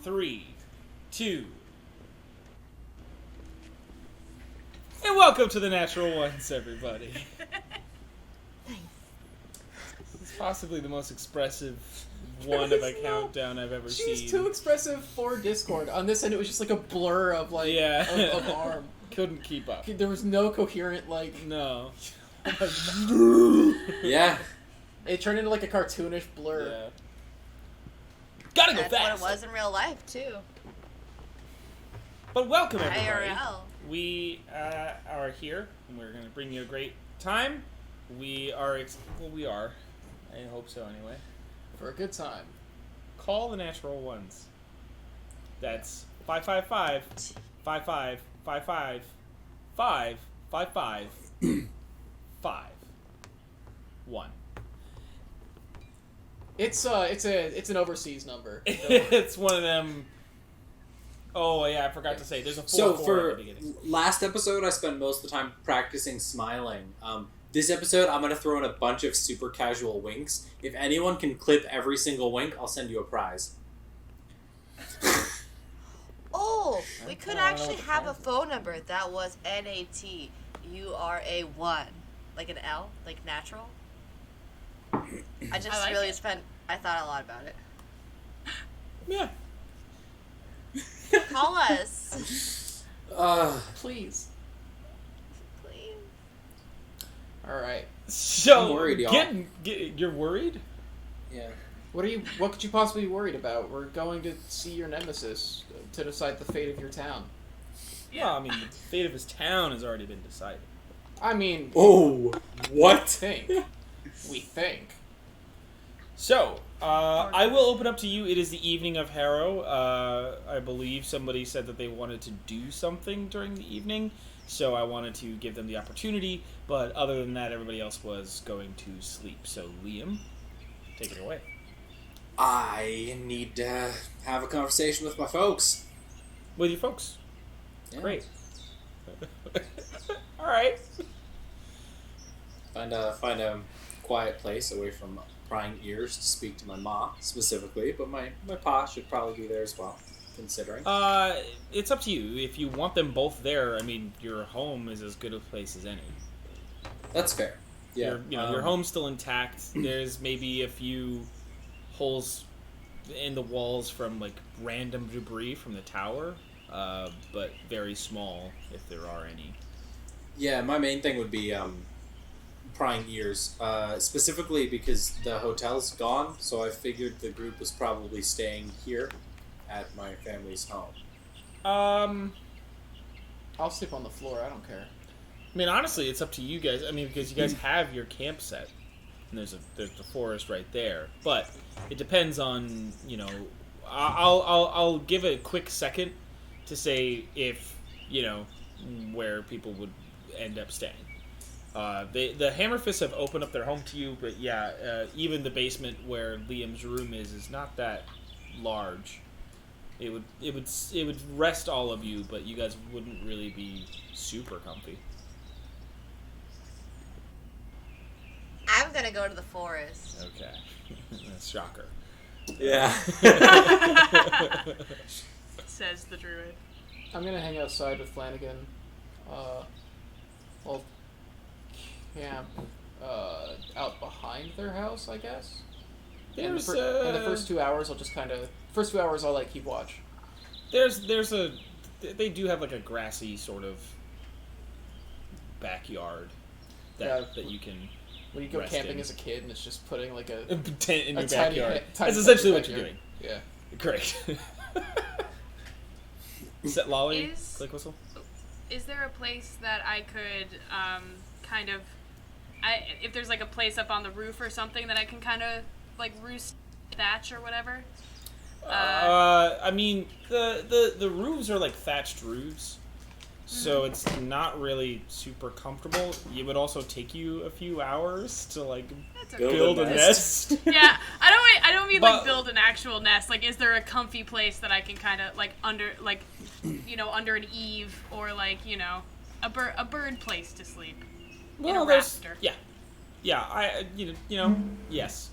3, 2. And welcome to the Natural Ones, everybody. This is possibly the most expressive one of a countdown I've ever seen. She's too expressive for Discord. On this end, it was just like a blur of of arm. Couldn't keep up. There was no coherent No. Yeah. It turned into like a cartoonish blur. Yeah. Gotta go That's fast. what it was in real life, too. But welcome, everybody. IRL. We are here, and we're going to bring you a great time. We are. I hope so, anyway. For a good time. Call the Natural Ones. That's 555 5555 555 51. It's an overseas number. It's one of them. Oh yeah, I forgot to say. There's a 4 So at the for beginning. last episode, I spent most of the time practicing smiling. This episode, I'm going to throw in a bunch of super casual winks. If anyone can clip every single wink, I'll send you a prize. Oh, we could actually have a phone number that was NAT. You are a 1. Like an L? Like natural? I thought a lot about it. Yeah. Call us. Please. Please. Alright. So I'm worried, y'all. You're worried? Yeah. What could you possibly be worried about? We're going to see your nemesis to decide the fate of your town. Yeah. Well, I mean, the fate of his town has already been decided. I mean... Oh, what? We think. So, I will open up to you. It is the evening of Harrow. I believe somebody said that they wanted to do something during the evening, so I wanted to give them the opportunity, but other than that, everybody else was going to sleep. So, Liam, take it away. I need to have a conversation with my folks. With your folks. Yeah. Great. All right. Find a quiet place away from prying ears to speak to my ma specifically, but my pa should probably be there as well, considering. It's up to you. If you want them both there, I mean, your home is as good a place as any. That's fair. Yeah. Your home's still intact. There's maybe a few holes in the walls from like random debris from the tower, but very small if there are any. Yeah, my main thing would be prying ears, specifically because the hotel's gone, so I figured the group was probably staying here at my family's home. I'll sleep on the floor, I don't care. I mean, honestly, it's up to you guys. I mean, because you guys have your camp set, and there's the forest right there. But it depends on, I'll give a quick second to say if, where people would end up staying. The Hammerfists have opened up their home to you, but yeah, even the basement where Liam's room is not that large. It would rest all of you, but you guys wouldn't really be super comfy. I'm gonna go to the forest. Okay. That's shocker. Yeah. Says the druid. I'm gonna hang outside with Flanagan. I'll camp out behind their house, I guess. And the first 2 hours, I'll just I'll keep watch. They do have like a grassy sort of backyard that you can. When you go camping as a kid and it's just putting like a tent in your tiny backyard. tiny That's essentially what backyard. you're doing. Yeah. Great. Set lolly, click whistle. Is there a place that I could if there's like a place up on the roof or something that I can kind of like roost thatch or whatever? I mean the roofs are like thatched roofs, so it's not really super comfortable. It would also take you a few hours to like build a nest. Yeah, I don't mean like build an actual nest. Like, is there a comfy place that I can kind of like under an eave or like a bird place to sleep? Well, in a rafter. Yeah. Yes.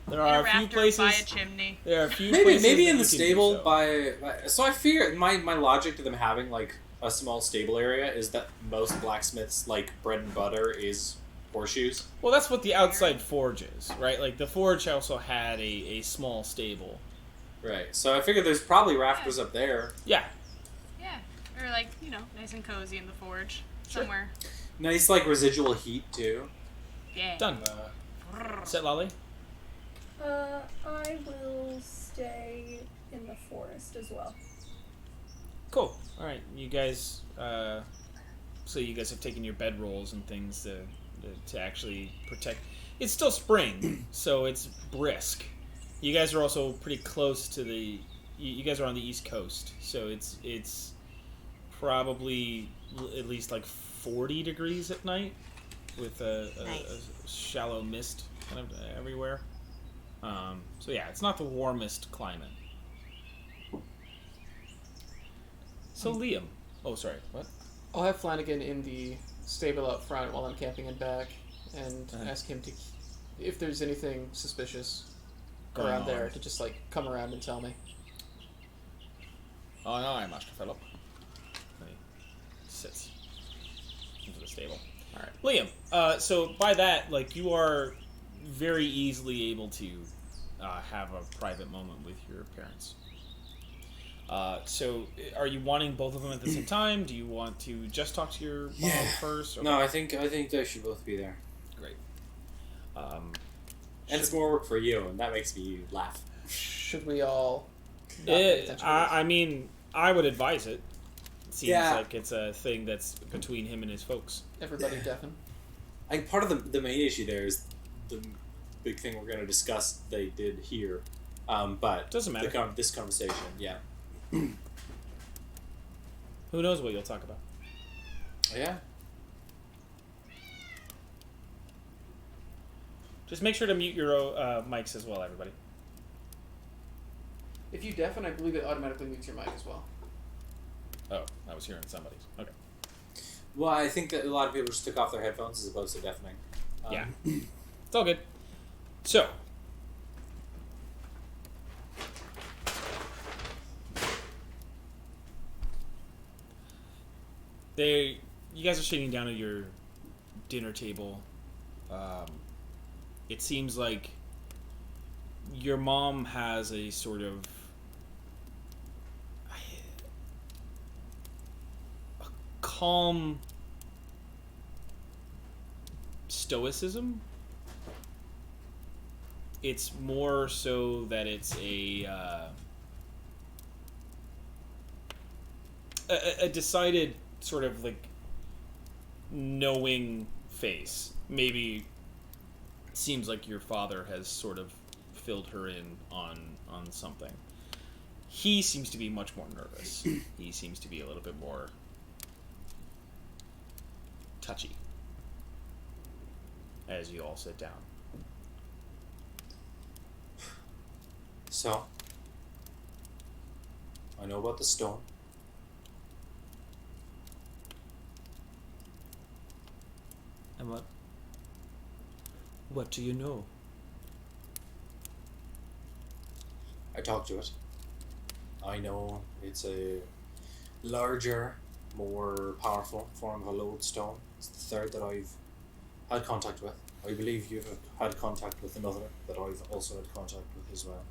There are a few places. By a chimney. There are a few maybe places maybe that in you the can stable do so. by. So I fear my logic to them having like a small stable area is that most blacksmiths like bread and butter is horseshoes. Well, that's what the outside forge is, right? Like the forge also had a small stable. Right. So I figured there's probably rafters up there. Yeah. Yeah. Or like, nice and cozy in the forge. Sure. Somewhere. Nice like residual heat too. Yeah. Done. Set Lolly. I will stay in the forest as well. Cool. All right, you guys. So you guys have taken your bedrolls and things to actually protect. It's still spring, so it's brisk. You guys are also pretty close to the. You guys are on the East Coast, so it's probably at least like 40 degrees at night, with a shallow mist kind of everywhere. So yeah, it's not the warmest climate. So Liam, oh sorry, what? I'll have Flanagan in the stable out front while I'm camping in back, and ask him to, if there's anything suspicious around there, to just like come around and tell me. Oh no, Master Philip. And he sits into the stable. All right, Liam. So by that, like, you are very easily able to have a private moment with your parents. So are you wanting both of them at the same time? Do you want to just talk to your mom first? Or No, I think they should both be there. Great. And it's more work for you, and that makes me laugh. Should we all? I mean, I would advise it. It seems Yeah. like it's a thing that's between him and his folks. Everybody deafen. I think part of the main issue there is the big thing we're going to discuss they did here. But Doesn't matter. This conversation, yeah. Who knows what you'll talk about? Yeah. Just make sure to mute your mics as well, everybody. If you deafen, I believe it automatically mutes your mic as well. Oh, I was hearing somebody's. Okay. Well, I think that a lot of people just took off their headphones as opposed to deafening. Yeah. It's all good. So. You guys are sitting down at your dinner table. It seems like your mom has a sort of a calm stoicism. It's more so that it's a decided sort of like knowing face. Maybe seems like your father has sort of filled her in on something. He seems to be much more nervous. He seems to be a little bit more touchy as you all sit down. So, I know about the stone. And what do you know? I talked to it. I know it's a larger, more powerful form of a lodestone. It's the third that I've had contact with. I believe you've had contact with another that I've also had contact with as well.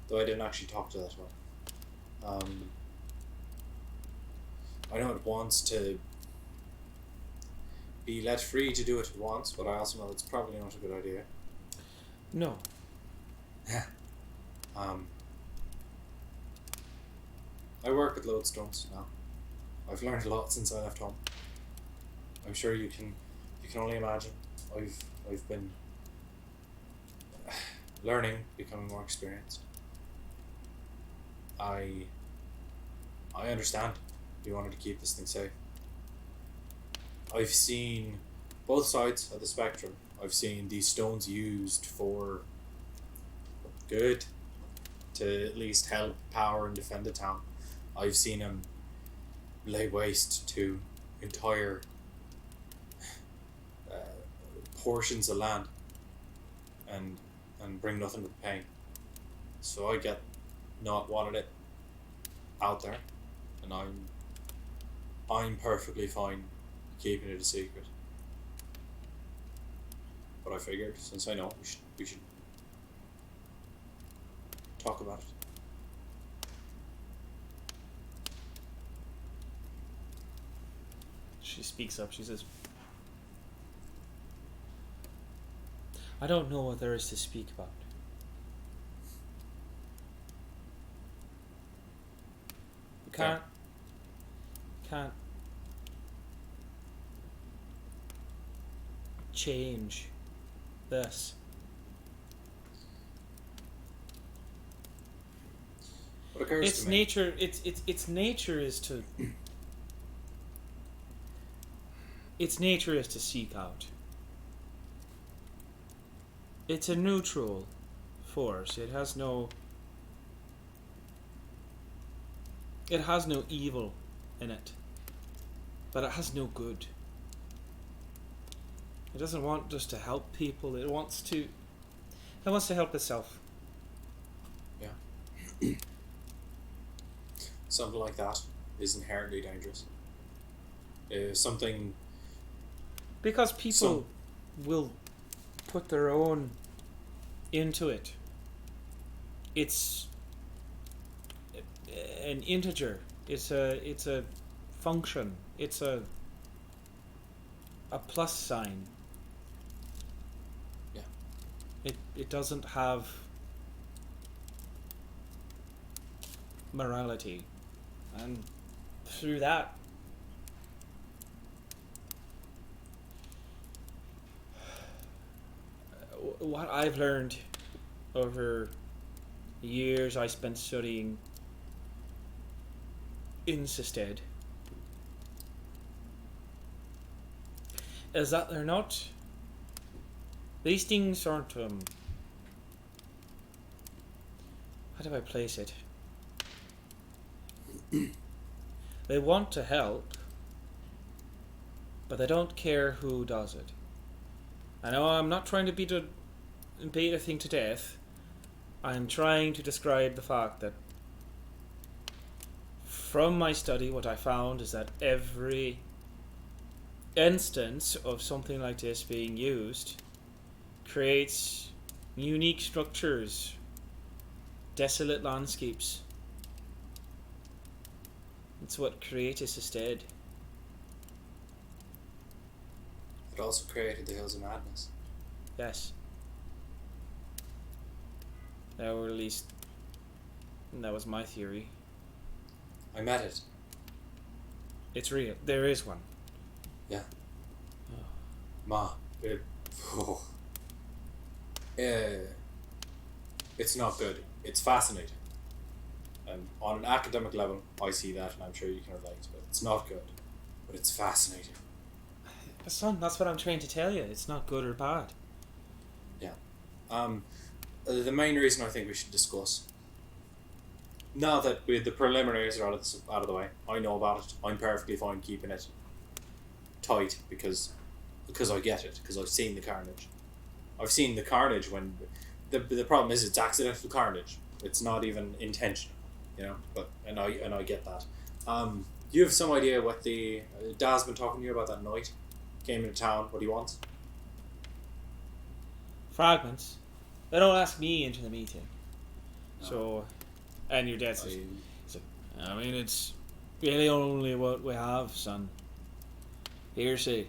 Though I didn't actually talk to that one. I know it wants to be let free to do what it wants, but I also know it's probably not a good idea. No. I work with lodestones now. I've learned a lot since I left home. I'm sure you can only imagine. I've been learning, becoming more experienced. I understand you wanted to keep this thing safe. I've seen both sides of the spectrum. I've seen these stones used for good, to at least help power and defend the town. I've seen them lay waste to entire portions of land. And and bring nothing but pain. So I get not wanting it out there, and I'm perfectly fine keeping it a secret. But I figured, since I know, we should talk about it. She speaks up. She says, I don't know what there is to speak about. You can't change this. What occurs Its to me? nature. Its nature is to. Its nature is to seek out. It's a neutral force. It has no evil in it. But it has no good. It doesn't want just to help people. It wants to help itself. Yeah. Something like that is inherently dangerous. Something... Because people will put their own into it. It's an integer. It's a function. It's a plus sign. Yeah. It doesn't have morality, and through that, what I've learned over the years I spent studying in Sisted is that they're not. These things aren't. How do I place it? They want to help, but they don't care who does it. I know I'm not trying to beat a thing to death. I'm trying to describe the fact that from my study, what I found is that every instance of something like this being used creates unique structures, desolate landscapes. It's what created Sisted. It also created the Hills of Madness. Yes. Or at least that was my theory. I met it. It's real. There is one. Yeah. Oh. Ma. It's not good. It's fascinating. And on an academic level, I see that, and I'm sure you can relate. But it's not good. But it's fascinating. But son, that's what I'm trying to tell you. It's not good or bad. Yeah. The main reason I think we should discuss, now that the preliminaries are out of the way, I know about it. I'm perfectly fine keeping it tight because I get it, because I've seen the carnage. I've seen the carnage when the problem is it's accidental carnage. It's not even intentional, you know. But and I get that. You have some idea what the Dad's been talking to you about that night? Came into town. What he wants? Fragments. They don't ask me into the meeting. No. So, and your dad says, I mean, it's really only what we have, son. Hearsay,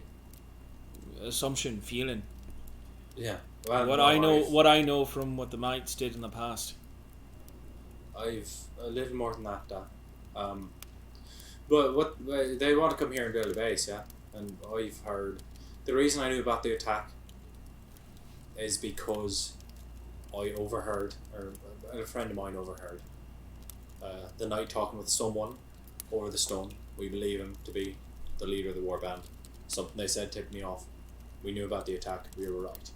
assumption, feeling. Yeah. Well, What no, I know from what the Knights did in the past. I've a little more than that, Dad. But what they want to come here and build a base, yeah. And I've heard the reason I knew about the attack is because I overheard, or a friend of mine overheard, the Knight talking with someone over the stone. We believe him to be the leader of the warband. Something they said tipped me off. We knew about the attack. We were right.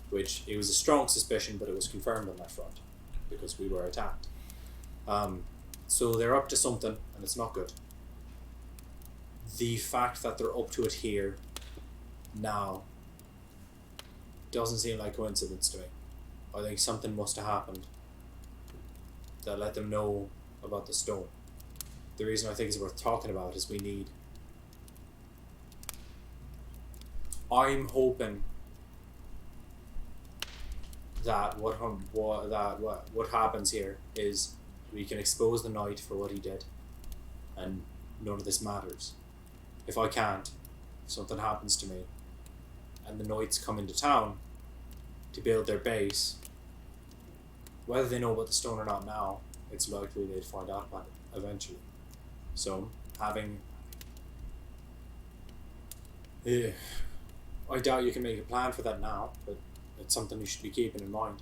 Which it was a strong suspicion, but it was confirmed on that front because we were attacked. So they're up to something, and it's not good. The fact that they're up to it here now doesn't seem like coincidence to me. I think something must have happened that let them know about the stone. The reason I think it's worth talking about is I'm hoping that what happens here is we can expose the knight for what he did, and none of this matters. If I can't, if something happens to me, and the knights come into town to build their base, whether they know about the stone or not now, it's likely they'd find out about it eventually. So, I doubt you can make a plan for that now, but it's something you should be keeping in mind.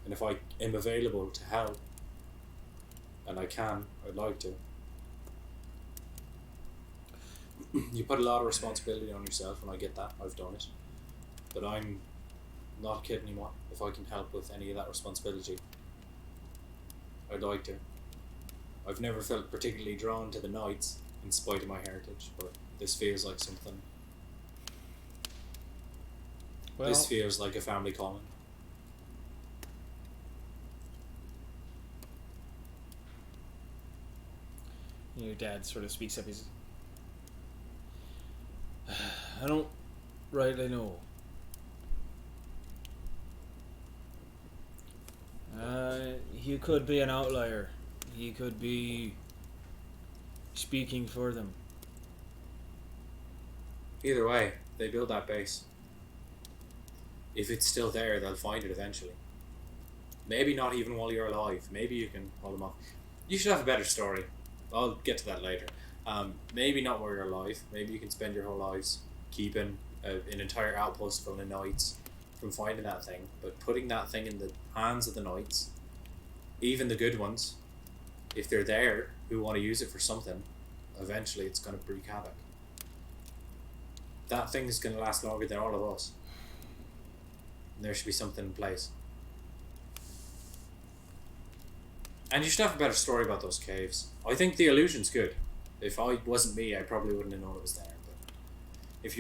And if I am available to help, and I can, I'd like to. You put a lot of responsibility on yourself, and I get that. I've done it. But I'm not a kid anymore. If I can help with any of that responsibility, I'd like to. I've never felt particularly drawn to the knights, in spite of my heritage, but this feels like something. Well, This feels like a family calling. your dad sort of speaks up. He's, I don't rightly know. He could be an outlier. He could be speaking for them. Either way, they build that base. If it's still there, they'll find it eventually. Maybe not even while you're alive. Maybe you can hold them off. You should have a better story. I'll get to that later. Maybe not while you're alive. Maybe you can spend your whole lives keeping an entire outpost full of knights from finding that thing. But putting that thing in the hands of the knights, even the good ones, if they're there, who want to use it for something, eventually it's going to wreak havoc. That thing is going to last longer than all of us. And there should be something in place. And you should have a better story about those caves. I think the illusion's good. If I wasn't me, I probably wouldn't have known it was there. But if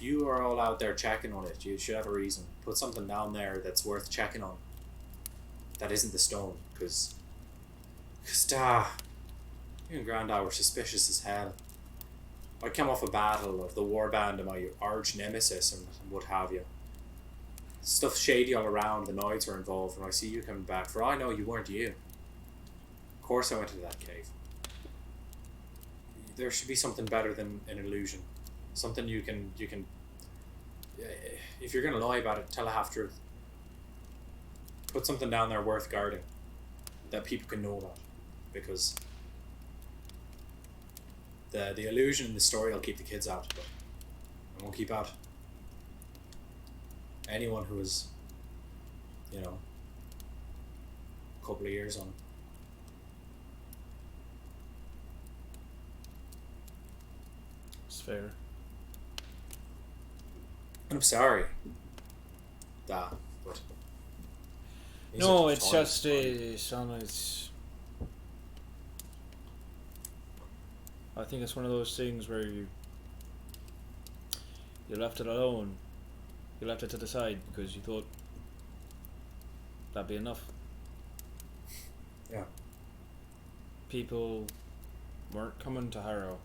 you are all out there checking on it, you should have a reason. Put something down there that's worth checking on. That isn't the stone, because you and Grandad were suspicious as hell. I came off a battle of the warband of my arch nemesis and what have you. Stuff shady all around, the knights were involved, and I see you coming back. For I know you weren't you. Of course I went to that cave. There should be something better than an illusion. Something you can if you're going to lie about it, tell a half-truth. Put something down there worth guarding that people can know about, because the illusion in the story will keep the kids out, but it won't keep out anyone who is, a couple of years on. It's fair. I'm sorry. But No, it's just son. It's. I think it's one of those things where you left it alone. You left it to the side because you thought that'd be enough. Yeah. People weren't coming to Harrow.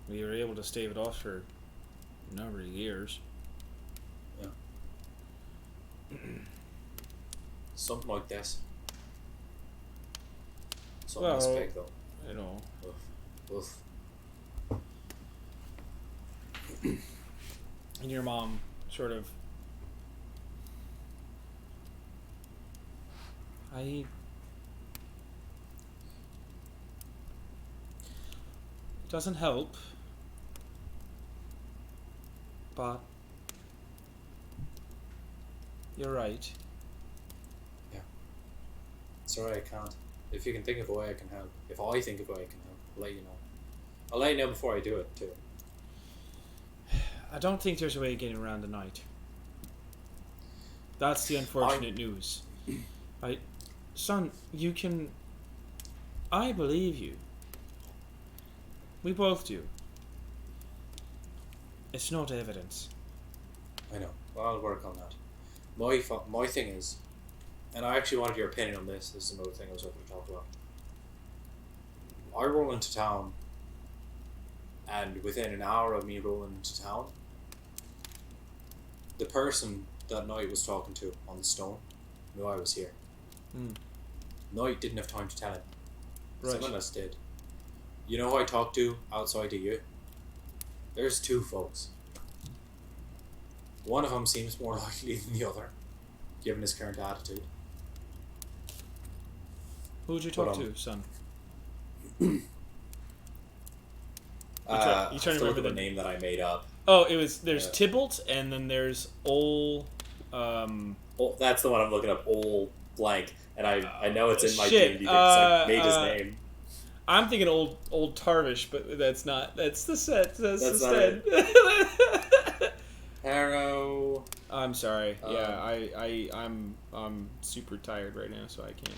We were able to stave it off for a number of years. Yeah. Something like this. Something this big though. Oof. And your mom sort of it doesn't help, but you're right. Yeah. Sorry, I can't. If you can think of a way I can help. If I think of a way I can help, I'll let you know. I'll let you know before I do it too. I don't think there's a way of getting around the night. That's the unfortunate news. Son, you can... I believe you. We both do. It's not evidence. I know. I'll work on that. My thing is, and I actually wanted your opinion on this. This is another thing I was hoping to talk about. I roll into town, and within an hour of me rolling into town, the person that Knight was talking to on the stone knew I was here. Knight didn't have time to tell him. Right. Someone else did. You know who I talked to outside of you? There's two folks. One of them seems more likely than the other, given his current attitude. Who'd you talk to, son? You trying to remember the name that I made up. Oh, there's Tybalt, and then there's Ol. That's the one I'm looking up. Ol blank, and I know it's in my shit. D&D because I made his name. I'm thinking old Tarvish, but that's not. That's the set. That's the not set. Harrow. I'm sorry. I'm super tired right now, so I can't.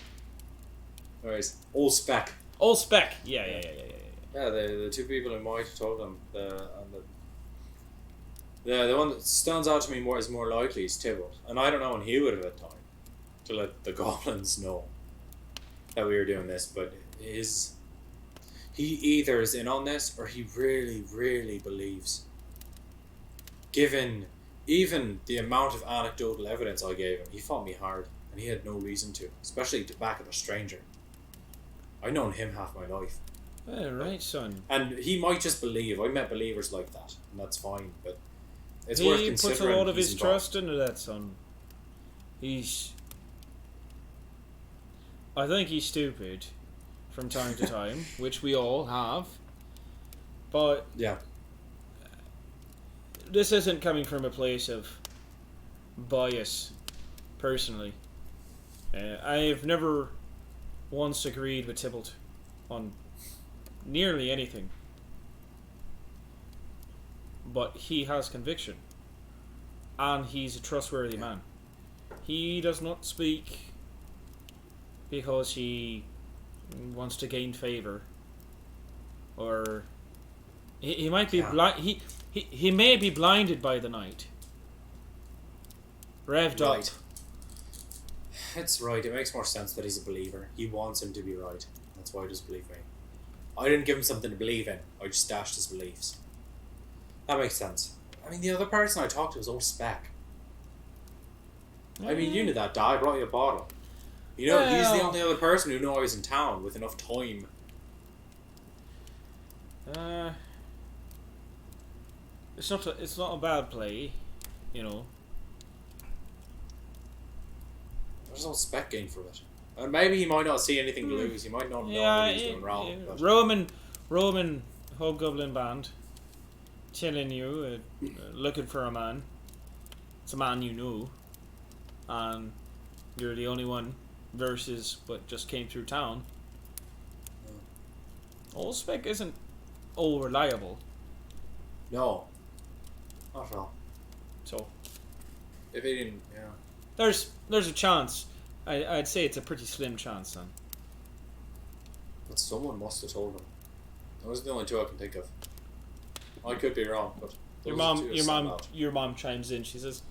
Anyways, Old Spec. Old Spec. Yeah. Yeah, the two people who might have told them the one that stands out to me is more likely is Tybalt, and I don't know when he would have had time to let the goblins know that we were doing this, but he either is in on this or he really, really believes. Given even the amount of anecdotal evidence I gave him, he fought me hard, and he had no reason to, especially to back up a stranger. I've known him half my life. Right, son. And he might just believe. I met believers like that, and that's fine, but it's worth He considering. puts a lot of his involved. trust into that, son. I think he's stupid from time to time, which we all have. But Yeah. this isn't coming from a place of bias, personally. I've never once agreed with Tybalt on nearly anything. But he has conviction. And he's a trustworthy man. He does not speak because he wants to gain favor, or he might be blind. He may be blinded by the night. Revved up. Right. It's right. It makes more sense that he's a believer. He wants him to be right. That's why he does believe me. I didn't give him something to believe in. I just dashed his beliefs. That makes sense. I mean, the other person I talked to was Old Spec. I mean, you knew that, Dad. I brought you a bottle. You know, he's the only other person who knew I was in town with enough time. It's not a bad play, you know. There's no Spec gain for it. And maybe he might not see anything to lose. He might not know what he's doing wrong. But Roman Hobgoblin band telling you, looking for a man. It's a man you know, and you're the only one versus what just came through town. Old Spec isn't all reliable. No. Not at all. So If he didn't, yeah. there's a chance. I'd say it's a pretty slim chance, son. But someone must have told him. Those are the only two I can think of. I could be wrong, but Your those are the two that stand mom out. your mom chimes in. She says,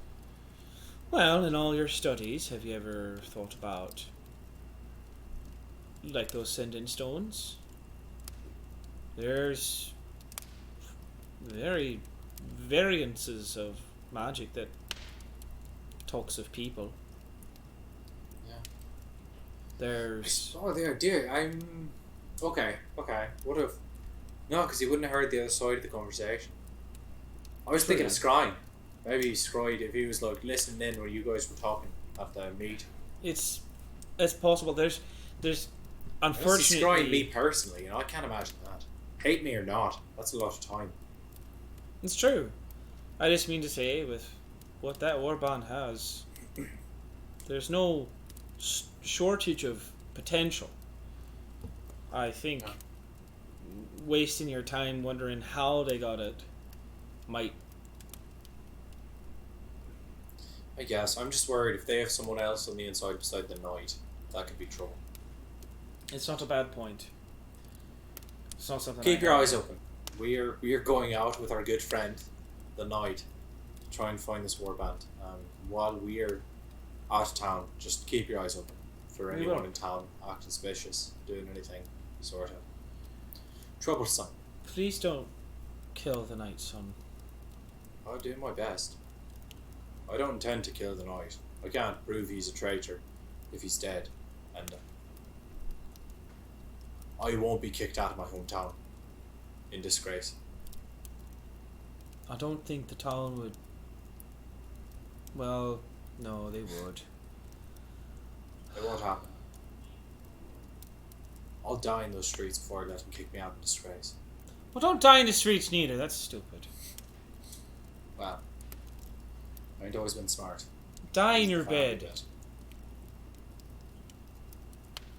"Well, in all your studies, have you ever thought about like those sending stones? There's very variances of magic that talks of people. Yeah. There's Oh, the idea. I'm okay. What if? No, because he wouldn't have heard the other side of the conversation. I was thinking of scrying. Maybe he scryed if he was like listening in where you guys were talking at the meet. it's possible. There's Unfortunately, scrying unfortunately me personally. You know, I can't imagine that. Hate me or not, that's a lot of time. it's true. I just mean to say, with what that warband has, there's no shortage of potential. I think wasting your time wondering how they got it might. I guess I'm just worried if they have someone else on the inside beside the Knight, that could be trouble. It's not a bad point. It's not something. Keep your eyes open. We are going out with our good friend, the Knight. try and find this warband. While we're out of town, just keep your eyes open for We anyone will. in town acting suspicious, doing anything sort of troublesome. Please don't kill the Night Sun. I'll do my best. I don't intend to kill the Knight. I can't prove he's a traitor if he's dead, and I won't be kicked out of my hometown in disgrace. I don't think the town would... Well, no, they would. It won't happen. I'll die in those streets before I let him kick me out in disgrace. Well, don't die in the streets neither. That's stupid. Well, I ain't always been smart. Die in your Family bed. bit.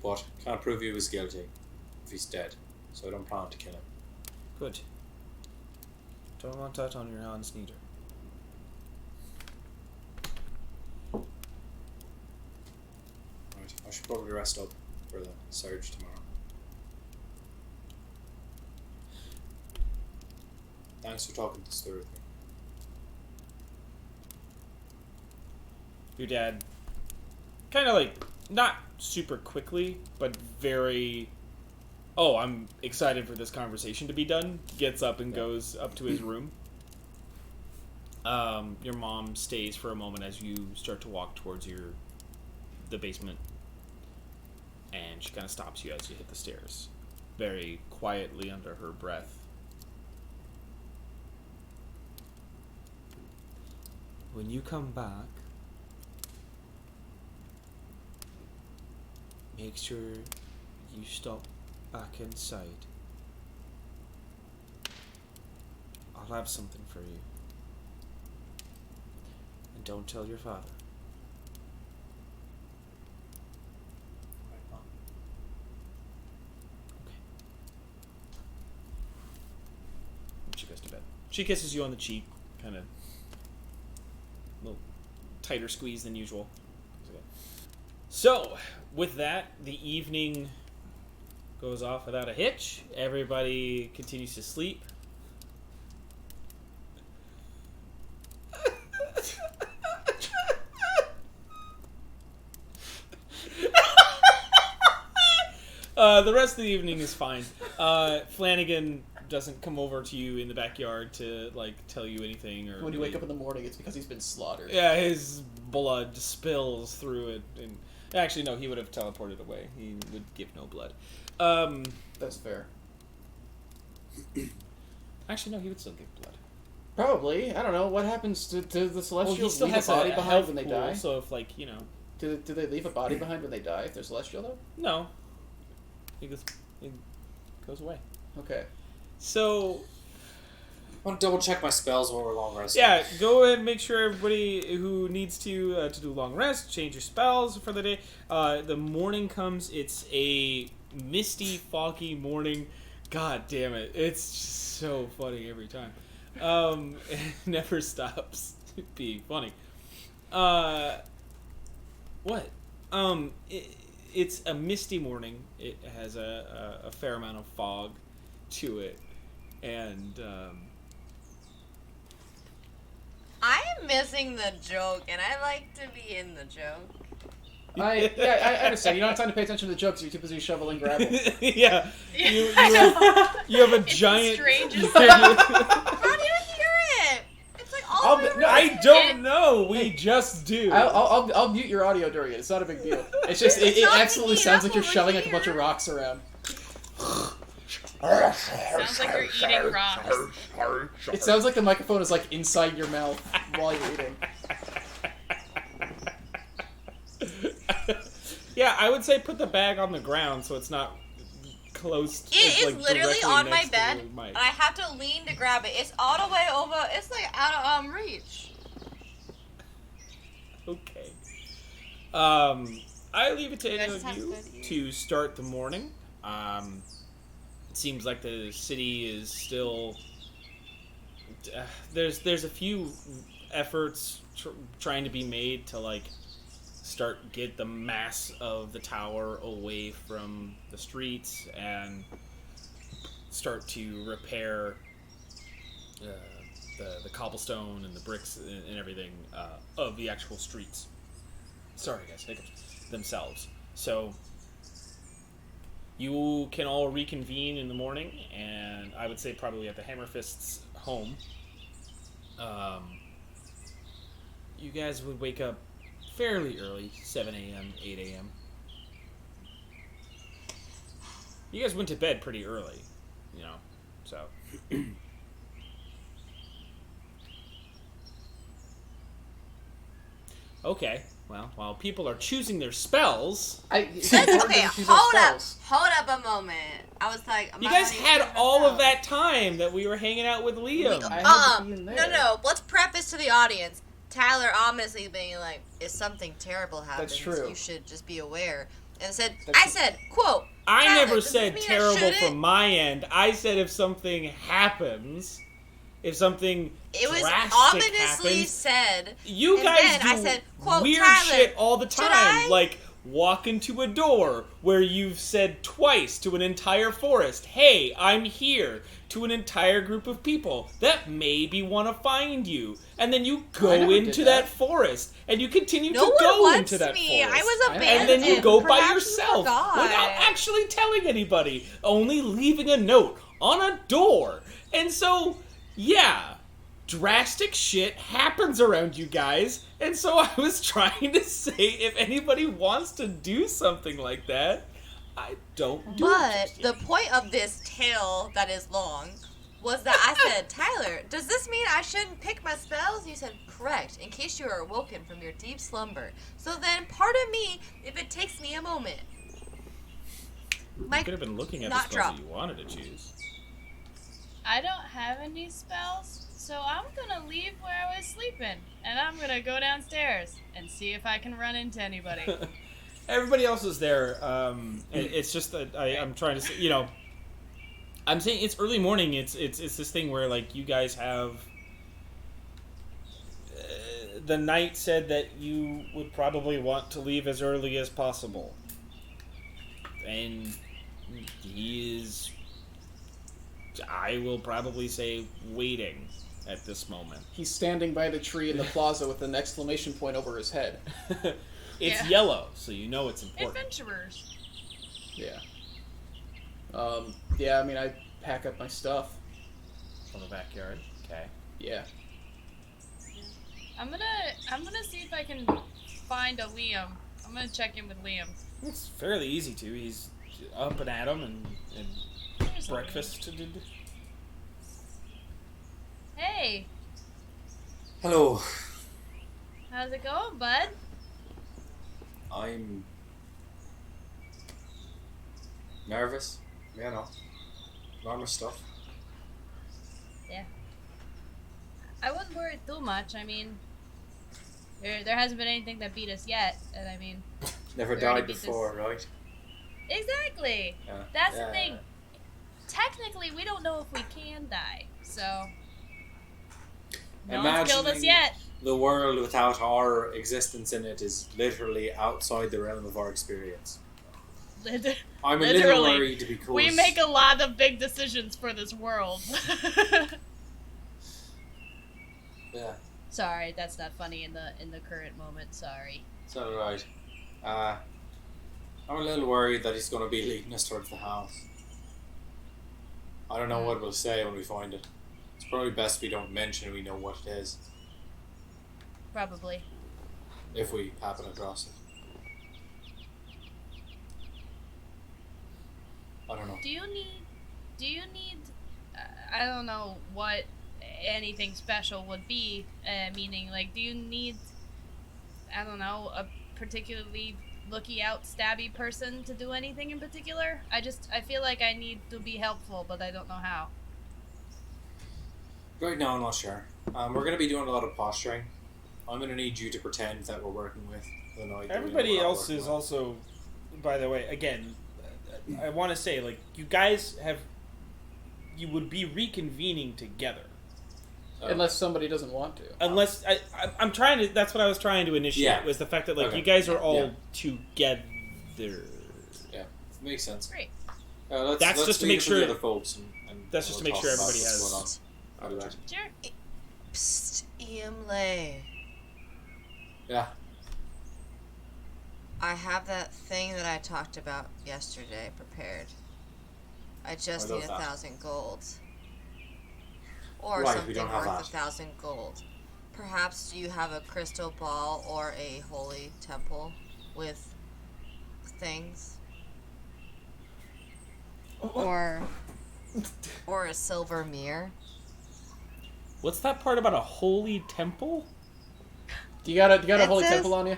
But can't prove he was guilty if he's dead, so I don't plan to kill him. Good. Don't want that on your hands neither. Right, I should probably rest up for the surge tomorrow. Thanks for talking this through with me. Your dad, kind of like, not super quickly, but very, oh, I'm excited for this conversation to be done, gets up and goes up to his room. Your mom stays for a moment as you start to walk towards the basement, and she kind of stops you as you hit the stairs, very quietly under her breath. When you come back, make sure you stop back inside. I'll have something for you. And don't tell your father. Right, Mom. Okay. And she goes to bed. She kisses you on the cheek, kind of a little tighter squeeze than usual. So, with that, the evening goes off without a hitch. Everybody continues to sleep. The rest of the evening is fine. Flanagan doesn't come over to you in the backyard to like tell you anything, or When you wake up in the morning, it's because he's been slaughtered. yeah, his blood spills through it, and actually no, he would have teleported away. He would give no blood. That's fair. Actually no, he would still give blood. Probably. I don't know. What happens to the Well, Celestials? he still leave has a body a behind health when they pool, die? so if like you know, Do they leave a body behind when they die if they're Celestial, though? no, he goes away. Okay. So I want to double check my spells while we're long resting. yeah, go ahead and make sure everybody who needs to do long rest, change your spells for the day. The morning comes. It's a misty, foggy morning. God damn it! It's just so funny every time. It never stops being funny. What? It's a misty morning. It has a fair amount of fog to it, and I am missing the joke, and I like to be in the joke. I understand. You don't have time to pay attention to the jokes. You're too busy shoveling gravel. yeah, you have a It's giant. the strangest. How do you hear it? It's like all the way around. I don't know. We just do. I'll mute your audio during it. It's not a big deal. It's just it not absolutely picking sounds up like you're over shoving like a here. bunch of rocks around. Sounds like you're eating rocks. It sounds like the microphone is like inside your mouth while you're eating. Yeah, I would say put the bag on the ground so it's not close. It is like, literally directly on my next to bed, the mic. and I have to lean to grab it. It's all the way over. It's like out of reach. Okay. I leave it to You any guys of have you good ears. to start the morning. It seems like the city is still. There's a few efforts trying to be made to like get the mass of the tower away from the streets and start to repair the cobblestone and the bricks and everything of the actual streets. Sorry, guys, hiccups themselves. So you can all reconvene in the morning, and I would say probably at the Hammerfist's home. You guys would wake up fairly early, 7 a.m., 8 a.m. You guys went to bed pretty early, so... Okay, well, while people are choosing their spells... Okay, hold up a moment. I was like... You guys had all of that time that we were hanging out with Liam. No, let's preface to the audience. Tyler ominously being like, if something terrible happens, you should just be aware. And said, quote, I Tyler, never said terrible from my end. I said if something happens, if something it was drastic ominously happens, said. You guys do I said, quote, weird Tyler, shit all the time. Like, walk into a door where you've said twice to an entire forest, hey, I'm here, to an entire group of people that maybe want to find you. And then you go into that forest, and you continue to go into that forest. I was abandoned. And then you go by yourself without actually telling anybody, only leaving a note on a door. And so, yeah, drastic shit happens around you guys. And so I was trying to say, if anybody wants to do something like that, I don't do it. But the point of this tale that is long was that I said, Tyler, does this mean I shouldn't pick my spells? You said, correct, in case you are awoken from your deep slumber. So then, pardon me if it takes me a moment. You could have been looking at the spells that you wanted to choose. I don't have any spells, so I'm gonna leave where I was sleeping, and I'm gonna go downstairs and see if I can run into anybody. Everybody else is there. It's just that I'm trying to say, I'm saying it's early morning. It's this thing where, like, you guys have... the knight said that you would probably want to leave as early as possible. And he is... I will probably say waiting at this moment. He's standing by the tree in the plaza with an exclamation point over his head. It's yellow, so you know it's important. Adventurers. Yeah. Yeah, I mean, I pack up my stuff. From the backyard? Okay. Yeah. I'm gonna see if I can find a Liam. I'm gonna check in with Liam. It's fairly easy to. He's up and at 'em and breakfast to do. Hey. Hello. How's it going, bud? I'm nervous. Normal stuff. Yeah. I wouldn't worry too much. I mean, there hasn't been anything that beat us yet, and I mean... Never died before, right? Exactly! Yeah. That's the thing. Technically, we don't know if we can die, so... No one's killed us yet. The world without our existence in it is literally outside the realm of our experience. I'm a little worried because... We make a lot of big decisions for this world. Yeah. Sorry, that's not funny in the current moment. Sorry. It's alright. I'm a little worried that he's going to be leading us towards the house. I don't know what we'll say when we find it. It's probably best we don't mention we know what it is. Probably. If we happen across it. I don't know. Do you need I don't know what anything special would be, meaning, like, do you need, I don't know, a particularly looky out stabby person to do anything in particular? I feel like I need to be helpful, but I don't know how. Right now, I'm not sure. We're going to be doing a lot of posturing. I'm going to need you to pretend that we're working with the knight. Everybody else is also, by the way, again, I want to say, like, you guys you would be reconvening together. Unless somebody doesn't want to. Unless, I'm trying to, that's what I was trying to initiate, was the fact that, like, you guys are all together. Yeah, makes sense. Great. That's just to make sure, the other folks and that's just to make sure everybody has... Sure. Psst, Imle. Yeah. I have that thing that I talked about yesterday prepared. I just I need love that. 1,000 gold. Or Right, we something don't have worth that. 1,000 gold. Perhaps you have a crystal ball or a holy temple with things. Or a silver mirror. What's that part about a holy temple? Do you got a It holy says- temple on you?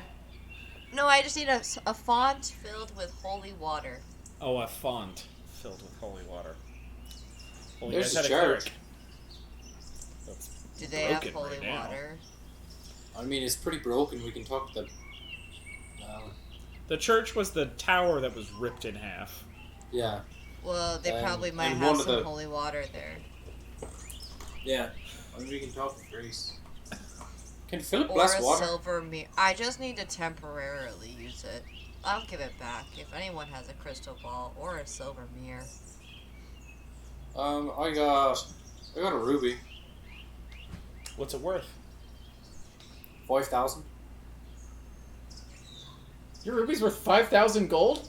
No, I just need a font filled with holy water. Oh, a font filled with holy water. Well, you There's guys a had a church. cleric. That's Do they have broken holy right now. water? I mean, it's pretty broken. We can talk to the. The church was the tower that was ripped in half. Yeah. Well, they probably might and have one of some the- holy water there. Yeah. I mean, we can talk to Grace. Can Philip Or bless a water? silver mirror. I just need to temporarily use it. I'll give it back if anyone has a crystal ball or a silver mirror. I got a ruby. What's it worth? 5,000. Your ruby's worth 5,000 gold?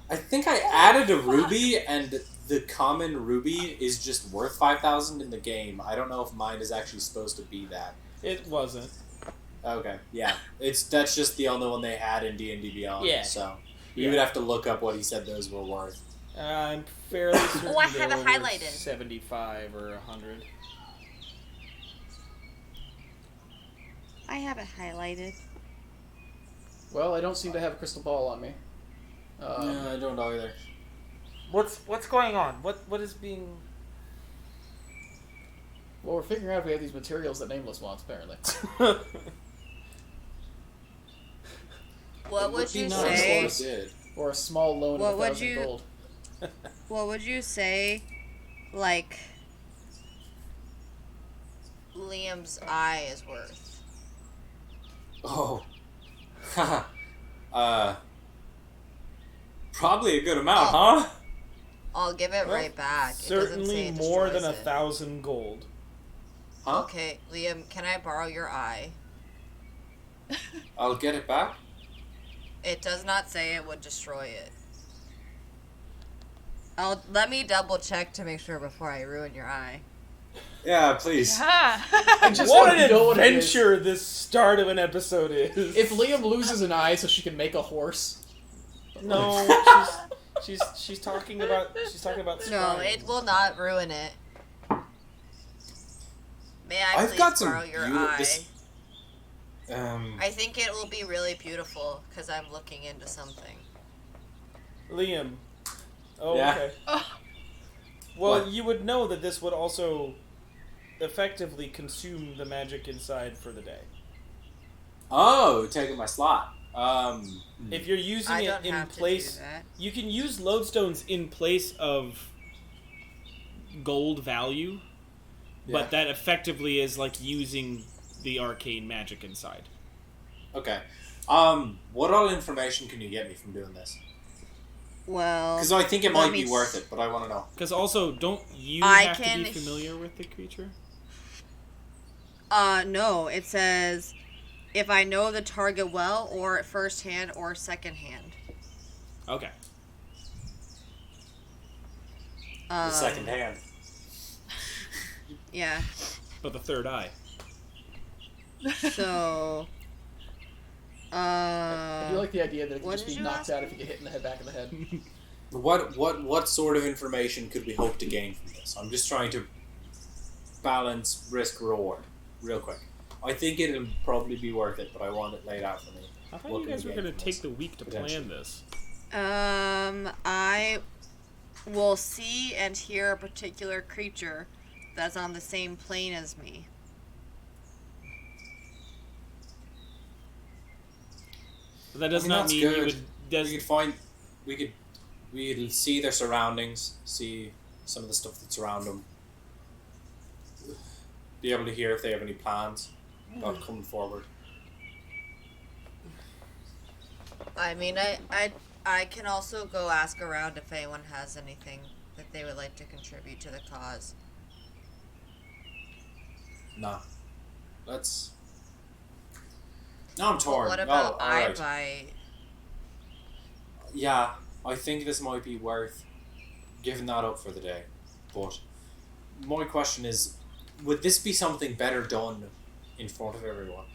I think I added a ruby, and the common ruby is just worth 5,000 in the game. I don't know if mine is actually supposed to be that. It wasn't. Okay, yeah, that's just the only one they had in D&D Beyond. Yeah. So you Yeah. would have to look up what he said those were worth. I'm fairly certain Oh, I they have it were worth highlighted. 75 or 100. I have it highlighted. Well, I don't seem to have a crystal ball on me. No, I don't either. What's going on? What is being? Well, we're figuring out if we have these materials that Nameless wants, apparently. What It would be you nice say? if we did. Or a small loan What of would 1,000 you- gold. What would you say, like, Liam's eye is worth? Oh. Probably a good amount, huh? I'll give it Well, right back. It doesn't Certainly say it more than destroys it. 1,000 gold. Huh? Okay, Liam, can I borrow your eye? I'll get it back. It does not say it would destroy it. Let me double check to make sure before I ruin your eye. Yeah, please. I just What want to an know what it is. adventure this start of an episode is. If Liam loses an eye so she can make a horse. No, she's talking about No, scrying. it will not ruin it. May I I've please got some borrow your beautiful- eye? this- I think it will be really beautiful because I'm looking into something. Liam. Oh, Yeah. okay. Oh. Well, What? you would know that this would also effectively consume the magic inside for the day. Oh, taking my slot. If you're using I it don't in have place, to do that. you can use lodestones in place of gold value, Yeah. but that effectively is like using the arcane magic inside. Okay. What all information can you get me from doing this? Well, Because I think it let might me be worth it, but I want to know. Because also, don't you I have to can- be familiar with the creature? no, it says if I know the target well, or at first hand or second hand. Okay. The second hand. Yeah. But the third eye. So. I do like the idea that it can what just did be you knocked ask out me? if you get hit in the head, back of the head. What sort of information could we hope to gain from this? I'm just trying to balance risk reward real quick. I think it'll probably be worth it, but I want it laid out for me. I thought What you can guys we were gain going to from take this? the week to plan Potentially. this. I will see and hear a particular creature that's on the same plane as me. But that does I mean, not that's mean you good. would. Does, We could see their surroundings, see some of the stuff that's around them, be able to hear if they have any plans about coming forward. I mean, I can also go ask around if anyone has anything that they would like to contribute to the cause. Nah. let's. No, I'm torn. What about alright. Eyebite? Yeah, I think this might be worth giving that up for the day. But my question is, would this be something better done in front of everyone?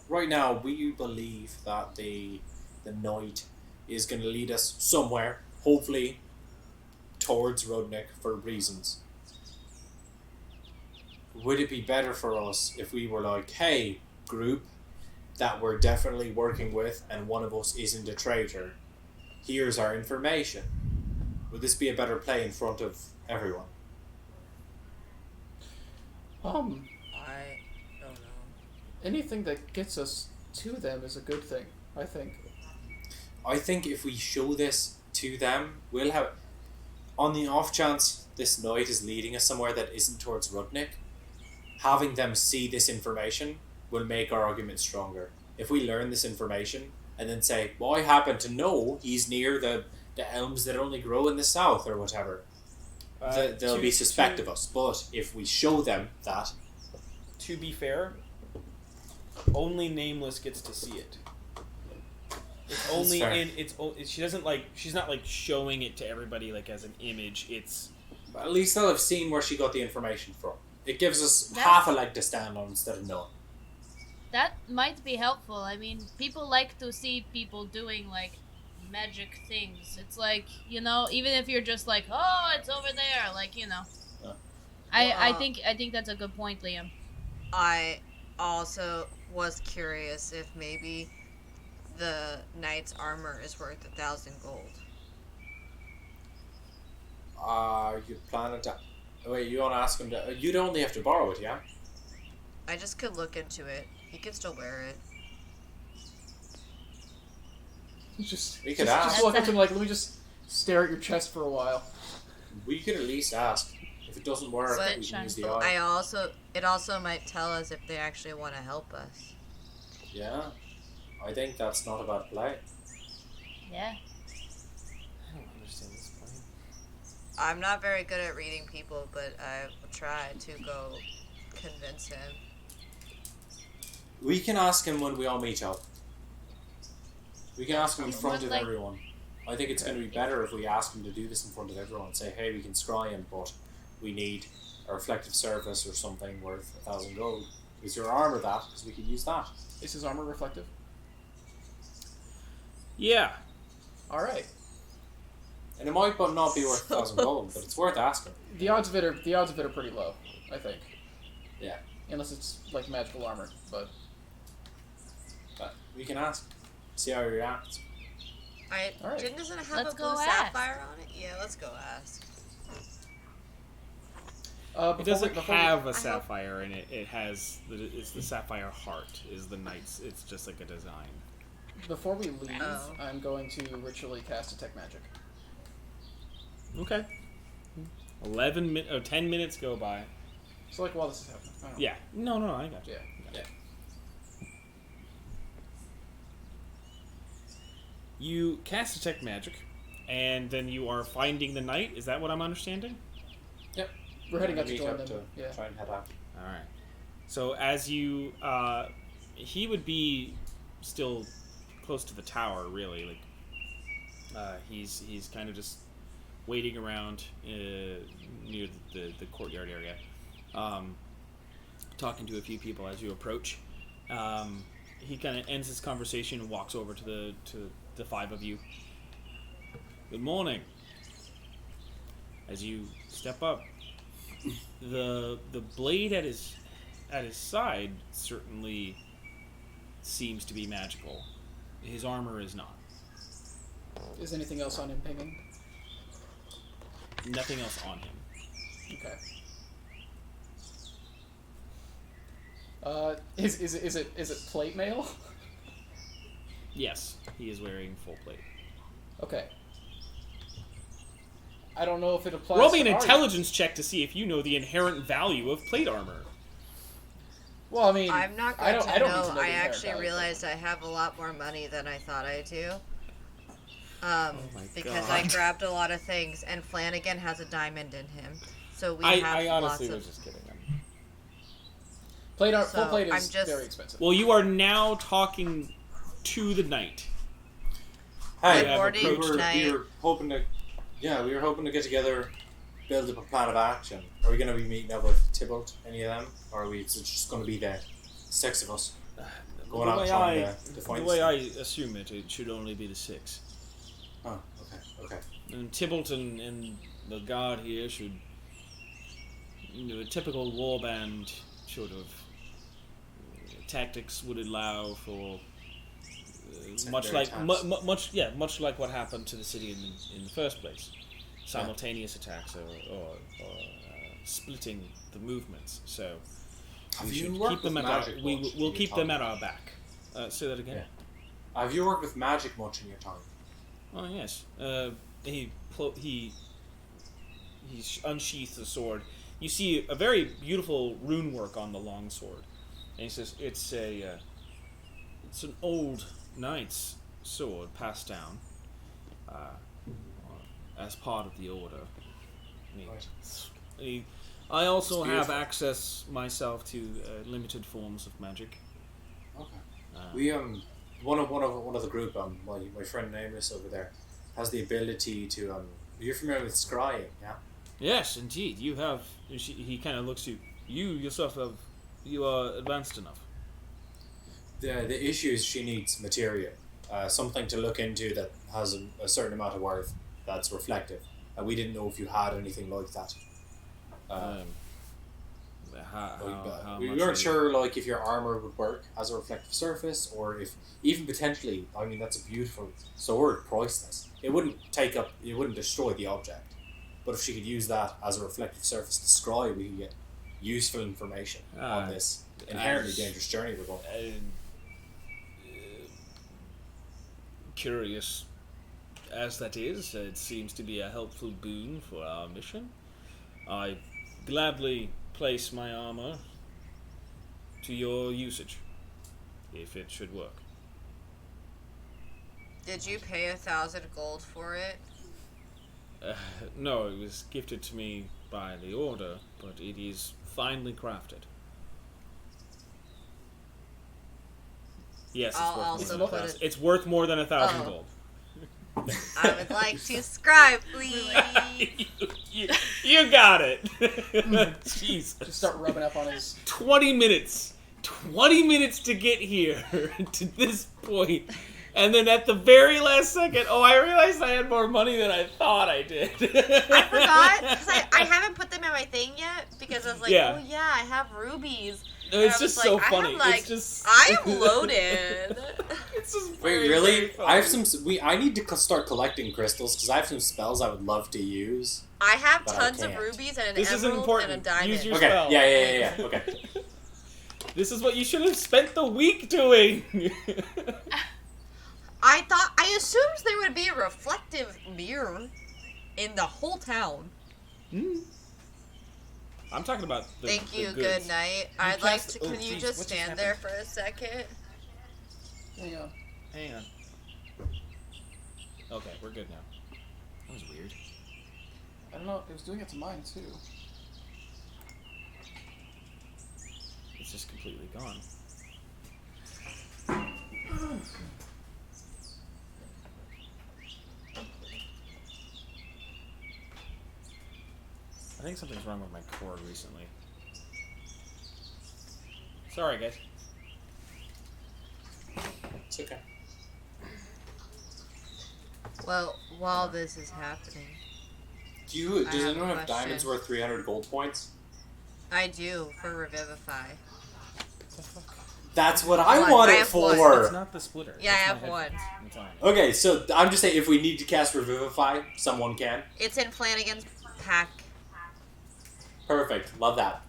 Right now, we believe that the knight is going to lead us somewhere, hopefully towards Rudnik for reasons. Would it be better for us if we were like, hey, group that we're definitely working with and one of us isn't a traitor, here's our information? Would this be a better play in front of everyone? I don't know. Anything that gets us to them is a good thing, I think. I think if we show this to them, we'll have... On the off chance this knight is leading us somewhere that isn't towards Rudnik, having them see this information will make our argument stronger. If we learn this information and then say, well, I happen to know he's near the elms that only grow in the south or whatever, they'll be suspect of us. But if we show them that... To be fair, only Nameless gets to see it. It's only she doesn't she's not showing it to everybody as an image. It's at least they'll have seen where she got the information from. It gives us half a leg to stand on instead of none. That might be helpful. I mean, people like to see people doing magic things. It's even if you're just oh, it's over there, Yeah. I think that's a good point, Liam. I also was curious if maybe the knight's armor is worth 1,000 gold. You planning to... Wait, you want to ask him to... You'd only have to borrow it, yeah? I just could look into it. He could still wear it. We could ask. Just walk up to him let me just stare at your chest for a while. We could at least ask. If it doesn't work, But we can use the eye. It also might tell us if they actually want to help us. Yeah. I think that's not a bad play. Yeah. I don't understand this plan. I'm not very good at reading people, but I will try to go convince him. We can ask him when we all meet up. We can ask him in front of Like- everyone. I think it's going to be better if we ask him to do this in front of everyone. Say, hey, we can scry him, but we need a reflective surface or something worth 1,000 gold. Is your armor that? Because we could use that. Is his armor reflective? Yeah. Alright. And it might not be worth 1,000 gold, but it's worth asking. The odds of it are pretty low, I think. Yeah. Unless it's magical armor, but we can ask. See how he reacts. Alright. Doesn't it have Let's a go blue ask. sapphire on it? Yeah, let's go ask. It doesn't have a sapphire in it. It has it's the Sapphire Heart is the knight's. It's just like a design. Before we leave, Oh. I'm going to ritually cast Detect Magic. Okay. 10 minutes go by. So while this is happening. I don't know. Yeah. No, I got you. Yeah. You cast Detect Magic, and then you are finding the knight. Is that what I'm understanding? Yep. We're heading out to Meet join up them. to Yeah. try and head out. All right. So as you, he would be still close to the tower, really. He's kind of just waiting around near the courtyard area, talking to a few people as you approach. He kind of ends his conversation and walks over to the five of you. Good morning. As you step up, the blade at his side certainly seems to be magical. His armor is not. Is anything else on him pinging? Nothing else on him. Okay. Is it plate mail? Yes, he is wearing full plate. Okay. I don't know if it applies. Roll me an to Arya. intelligence check to see if you know the inherent value of plate armor. Well, I mean, I'm not I going don't to need know. to know the I inherent actually value. realized I have a lot more money than I thought I do. my Because I God. grabbed a lot of things, and Flanagan has a diamond in him. So we I have honestly lots was of... just kidding. Full plate I'm is just- very expensive. Well, you are now talking to the knight. Hey, Good morning, we were Knight. hoping to, we were hoping to get together, build up a plan of action. Are we going to be meeting up with Tybalt, any of them, or are we just going to be the 6 of us going out trying to find? The way I assume it, it should only be the 6. Oh, okay. And Tybalt and the guard here should, a typical warband sort of tactics would allow for much like much like what happened to the city in the first place, simultaneous attacks or splitting the movements. So Have we you should worked keep them with at our, magic we'll much in your keep time? them at our back. Say that again. Yeah. Have you worked with magic much in your time? Oh yes. He unsheathed the sword. You see a very beautiful rune work on the long sword, and he says it's an old knight's sword passed down as part of the order. I also have access myself to limited forms of magic. Okay. We one of the group my friend Nemesis over there has the ability to you're familiar with scrying, yeah? Yes, indeed. You have. He kind of looks at you. You yourself have. You are advanced enough. The issue is she needs material, something to look into that has a certain amount of worth that's reflective. We didn't know if you had anything like that. We weren't sure like if your armor would work as a reflective surface, or if even potentially. I mean, that's a beautiful sword, priceless. It wouldn't destroy the object. But if she could use that as a reflective surface to scry, we could get useful information on this inherently dangerous journey we're going. Curious as that is, it seems to be a helpful boon for our mission. I gladly place my armor to your usage, if it should work. Did you pay 1,000 gold for it? No, it was gifted to me by the order, but it is finely crafted. Yes, it's worth more than 1,000 gold. I would like to scribe, please. you got it. Jeez. Just start rubbing up on his... 20 minutes. 20 minutes to get here to this point. And then at the very last second, I realized I had more money than I thought I did. I forgot, because I haven't put them in my thing yet, because I was like, Yeah. oh yeah, I have rubies. No, it's just so funny. It's just... I am loaded. It's just Wait, very, really? very funny. I have some. I need to start collecting crystals because I have some spells I would love to use. I have But I tons of can't. rubies and an This isn't emerald important. and a diamond. Use your Okay. spell. Yeah. Okay. This is what you should have spent the week doing. I assumed there would be a reflective mirror in the whole town. I'm talking about the Thank you, the good goods. night. I'd like cast- to. oh, Can you jeez, just what stand there for a second? Hang on. Hang on. Okay, we're good now. That was weird. I don't know. It was doing it to mine, too. It's just completely gone. I think something's wrong with my cord recently. Sorry, guys. It's okay. Well, while this is happening, Does I have a anyone have diamonds question. worth 300 gold points? I do for Revivify. That's what I One. want I it have one. for. It's not the splitter. Yeah, I It's have my one. headphones. I'm telling you. Okay, so I'm just saying if we need to cast Revivify, someone can. It's in Flanagan's pack. Perfect. Love that.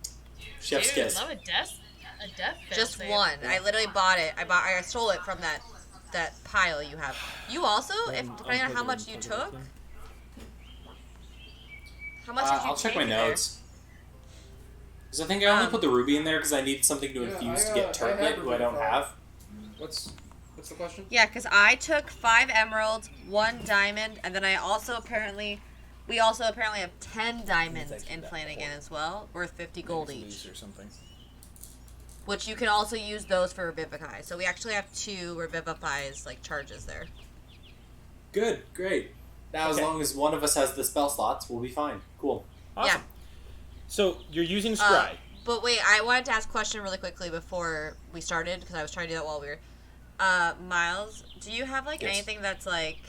Chef's Dude, kiss. love a death Just fail-safe. one. I literally bought it. I stole it from that pile you have. You also, if depending on how much you took, how much did you I'll check my take there? notes. Because I think I only put the ruby in there because I need something to Yeah, infuse to I get have turtlet, who I don't Revivify. have. What's the question? Yeah, because I took 5 emeralds, 1 diamond, and then we also apparently have 10 diamonds in Flanagan as well, worth 50 gold each. Or something. which you can also use those for Revivify. So we actually have 2 Revivifies, like, charges there. Good, great. Now, as long as one of us has the spell slots, we'll be fine. Cool. Awesome. Yeah. So you're using Scry. But wait, I wanted to ask a question really quickly before we started, because I was trying to do that while we were... Miles, do you have, like, anything that's, like,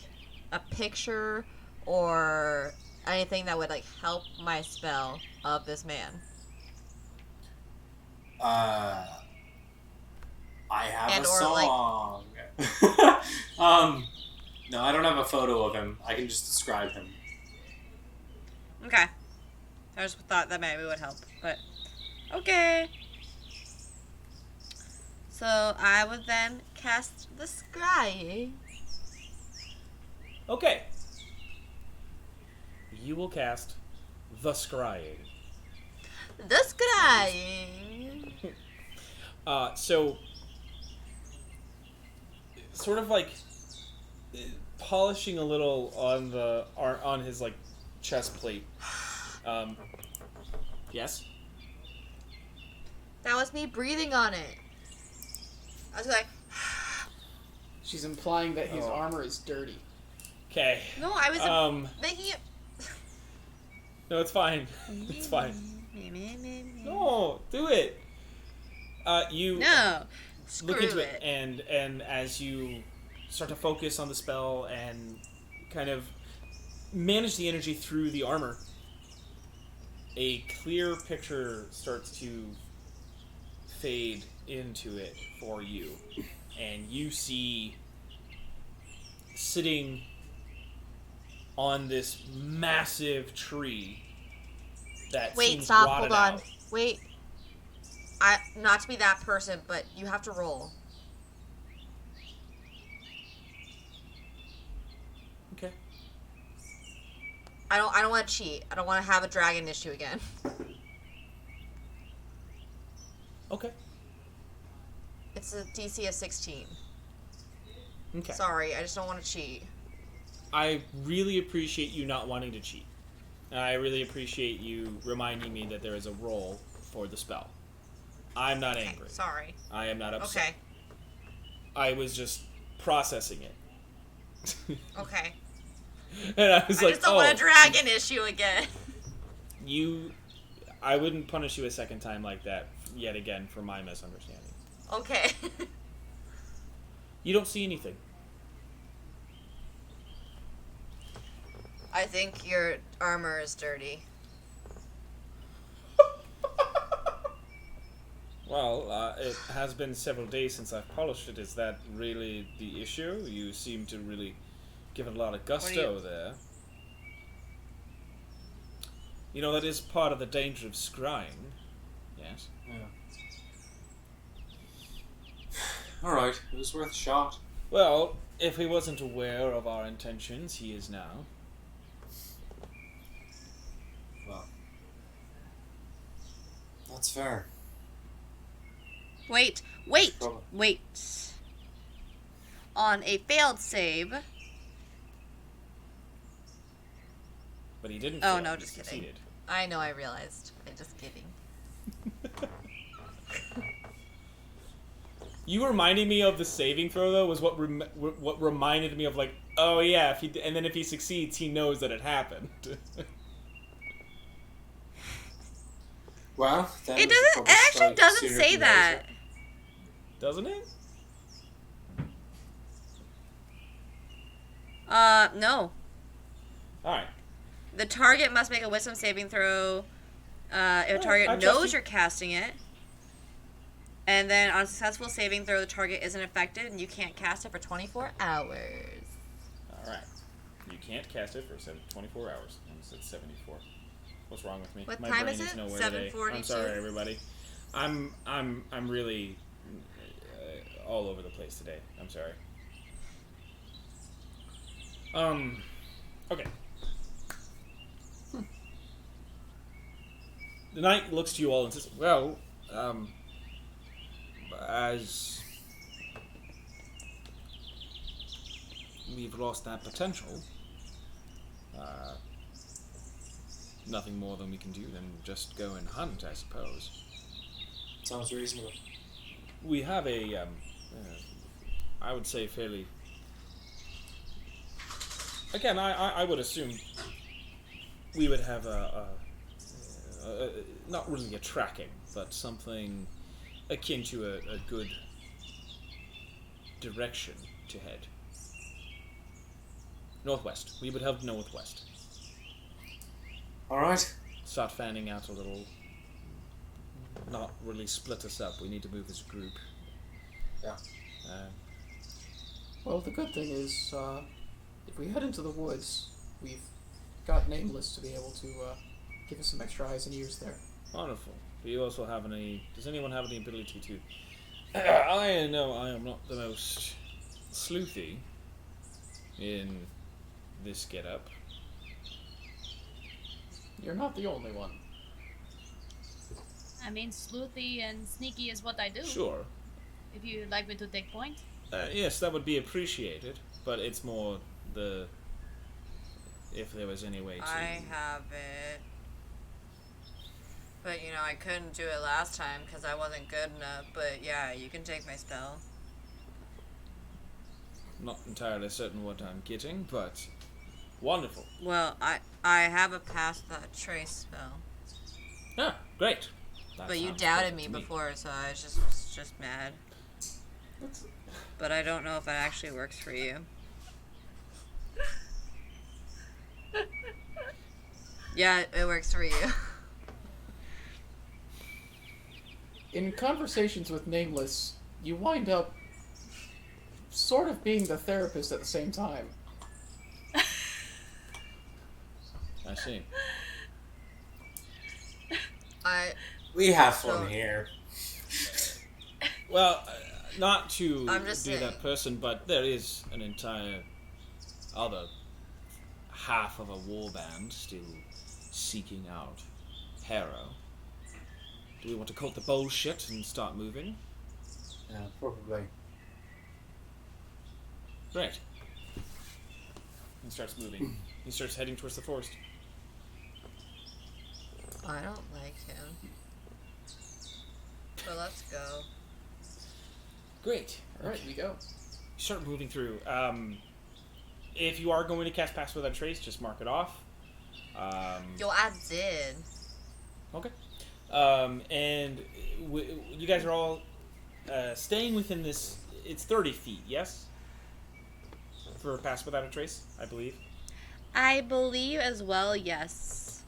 a picture or anything that would, like, help my spell of this man? I have And a or, song. No, I don't have a photo of him. I can just describe him. Okay. I just thought that maybe would help, but... Okay. So I would then cast the Scry. Okay. You will cast the Scrying. The Scrying. So, sort of like polishing a little on his like chest plate. Yes. That was me breathing on it. I was like, She's implying that his armor is dirty. Okay. no, I was making it. No, it's fine. It's fine. No, do it. You No, screw look into it. and as you start to focus on the spell and kind of manage the energy through the armor, a clear picture starts to fade into it for you, and you see sitting on this massive tree that Wait, seems stop, rotted hold on. out. Wait. Not to be that person, but you have to roll. Okay. I don't want to cheat. I don't want to have a dragon issue again. Okay. It's a DC of 16. Okay. Sorry, I just don't want to cheat. I really appreciate you not wanting to cheat. And I really appreciate you reminding me that there is a roll for the spell. I'm not angry. Sorry. I am not upset. Okay. I was just processing it. Okay. And I was I just don't want a dragon issue again. I wouldn't punish you a second time like that yet again for my misunderstanding. Okay. You don't see anything. I think your armor is dirty. Well, it has been several days since I've polished it. Is that really the issue? You seem to really give it a lot of gusto there. You know, that is part of the danger of scrying. Yes. Yeah. Alright, it was worth a shot. Well, if he wasn't aware of our intentions, he is now. Well, that's fair. Wait. On a failed save. But he didn't. Oh, fail, no, he just kidding. succeeded. I know, I realized. I'm just kidding. You reminding me of the saving throw, though, was what reminded me of, like, oh yeah, and then if he succeeds, he knows that it happened. Well, then It actually doesn't say that. Doesn't it? No. Alright. The target must make a wisdom saving throw. If a I target trust knows you. you're casting it. And then on a successful saving throw, the target isn't affected and you can't cast it for 24 hours. Alright. You can't cast it for 24 hours. I said 74. What's wrong with me? What My time brain is it? nowhere today. 7:42? I'm sorry, everybody. I'm really all over the place today. I'm sorry. Okay. The knight looks to you all and says, well, as we've lost that potential, nothing more than we can do than just go and hunt, I suppose. Sounds reasonable. we have a, I would say fairly... Again, I would assume we would have not really a tracking, but something akin to a good direction to head. Northwest. We would have northwest. Alright. Start fanning out a little. Not really split us up. We need to move as a group. Yeah. Well, the good thing is, if we head into the woods, we've got Nameless to be able to give us some extra eyes and ears there. Wonderful. Do you also have any... Does anyone have any ability to... I know I am not the most sleuthy in this get-up. You're not the only one. I mean, sleuthy and sneaky is what I do. Sure. If you'd like me to take point. Yes, that would be appreciated, but it's more the... If there was any way to... I have it. But, you know, I couldn't do it last time because I wasn't good enough. But, yeah, you can take my spell. Not entirely certain what I'm getting, but... Wonderful. Well, I have a pass that trace spell. Ah, great. That But you sounds doubted perfect me to before, so I was just mad. But I don't know if it actually works for you. Yeah, it works for you. In conversations with Nameless, you wind up sort of being the therapist at the same time. I see. We have fun So- here. Well, not to I'm just be saying. that person, but there is an entire other half of a warband still seeking out Harrow. Do we want to cut the bullshit and start moving? Yeah, probably. Great. He starts moving. He starts heading towards the forest. I don't like him. So let's go. Great. Alright, we go. You start moving through. If you are going to cast Pass Without Trace, just mark it off. Yo, I did. Okay. And you guys are all staying within this. It's 30 feet, yes? For Pass Without a Trace, I believe. I believe as well, yes.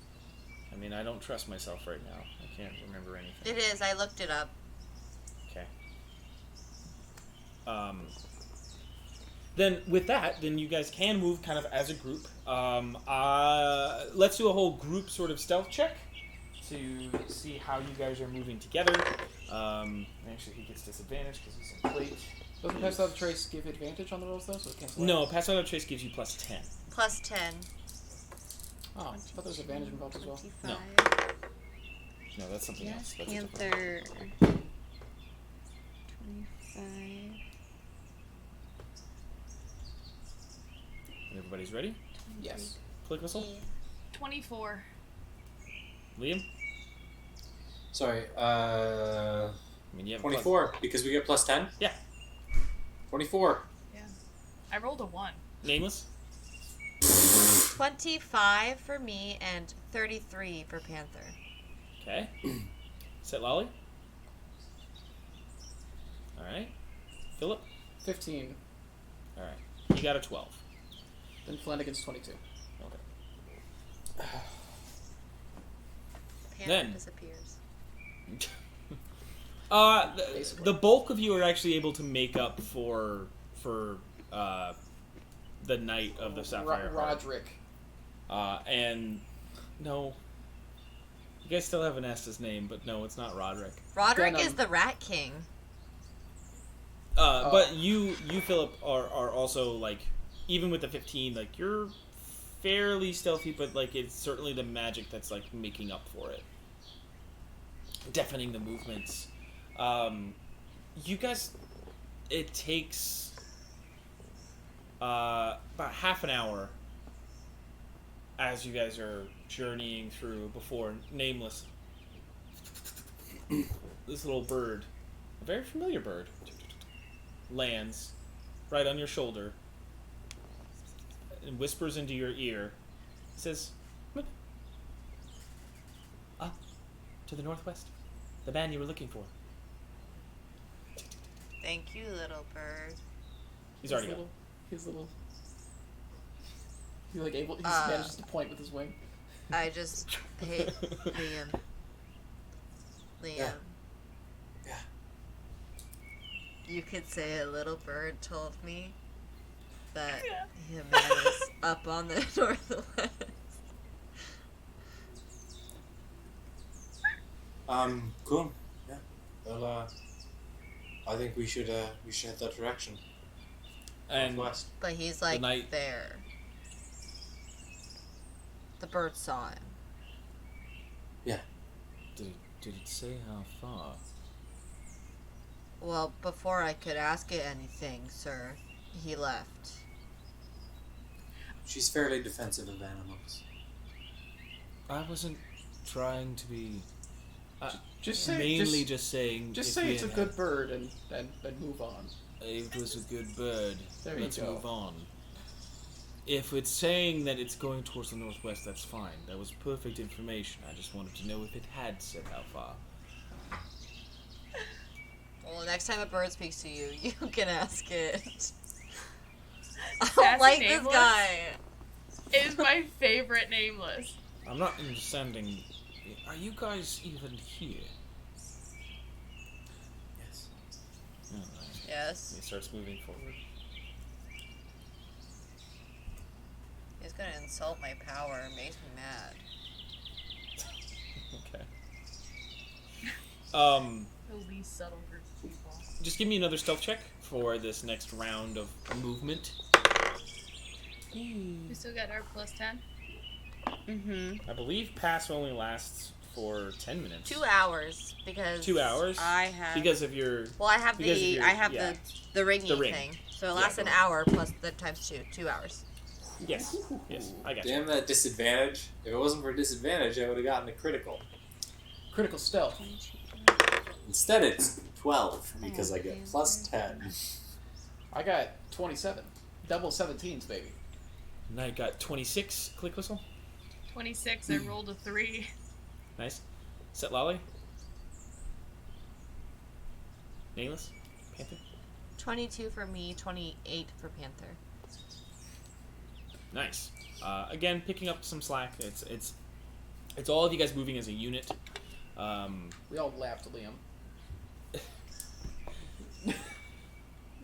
I mean, I don't trust myself right now. I can't remember anything. It is, I looked it up. Okay. Then with that, then you guys can move kind of as a group. Let's do a whole group sort of stealth check to see how you guys are moving together. Actually, he gets disadvantage because he's in plate. Doesn't Pass Without Trace give advantage on the rolls, though? So it cancels out? No, Pass Without Trace gives you plus 10. Plus 10. Oh, I thought there was advantage involved as well. 25. No, that's something else. That's a different- Panther. 25. Everybody's ready? Yes. Click whistle. 24. Liam? Sorry, I mean, you have a plus- 24, because we get plus 10? Yeah. 24. Yeah. I rolled a 1. Nameless? 25 for me and 33 for Panther. Okay. Set Lolly? Alright. Philip? 15. Alright. You got a 12. Then Flanagan's 22. Okay. Panther Then. disappears. The bulk of you are actually able to make up for the night of the Sapphire Heart. Roderick. And no, you guys still haven't asked his name, but no, it's not Roderick. Roderick Venom. is the Rat King. But you Philip are also like, even with the 15, like you're fairly stealthy, but like it's certainly the magic that's like making up for it, deafening the movements. You guys, it takes about half an hour as you guys are journeying through before Nameless, this little bird, A very familiar bird lands right on your shoulder and whispers into your ear. He says, "Up to the northwest. The man you were looking for." Thank you, little bird. He's already gone. He's manages to point with his wing. I just hey Liam. Yeah. You could say a little bird told me that him man is up on the northwest. Cool. Yeah. Well, I think we should head that direction. And Northwest. But he's like night- there. The bird saw him. Yeah. did it say how far? Well, before I could ask it anything, sir, he left. She's fairly defensive of animals. I wasn't trying to be. Just say Mainly just saying. Just if say we it's a had good bird and move on. It was a good bird. There you Let's go. move on. If it's saying that it's going towards the northwest, that's fine. That was perfect information. I just wanted to know if it had said how far. Well, next time a bird speaks to you, you can ask it. I Sassy don't like this nameless? guy. It is my favorite nameless. I'm not understanding. Are you guys even here? Yes. Alright. Yes. He starts moving forward. He's gonna insult my power. It makes me mad. Okay. The least subtle group of people. Just give me another stealth check for this next round of movement. We still got our plus 10. Mm-hmm. I believe pass only lasts for 10 minutes. 2 hours because 2 hours? I have Because of your. well, I have because of the your- I have yeah. the ringy The ring. thing, so it Yeah, lasts the an ring. hour plus the times 2 hours. Yes. Yes. I got you. Damn that disadvantage. If it wasn't for disadvantage, I would have gotten a critical. Critical stealth. Instead, it's 12 because I get plus 10. I got 27. Double 17s, baby. And I got 26. Click whistle. 26, I rolled a 3. Nice. Set Lolly. Nameless. Panther. 22 for me, 28 for Panther. Nice. Again, picking up some slack. It's all of you guys moving as a unit. We all laughed at Liam.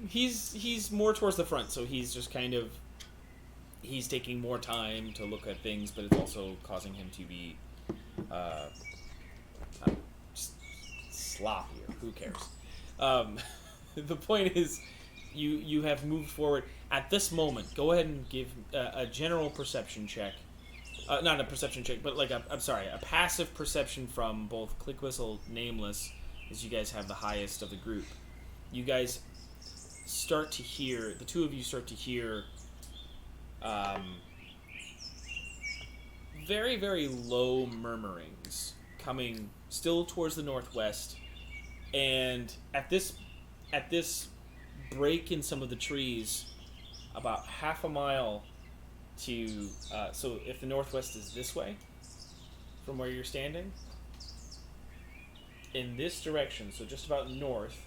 He's more towards the front, so he's just kind of he's taking more time to look at things, but it's also causing him to be just sloppier. Who cares? The point is, you have moved forward at this moment. Go ahead and give a general perception check. Not a perception check, but like a passive perception from both Click Whistle, Nameless, as you guys have the highest of the group. You guys start to hear, the two of you start to hear very, very low murmurings coming still towards the northwest, and at this break in some of the trees, about half a mile to so if the northwest is this way from where you're standing, in this direction, so just about north,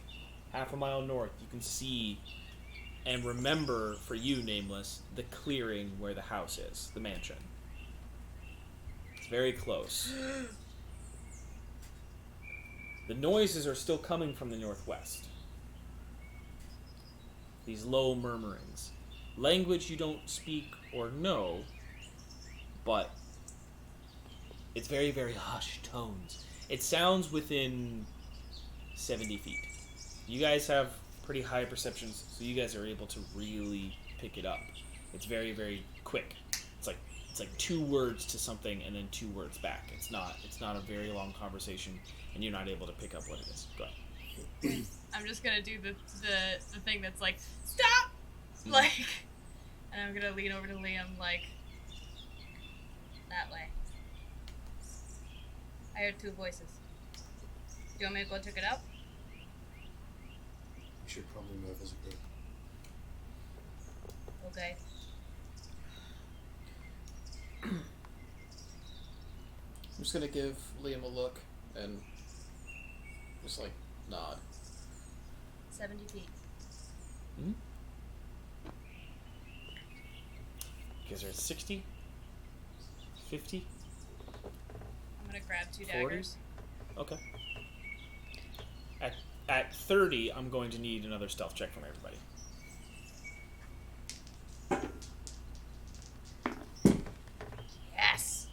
half a mile north, you can see and remember, for you, Nameless, the clearing where the house is, the mansion. It's very close. The noises are still coming from the northwest. These low murmurings. Language you don't speak or know, but it's very, very hushed tones. It sounds within 70 feet. You guys have pretty high perceptions, so you guys are able to really pick it up. It's very, very quick. It's like 2 words to something and then 2 words back. It's not a very long conversation, and you're not able to pick up what it is. Go ahead. I'm just gonna do the thing that's like, stop! Like, and I'm gonna lean over to Liam, like, that way. I heard 2 voices. Do you want me to go check it out? should probably move as a group. Okay. I'm just gonna give Liam a look and just like nod. 70 feet. Hmm? You guys are at 60? 50? I'm gonna grab 2 40? daggers. Okay. At 30, I'm going to need another stealth check from everybody. Yes.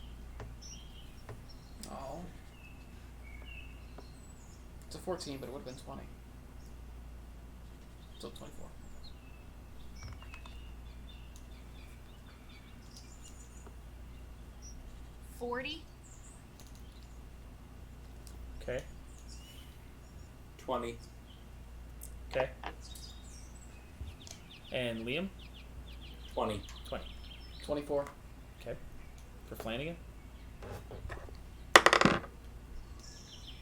Oh. It's a 14, but it would have been 20. So 24. $40. Okay. 20. Okay. And Liam? 20. 20. 24. Okay. For Flanagan?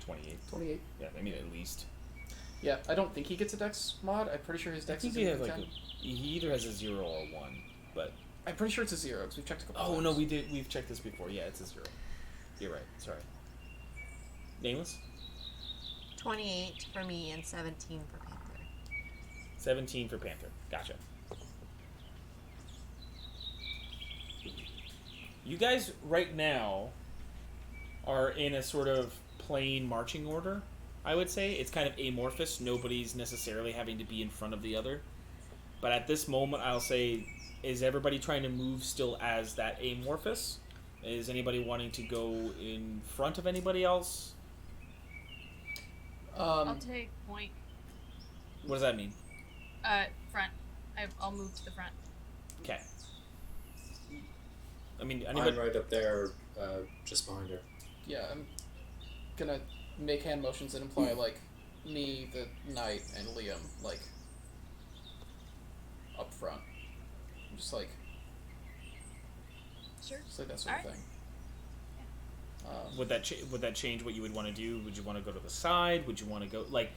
28. 28. Yeah, I mean at least. Yeah, I don't think he gets a dex mod. I'm pretty sure his I dex think is he a has like 10. he either has a 0 or 1, but I'm pretty sure it's a 0 because we've checked a couple times. no, we've checked this before. Yeah, it's a 0. You're right. Sorry. Nameless? 28 for me and 17 for Panther. 17 for Panther. Gotcha. You guys right now are in a sort of plain marching order, I would say. It's kind of amorphous. Nobody's necessarily having to be in front of the other. But at this moment, I'll say, is everybody trying to move still as that amorphous? Is anybody wanting to go in front of anybody else? I'll take point. What does that mean? Front. I'll move to the front. Okay. I mean, anybody... I'm right up there, just behind her. Yeah, I'm gonna make hand motions that imply like me, the knight, and Liam like up front. Just like Sure. just like that sort of Alright. thing. Would that change what you would want to do? Would you want to go to the side? Would you want to go like?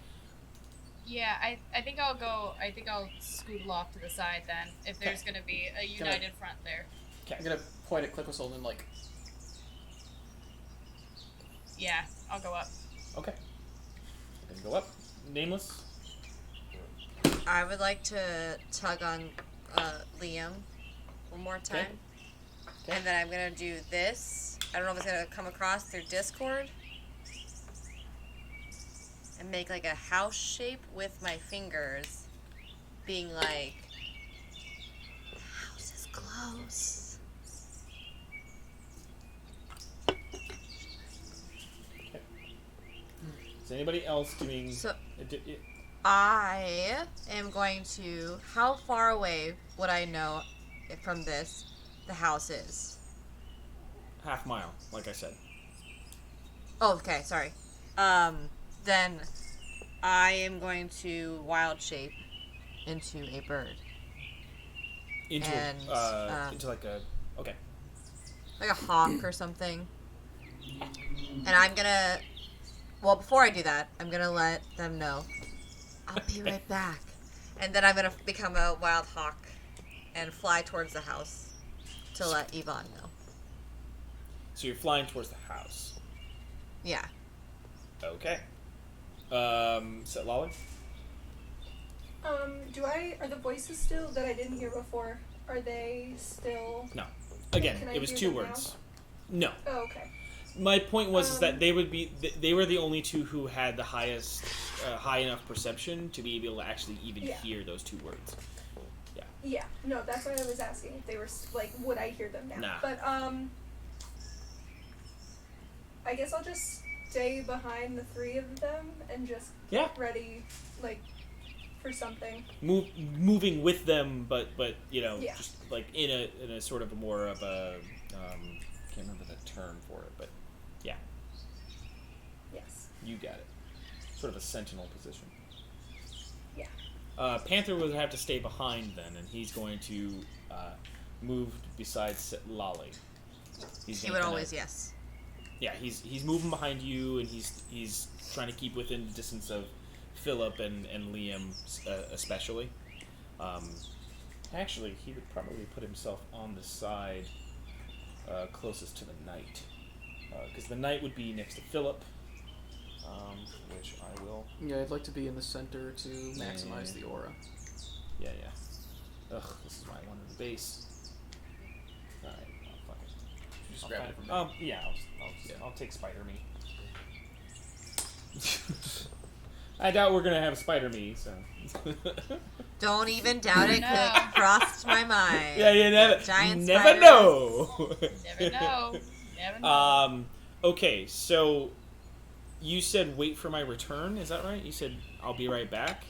Yeah, I think I'll go. I think I'll scootle off to the side then. If there's gonna be a united front there. I'm gonna point at Clickwistle and like. Yeah, I'll go up. Okay. Then go up. Nameless. I would like to tug on Liam one more time. Okay. And then I'm going to do this. I don't know if it's going to come across through Discord. And make like a house shape with my fingers. Being like, the house is close. Is anybody else doing? So- I am going to. How far away would I know from this the house is? half mile, like I said. Oh, okay, sorry. Then I am going to wild shape into a bird. Into into like a okay. Like a hawk or something. And I'm gonna. Well, before I do that, I'm gonna let them know. I'll be right back. And then I'm gonna become a wild hawk and fly towards the house to let Yvonne know. So you're flying towards the house. Yeah. Okay. So Lolly? Are the voices still that I didn't hear before? Are they still? No. Again, Can I it was hear 2 them words. No. Oh, okay. My point was is that they would be they were the only two who had the highest high enough perception to be able to actually even hear those 2 words. Yeah. Yeah. No, that's what I was asking. If they were like, would I hear them now? Nah. But I guess I'll just stay behind the 3 of them and just get ready, like, for something. Moving with them, but you know, Yeah. just like in a sort of a more of a can't remember the term for it, but yeah, Yes. you got it. Sort of a sentinel position. Yeah. Panther would have to stay behind then, and he's going to move beside Lolly. He gonna would kinda- always, yes. Yeah, he's moving behind you, and he's trying to keep within the distance of Philip and Liam especially. Actually, he would probably put himself on the side closest to the knight. Because the knight would be next to Philip, which I will... Yeah, I'd like to be in the center to maximize the aura. Yeah. Ugh, this is why I wanted the base. Alright, fuck it. Just grab it from me. Yeah, I'll take Spider Me. I doubt we're gonna have Spider Me, so... Don't even doubt it, 'cause it crossed my mind. Yeah, you never Giant know. Never know. Never know. Okay, so you said wait for my return, is that right? You said I'll be right back?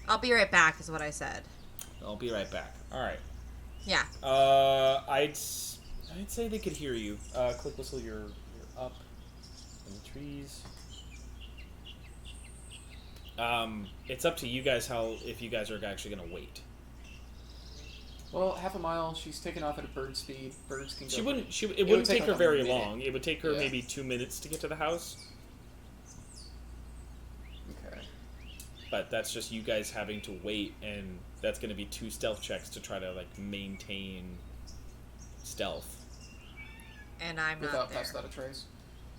I'll be right back is what I said. I'll be right back. Alright. Yeah. I'd say they could hear you. Click Whistle, you're up in the trees. It's up to you guys if you guys are actually gonna wait. Well, half a mile. She's taken off at a bird speed. Birds can go. It wouldn't take her like very a minute. long. It would take her maybe 2 minutes to get to the house. Okay. But that's just you guys having to wait, and that's going to be 2 stealth checks to try to maintain stealth. And I'm without not there. pass without a trace.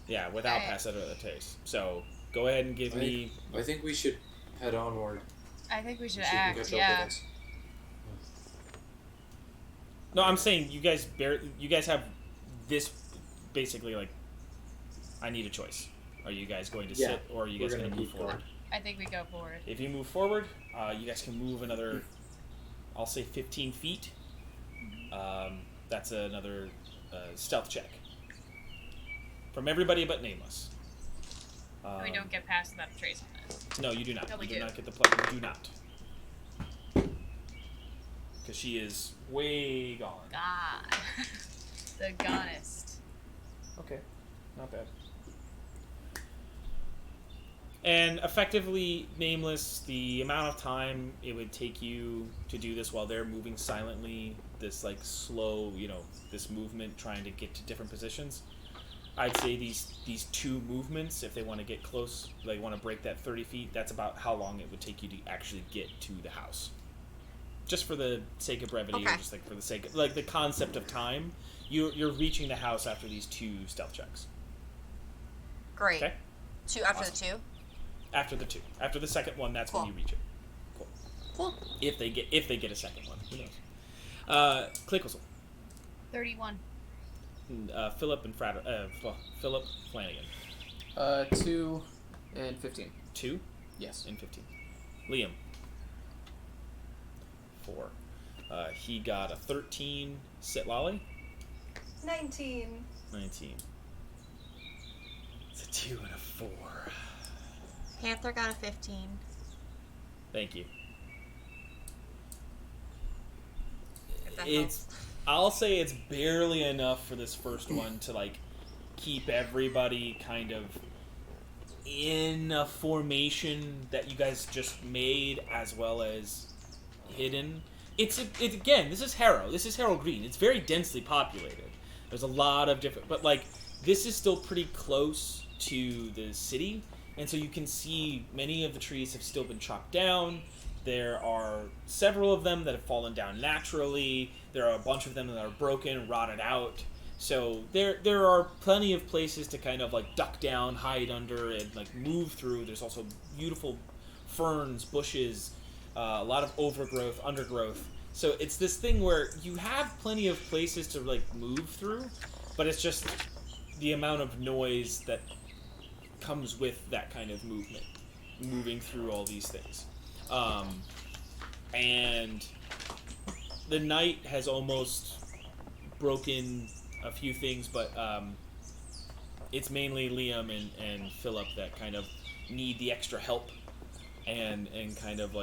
Yeah, without pass out of the taste. So go ahead and give me. I think we should head onward. I think we should She can act. catch up Yeah. with us. No, I'm saying you guys have this basically I need a choice. Are you guys going to sit, or are you guys going to move forward? I think we go forward. If you move forward, you guys can move another, I'll say 15 feet. That's another stealth check. From everybody but Nameless. We don't get past without a trace on it. No, you do not. No, we you do do. not get the plus. You do not. Because she is way gone. God. The gonest. Okay, not bad. And effectively, Nameless, the amount of time it would take you to do this while they're moving silently, this slow, this movement trying to get to different positions, I'd say these 2 movements, if they want to get close, they want to break that 30 feet, that's about how long it would take you to actually get to the house. Just for the sake of brevity, or just for the sake of the concept of time, you're reaching the house after these 2 stealth checks. Great. Okay. 2 after the 2. After the 2, after the second one, that's when you reach it. Cool. If they get a second one, who knows? Click Whistle. 31. Philip and Philip Flanagan. 2 and 15. 2. Yes. And 15. Liam. 4. He got a 13. Sit Lolly. 19. 19. It's a 2 and a 4. Panther got a 15. Thank you. If that helps. I'll say it's barely enough for this first one to keep everybody kind of in a formation that you guys just made, as well as hidden. It's again, this is Harrow. This is Harrow Green. It's very densely populated. There's a lot of different, but this is still pretty close to the city, and so you can see many of the trees have still been chopped down. There are several of them that have fallen down naturally. There are a bunch of them that are broken, rotted out. So there are plenty of places to kind of duck down, hide under, and move through. There's also beautiful ferns, bushes, a lot of overgrowth, undergrowth. So it's this thing where you have plenty of places to move through, but it's just the amount of noise that comes with that kind of movement, moving through all these things. And the night has almost broken a few things, but it's mainly Liam and Philip that kind of need the extra help, and kind of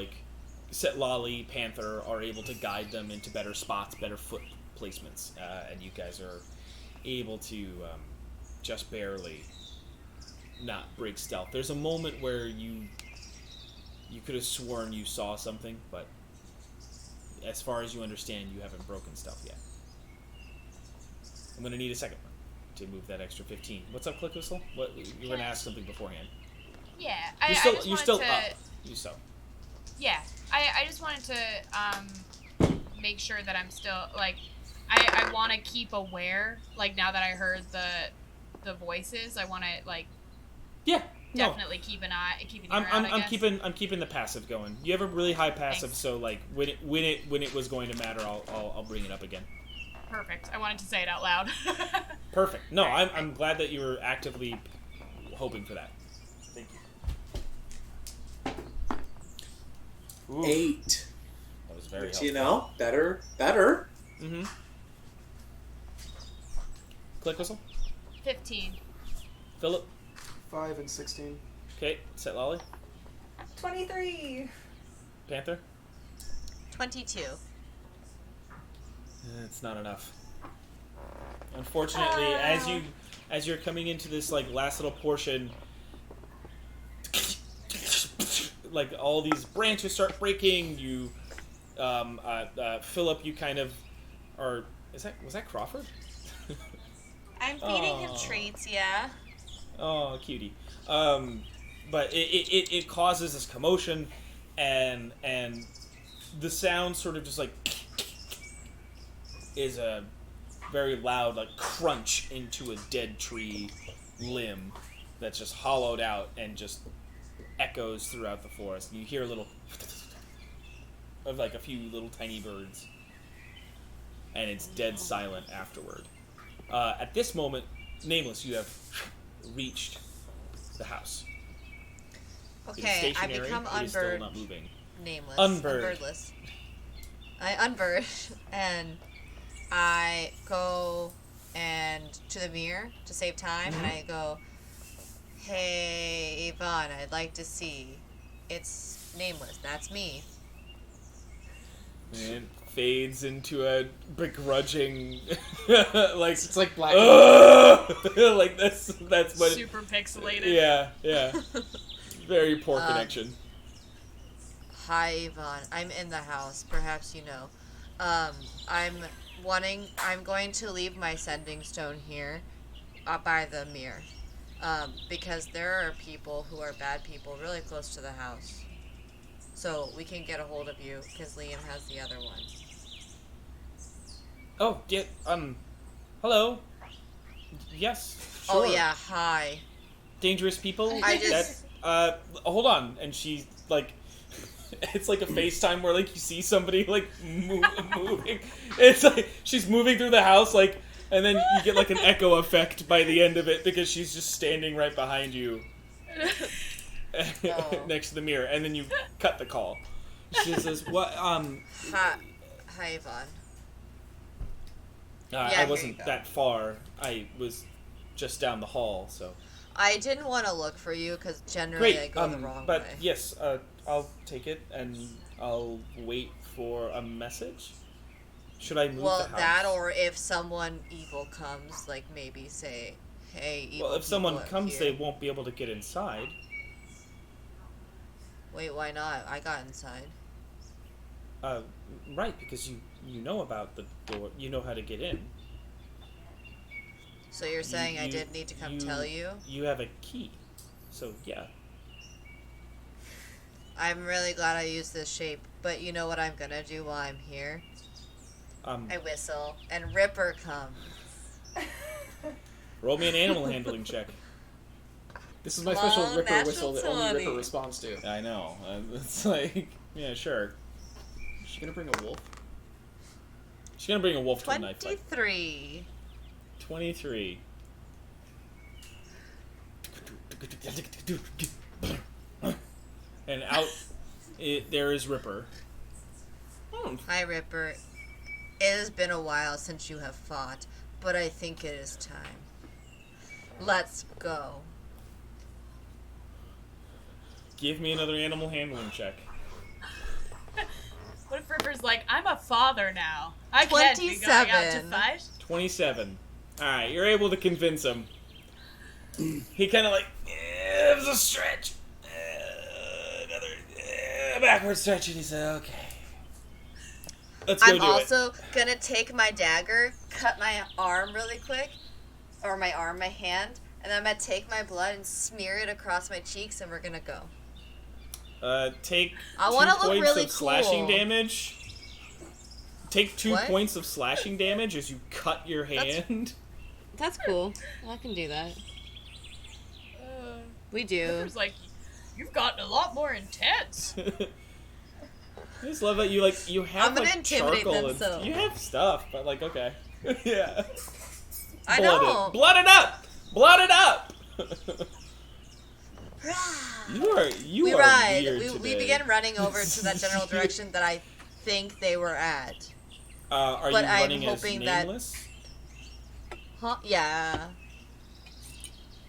Set Lolly, Panther are able to guide them into better spots, better foot placements, and you guys are able to just barely not break stealth. There's a moment where you could have sworn you saw something, but as far as you understand, you haven't broken stealth yet. I'm going to need a second one to move that extra 15. What's up, Click Whistle? What, you were going to ask something beforehand. Yeah, You're still up. You so. Yeah, I just wanted to make sure that I'm still like I want to keep aware. Like now that I heard the voices, I want to like definitely keep an eye around. I'm keeping the passive going. You have a really high passive, so like when it was going to matter, I'll bring it up again. Perfect. I wanted to say it out loud. Perfect. No, I'm glad that you were actively hoping for that. Thank you. Ooh. 8. That was very Which, helpful. you know, better. Mm-hmm. Click whistle. 15. Philip. 5 and 16. Okay. Set Lolly. 23. Panther. 22. It's not enough. Unfortunately, as you're coming into this like last little portion, like all these branches start breaking. You, Philip, you kind of are. Was that Crawford? I'm feeding him treats, yeah. Oh, cutie. But it causes this commotion, and the sound sort of just like is a very loud like crunch into a dead tree limb that's just hollowed out and just echoes throughout the forest. And you hear a little of like a few little tiny birds, and it's dead silent afterward. At this moment, Nameless, you have reached the house. Okay, I become It is still unbird. not moving. Nameless. Unbird. Unbirdless. I unbird, and I go to the mirror to save time, and I go, "Hey, Yvonne, I'd like to see. It's Nameless. That's me." And it fades into a begrudging, like It's like black. like this. That's what. Super pixelated. Yeah. Very poor connection. Hi, Yvonne. I'm in the house. Perhaps you know. I'm going to leave my sending stone here, by the mirror, because there are people who are bad people really close to the house. So we can get a hold of you because Liam has the other one. Oh, yeah. Hello. Yes. Sure. Oh yeah. Hi. Dangerous people. I just. Hold on. And she's like. It's like a FaceTime where like you see somebody like moving. It's like she's moving through the house like, and then you get like an echo effect by the end of it because she's just standing right behind you, next to the mirror, and then you cut the call. She says, "What? Hi, Yvonne. I wasn't that far. I was just down the hall, so." I didn't want to look for you because generally I go the wrong but way. yes, I'll take it and I'll wait for a message. Should I move the house? Well, that or if someone evil comes, like maybe say, "Hey, evil." Well, if someone comes, here. they won't be able to get inside. Wait, why not? I got inside. Right, because you know about the door. You know how to get in. So you're saying I did need to come tell you? You have a key, so yeah. I'm really glad I used this shape, but you know what I'm gonna do while I'm here? I whistle, and Ripper comes. Roll me an animal handling check. This is my special Ripper natural whistle that only 20. Ripper responds to. I know. It's like, yeah, sure. Is she gonna bring a wolf? She's gonna bring a wolf to a knife fight. 23. 23. And out, there is Ripper. Hi, Ripper. It has been a while since you have fought, but I think it is time. Let's go. Give me another animal handling check. What if Ripper's like, I'm a father now. I can't be going out to 27. fight. 27. Alright, you're able to convince him. He kind of like, it was a stretch. Another backward stretch, and he said, okay. Let's go I'm do it. also gonna take my dagger, cut my arm really quick, or my hand, And I'm gonna take my blood and smear it across my cheeks, and we're gonna go. Take I 2 wanna look points really of slashing cool. damage. Take 2 What? points of slashing damage as you cut your hand. That's cool. I can do that. We do. It's like, you've gotten a lot more intense. I just love that you have I'm gonna like intimidate charcoal them, and so. you have stuff, but like okay, yeah. I know. Blood it up, blood it up. you We are ride. weird We today. begin running over to that general direction that I think they were at. Are but you I'm running as hoping that- nameless? Huh? Yeah.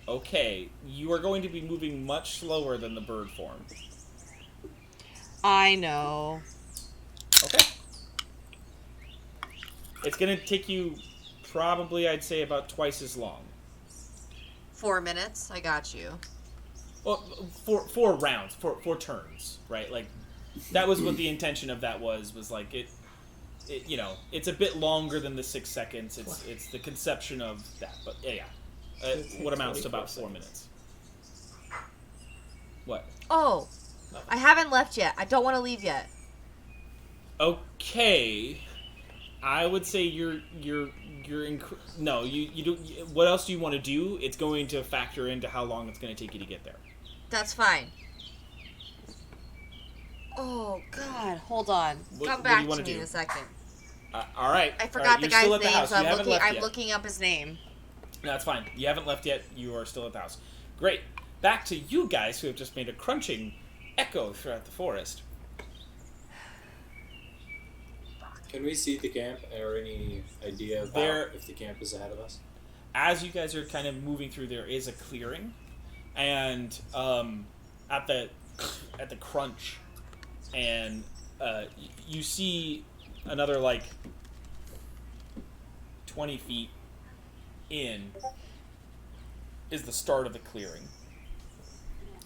Okay, you are going to be moving much slower than the bird form. I know. Okay. It's gonna take you probably, I'd say, about twice as long. 4 minutes. I got you. Well, four rounds, four turns, right? Like, that was what the intention of that was like it you know, it's a bit longer than the 6 seconds. It's the conception of that, but yeah. What amounts to about 4 minutes. What? Oh, I haven't left yet. I don't want to leave yet. Okay, I would say you're no, you do. What else do you want to do? It's going to factor into how long it's going to take you to get there. That's fine. Oh, God. Hold on. Come back to me in a second. All right. I forgot the guy's name, so I'm I'm looking up his name. No, that's fine. You haven't left yet. You are still at the house. Great. Back to you guys who have just made a crunching echo throughout the forest. Can we see the camp or any idea about if the camp is ahead of us? As you guys are kind of moving through, there is a clearing, and at the crunch, and you see another like 20 feet in is the start of the clearing,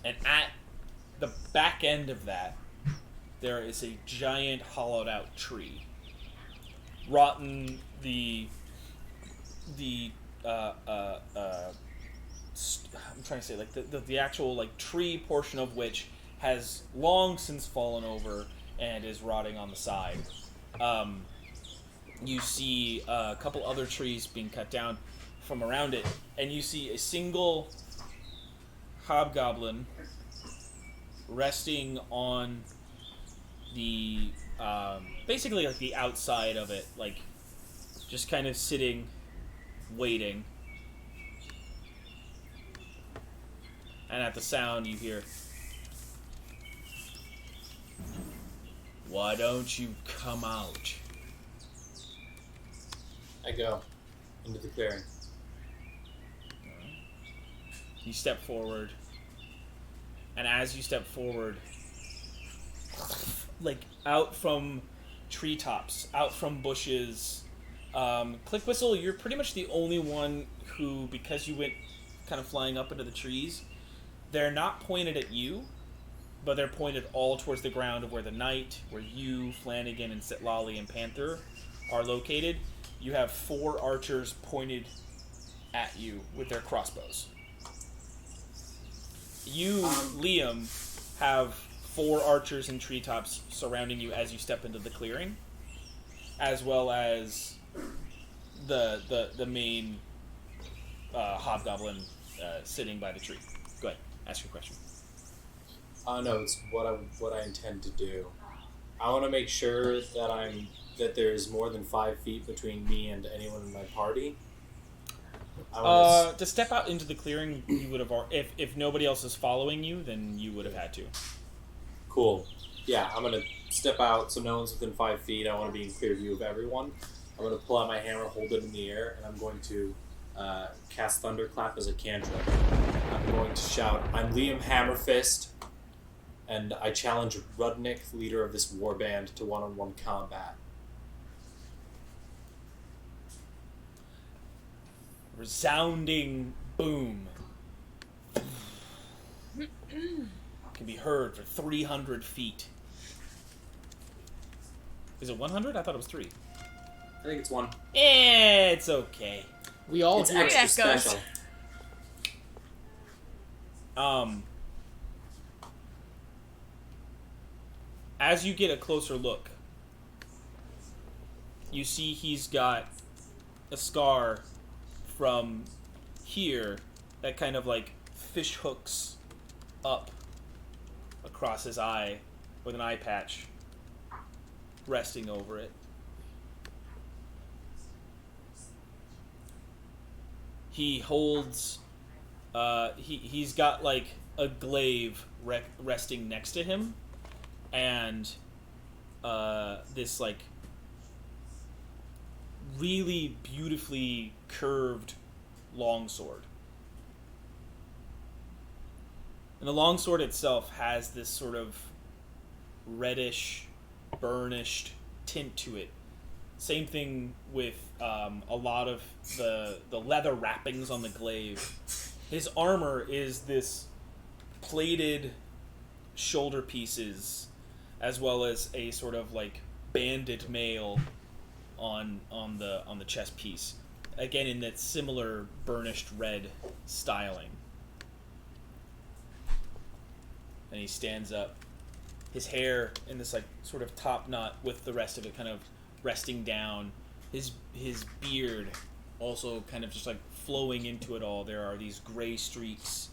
and at the back end of that, there is a giant hollowed out tree. Rotten, I'm trying to say, like, the actual, like, tree portion of which has long since fallen over and is rotting on the side. You see a couple other trees being cut down from around it, and you see a single hobgoblin resting on the basically like the outside of it, like just kind of sitting, waiting. And at the sound you hear, "Why don't you come out?" I go into the clearing. You step forward, and as you step forward, like out from treetops, out from bushes, Click Whistle, you're pretty much the only one who, because you went kind of flying up into the trees, they're not pointed at you, but they're pointed all towards the ground of where the knight, where you, Flanagan, and Sitlali and Panther are located. You have 4 archers pointed at you with their crossbows. You, Liam, have 4 archers in treetops surrounding you as you step into the clearing, as well as the main hobgoblin sitting by the tree. Go ahead, ask your question. No, it's what I intend to do. I want to make sure that there's more than 5 feet between me and anyone in my party. To step out into the clearing, you would have. If nobody else is following you, then you would have had to. Cool. Yeah, I'm gonna step out so no one's within 5 feet. I want to be in clear view of everyone. I'm gonna pull out my hammer, hold it in the air, and I'm going to cast Thunderclap as a cantrip. I'm going to shout, "I'm Liam Hammerfist, and I challenge Rudnik, leader of this warband, to one-on-one combat." Resounding boom can be heard for 300 feet. Is it 100? I thought it was 3. I think it's 1. It's okay. We all It's hear extra it. special. As you get a closer look, you see he's got a scar from here that kind of like fish hooks up across his eye with an eye patch resting over it. He holds he's got like a glaive resting next to him, and this like really beautifully curved longsword. And the longsword itself has this sort of reddish, burnished tint to it. Same thing with a lot of the leather wrappings on the glaive. His armor is this plated shoulder pieces, as well as a sort of like banded mail on the chest piece. Again, in that similar burnished red styling. And he stands up, his hair in this like sort of top knot with the rest of it kind of resting down. His beard also kind of just like flowing into it all. There are these gray streaks.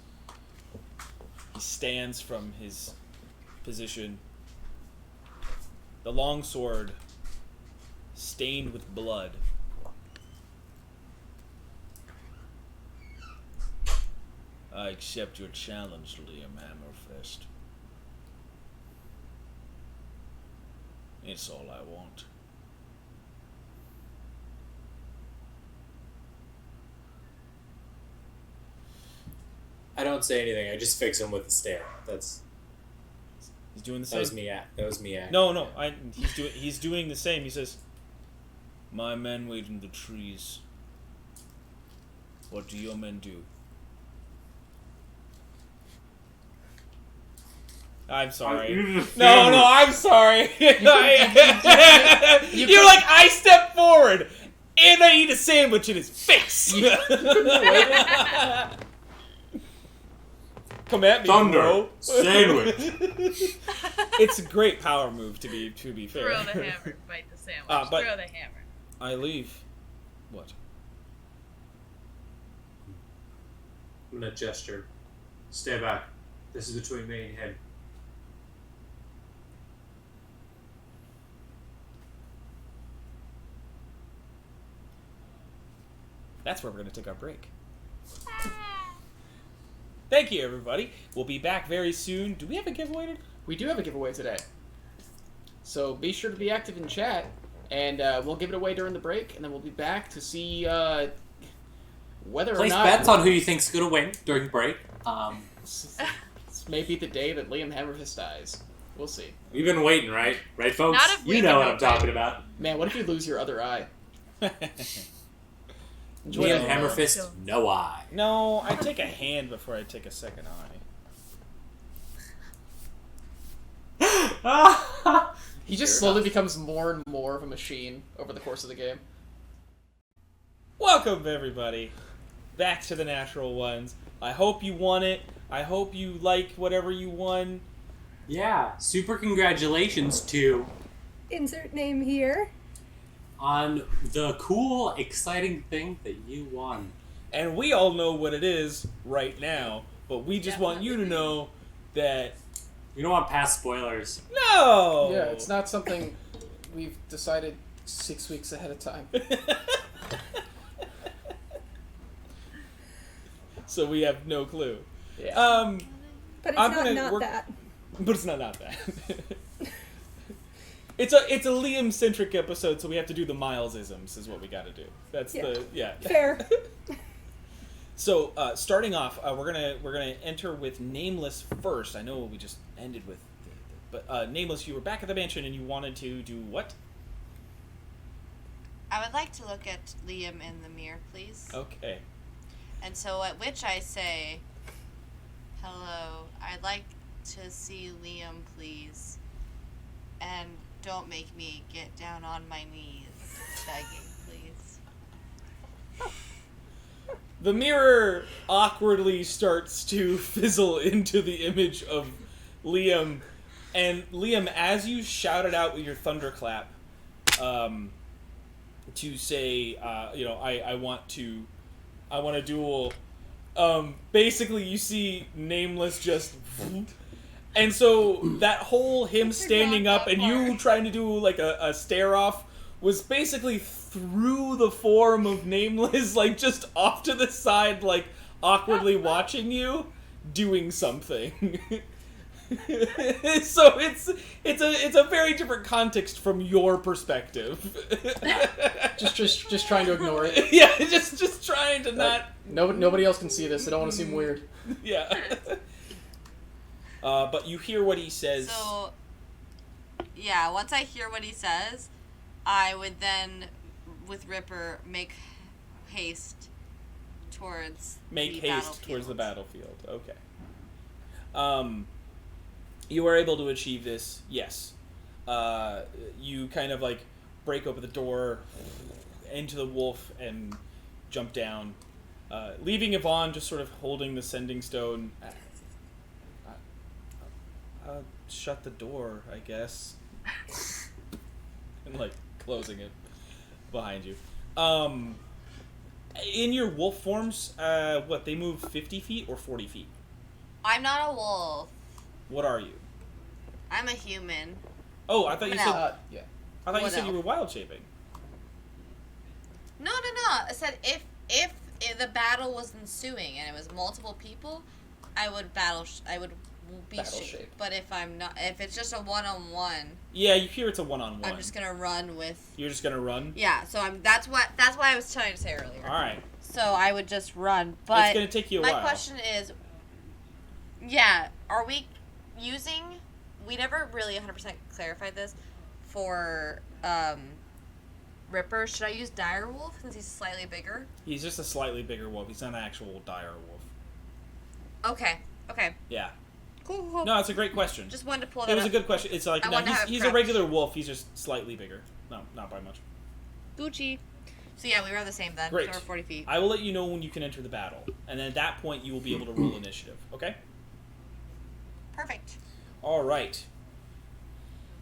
He stands from his position. The longsword stained with blood. I accept your challenge, Liam Hammerfist. It's all I want. I don't say anything. I just fix him with the stare. He's doing the same. That was me. No. He's doing the same. He says, "My men wait in the trees. What do your men do?" I'm sorry. No, I'm sorry. You're like, I step forward and I eat a sandwich in his face. Come at me, Thunder, bro. sandwich. It's a great power move, to be fair. Throw the hammer, bite the sandwich. But throw the hammer. I leave. What? I'm gonna gesture. Stay back. This is between me and him. That's where we're going to take our break. Thank you, everybody. We'll be back very soon. Do we have a giveaway today? We do have a giveaway today. So be sure to be active in chat, and we'll give it away during the break, and then we'll be back to see whether Place or not... Place bets on who you think's going to win during break. This may be the day that Liam Hammerfist dies. We'll see. We've been waiting, right? Right, folks? Not if we You know can what I'm help it. talking about. Man, what if you lose your other eye? Liam Hammerfist, no eye. No, I take a hand before I take a second eye. He just slowly becomes more and more of a machine over the course of the game. Welcome, everybody, back to the Natural Ones. I hope you won it. I hope you like whatever you won. Yeah, super congratulations to... Insert name here. On the cool, exciting thing that you won. And we all know what it is right now, but we just want you to know that... You don't want past spoilers. No! Yeah, it's not something we've decided 6 weeks ahead of time. So we have no clue. Yeah. But it's not that. But it's not that. It's a Liam-centric episode, so we have to do the Miles-isms, is what we got to do. That's Fair. So starting off, we're gonna enter with Nameless first. I know we just ended with, but Nameless, you were back at the mansion and you wanted to do what? I would like to look at Liam in the mirror, please. Okay. And so at which I say, "Hello, I'd like to see Liam, please. And don't make me get down on my knees begging, please." The mirror awkwardly starts to fizzle into the image of Liam. And Liam, as you shout it out with your thunderclap, to say, I want a duel. Basically, you see Nameless just, and so that whole him standing up and you trying to do like a stare off was basically through the form of Nameless, like just off to the side, like awkwardly watching you doing something. So it's a very different context from your perspective. just trying to ignore it. Yeah, just trying to not. Nobody else can see this. I don't want to seem weird. Yeah. But you hear what he says. So, yeah, once I hear what he says, I would then, with Ripper, make haste towards the battlefield. Okay. You are able to achieve this, yes. You kind of like break open the door into the wolf and jump down, leaving Yvonne just sort of holding the sending stone. Shut the door, I guess. And like closing it behind you. In your wolf forms, they move 50 feet or 40 feet? I'm not a wolf. What are you? I'm a human. Oh, I thought you said... yeah. I thought you said you were wild shaping. No. I said if the battle was ensuing and it was multiple people, I would be shaped. But if it's just a one-on-one... Yeah, you hear it's a one-on-one. I'm just gonna run with... You're just gonna run? Yeah, so that's why I was trying to say earlier. Alright. So I would just run, but... It's gonna take you a while. My question is... Yeah, are we using... We never really 100% clarified this for Ripper. Should I use Dire Wolf since he's slightly bigger? He's just a slightly bigger wolf. He's not an actual dire wolf. Okay. Yeah. Cool. No, it's a great question. Just wanted to pull that up. It was up. a good question. It's like, he's a regular wolf. He's just slightly bigger. No, not by much. Gucci. So yeah, we were the same then. Great. So we're 40 feet. I will let you know when you can enter the battle. And then at that point, you will be able to roll initiative. Okay? Perfect. All right.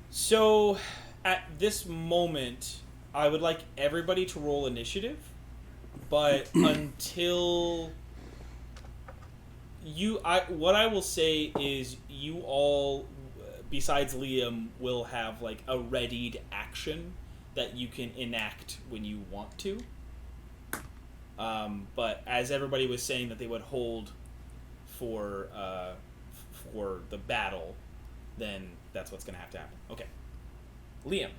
So, at this moment, I would like everybody to roll initiative, but until what I will say is you all, besides Liam, will have like a readied action that you can enact when you want to. But as everybody was saying that they would hold for the battle, then that's what's going to have to happen. Okay. Liam.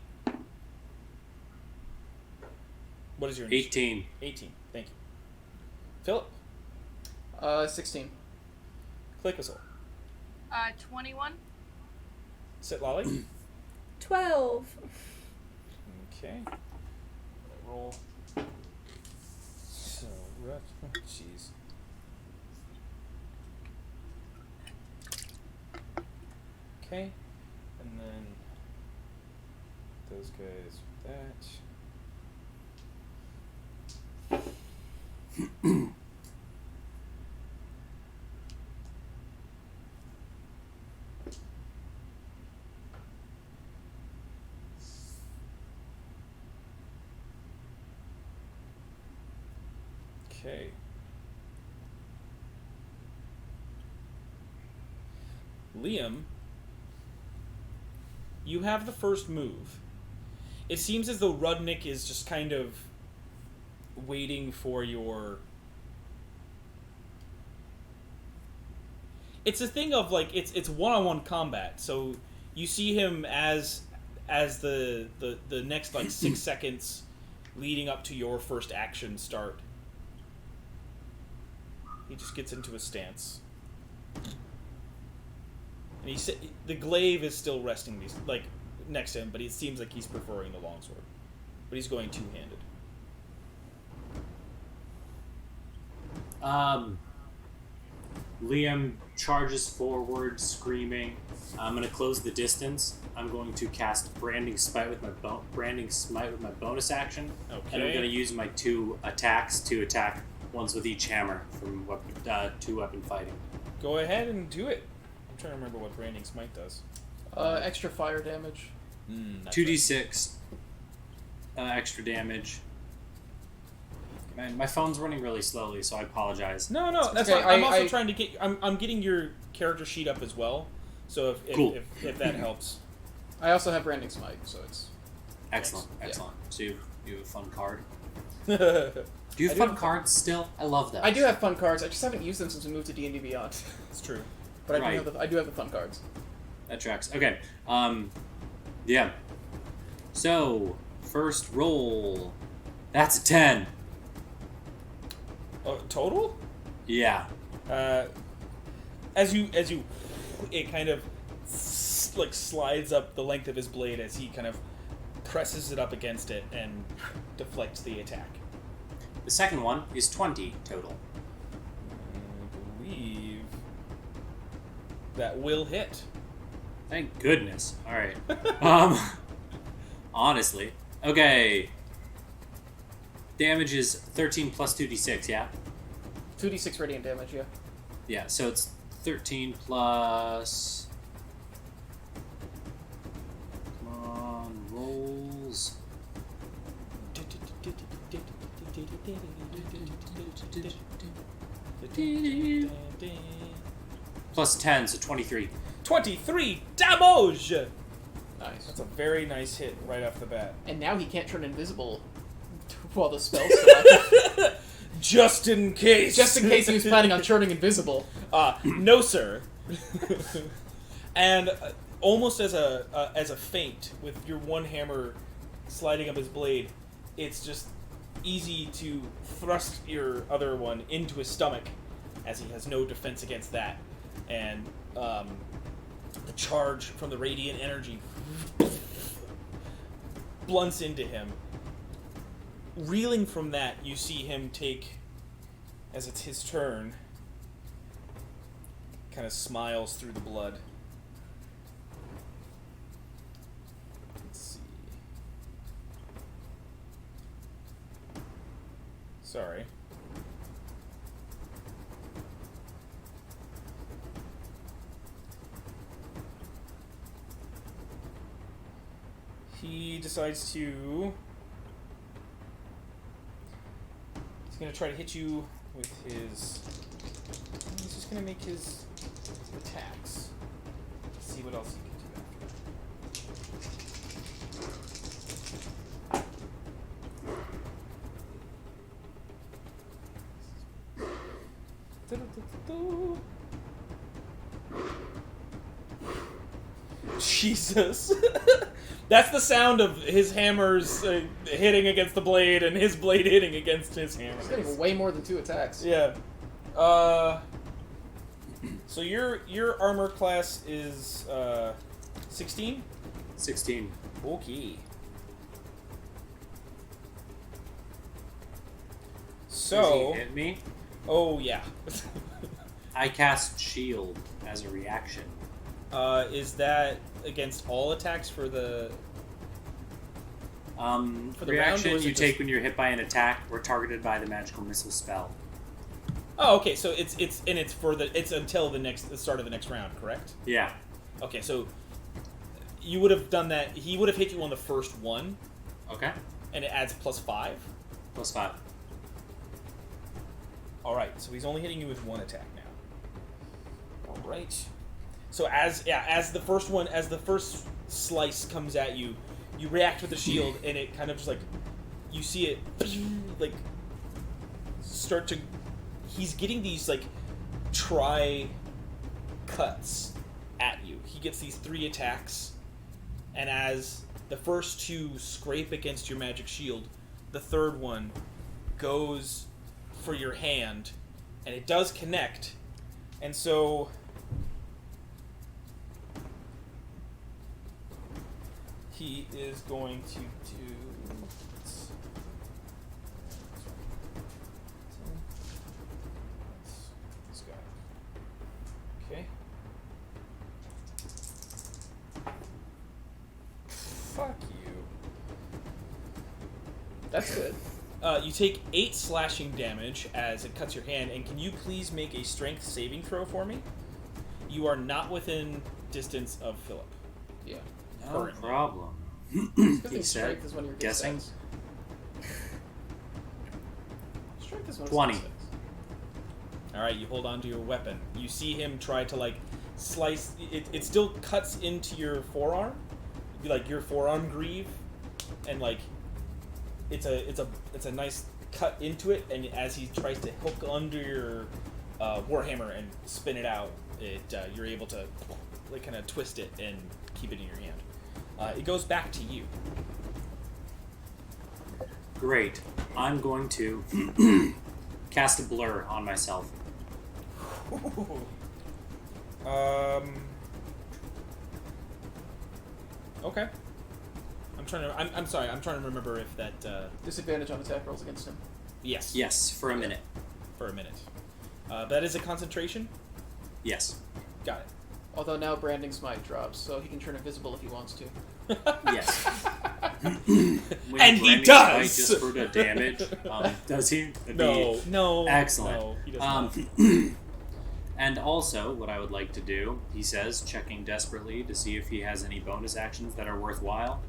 What is your initiative? 18. 18. Thank you. Philip. 16. Click whistle. 21. Sit Lolly. 12. Okay. Roll. So, jeez. Okay. And then those guys with that. Okay. Liam, you have the first move. It seems as though Rudnik is just kind of waiting for your... It's a thing of, like, it's one-on-one combat, so you see him as the next, like, 6 seconds leading up to your first action start. He just gets into a stance. And the glaive is still resting next to him, but it seems like he's preferring the longsword. But he's going two-handed. Liam charges forward, screaming. I'm going to close the distance. I'm going to cast Branding Smite with my bonus action. Okay. And I'm going to use my 2 attacks to attack ones with each hammer from two-weapon fighting. Go ahead and do it. I'm trying to remember what branding smite does. Extra fire damage. 2d6 extra damage. Man, my phone's running really slowly, so I apologize. No, that's okay. fine. I'm also trying to get. I'm getting your character sheet up as well. So if that helps. I also have branding smite, so it's excellent. Yeah. So you have a fun card. It's Do you have fun cards still? I love that. I do have fun cards. I just haven't used them since we moved to D&D Beyond. true. But I do have the fun cards. That tracks. Okay. Yeah. So first roll. That's a 10. Total? Yeah. As you, it kind of like slides up the length of his blade as he kind of presses it up against it and deflects the attack. The second one is 20 total. I believe that will hit. Thank goodness. All right. Honestly. Okay. Damage is 13 plus 2d6, yeah? 2d6 radiant damage, yeah. Yeah, so it's 13 plus... Come on, rolls. Plus 10, so 23. 23 damage! Nice. That's a very nice hit right off the bat. And now he can't turn invisible while the spell's still active. Just in case. Just in case he was planning on turning invisible. No, sir. And almost as a feint, with your one hammer sliding up his blade, it's just easy to thrust your other one into his stomach, as he has no defense against that. And the charge from the radiant energy blunts into him. Reeling from that, you see him take, as it's his turn, kind of smiles through the blood. Let's see. Sorry. He decides to... He's going to try to hit you with his... He's just going to make his attacks. Let's see what else he can do. Jesus. That's the sound of his hammers hitting against the blade and his blade hitting against his hammer. He's getting way more than 2 attacks. Yeah. So your armor class is 16? 16. Okay. So Does he hit me? Oh yeah. I cast shield as a reaction. Is that against all attacks for the reaction round, or is you it take just... when you're hit by an attack or targeted by the magical missile spell. Oh, okay. So it's until the start of the next round, correct? Yeah. Okay, so you would have done that. He would have hit you on the first one. Okay. And it adds +5. +5. All right. So he's only hitting you with 1 attack now. All right. So as the first slice comes at you, you react with the shield, and it kind of just like you see it like start to. He's getting these like cuts at you. He gets these 3 attacks, and as the first 2 scrape against your magic shield, the third one goes for your hand, and it does connect, and so. He is going to do... This guy. Okay. Fuck you. That's good. You take 8 slashing damage as it cuts your hand, and can you please make a strength saving throw for me? You are not within distance of Philip. Yeah. No problem. Good thing He said, strength is one of your good guessing. stats. Strength is one of 20. his good stats. Alright, you hold on to your weapon. You see him try to, like, slice... It still cuts into your forearm. Like, your forearm greave. And, like, it's a nice cut into it. And as he tries to hook under your warhammer and spin it out, you're able to, like, kind of twist it and keep it in your hand. It goes back to you. Great. I'm going to cast a blur on myself. Okay. I'm sorry. I'm trying to remember if that. Disadvantage on attack rolls against him. Yes. Yes, for a minute. For a minute. That is a concentration. Yes. Got it. Although now Branding Smite drops, so he can turn invisible if he wants to. Yes. And he does! Just for the damage. Does he? No. Excellent. No, he does not. And also, what I would like to do, he says, checking desperately to see if he has any bonus actions that are worthwhile.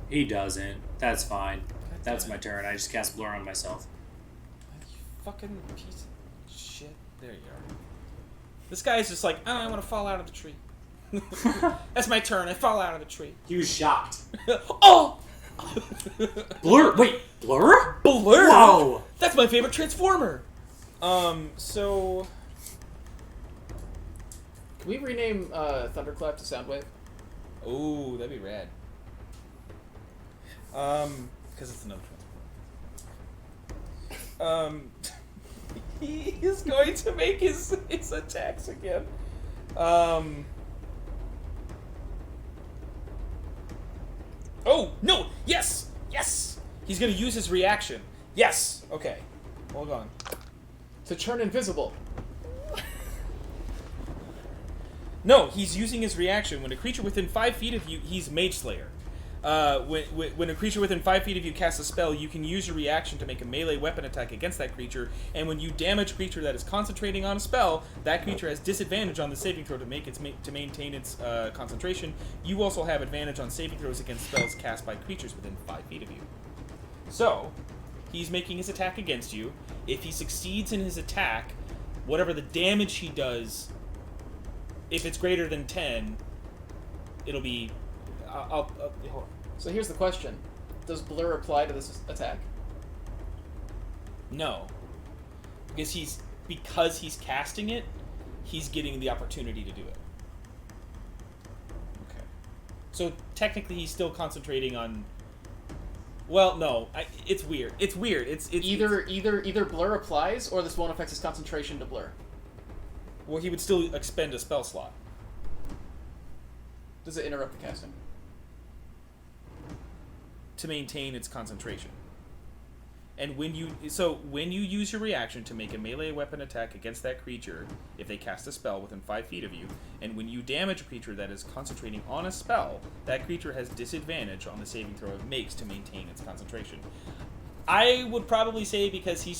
He doesn't. That's fine. That's my turn. I just cast Blur on myself. You fucking piece of shit. There you are. This guy is just like, oh, I want to fall out of the tree. That's my turn. I fall out of the tree. He was shocked. Oh! Blur? Wait, Blur? Blur? Whoa! That's my favorite Transformer. So... Can we rename Thunderclap to Soundwave? Oh, that'd be rad. Because it's another Transformer. He is going to make his attacks again. Oh, no! Yes! Yes! He's going to use his reaction. Yes! Okay. Hold on. To turn invisible. No, he's using his reaction. When a creature within 5 feet of you, he's Mage Slayer. When a creature within 5 feet of you casts a spell, you can use your reaction to make a melee weapon attack against that creature, and when you damage a creature that is concentrating on a spell, that creature has disadvantage on the saving throw to maintain its concentration. You also have advantage on saving throws against spells cast by creatures within 5 feet of you. So, he's making his attack against you. If he succeeds in his attack, whatever the damage he does, if it's greater than 10, it'll be... hold on. So here's the question. Does Blur apply to this attack? No. Because he's casting it, he's getting the opportunity to do it. Okay. So technically he's still concentrating on... Well, no. It's weird. It's weird. It's Either Blur applies, or this won't affect his concentration to Blur. Well, he would still expend a spell slot. Does it interrupt the casting? To maintain its concentration. And when you use your reaction to make a melee weapon attack against that creature, if they cast a spell within 5 feet of you, and when you damage a creature that is concentrating on a spell, that creature has disadvantage on the saving throw it makes to maintain its concentration. I would probably say because you're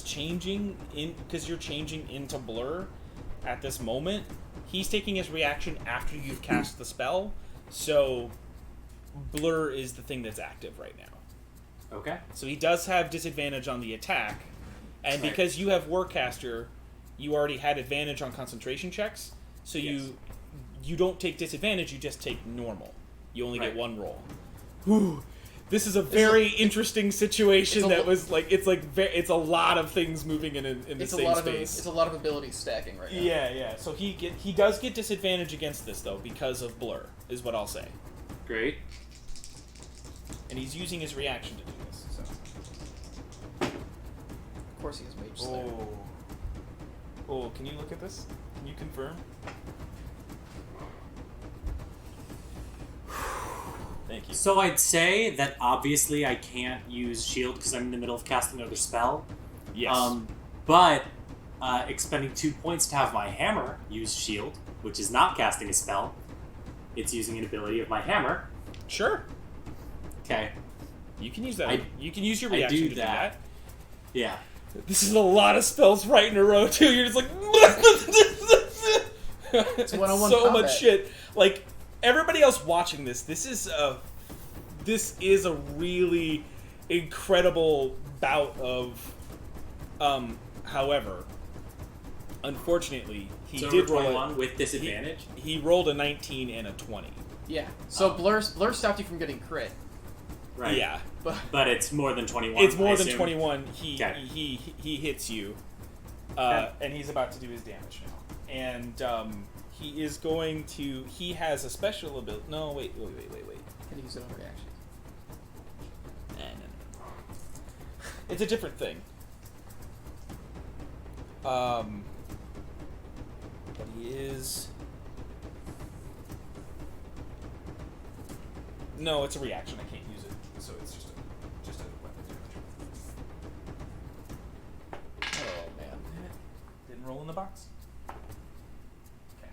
changing into Blur at this moment, he's taking his reaction after you've cast the spell, so Blur is the thing that's active right now. Okay. So he does have disadvantage on the attack, and because you have Warcaster, you already had advantage on concentration checks, so you don't take disadvantage, you just take normal. You only get one roll. Whew. This is a very interesting situation that was like it's a lot of things moving in the same space. It's a lot of abilities stacking right now. Yeah. So he does get disadvantage against this though because of Blur, is what I'll say. Great. And he's using his reaction to do this. So. Of course he has Mage Slayer. Oh, can you look at this? Can you confirm? Thank you. So I'd say that obviously I can't use shield because I'm in the middle of casting another spell. Yes. But expending 2 points to have my hammer use shield, which is not casting a spell. It's using an ability of my hammer. Sure. Okay. You can use that. You can use your I reaction do to that. do Yeah. that. This is a lot of spells right in a row too. You're just like it's one-on-one so combat. much shit. Like everybody else watching this, this is a really incredible bout of. However, unfortunately, he So did roll 21 with disadvantage. He rolled a 19 and a 20. Yeah. So Blur stopped you from getting crit. Right. Yeah, But it's more than 21. it's more I than assume. 21. Okay. He hits you, and he's about to do his damage now. And he is going to. He has a special ability. No, wait. Can use it on reaction. No. It's a different thing. But he is. No, it's a reaction. I can't use it, so it's just a weapon damage. Oh man, didn't roll in the box. Okay.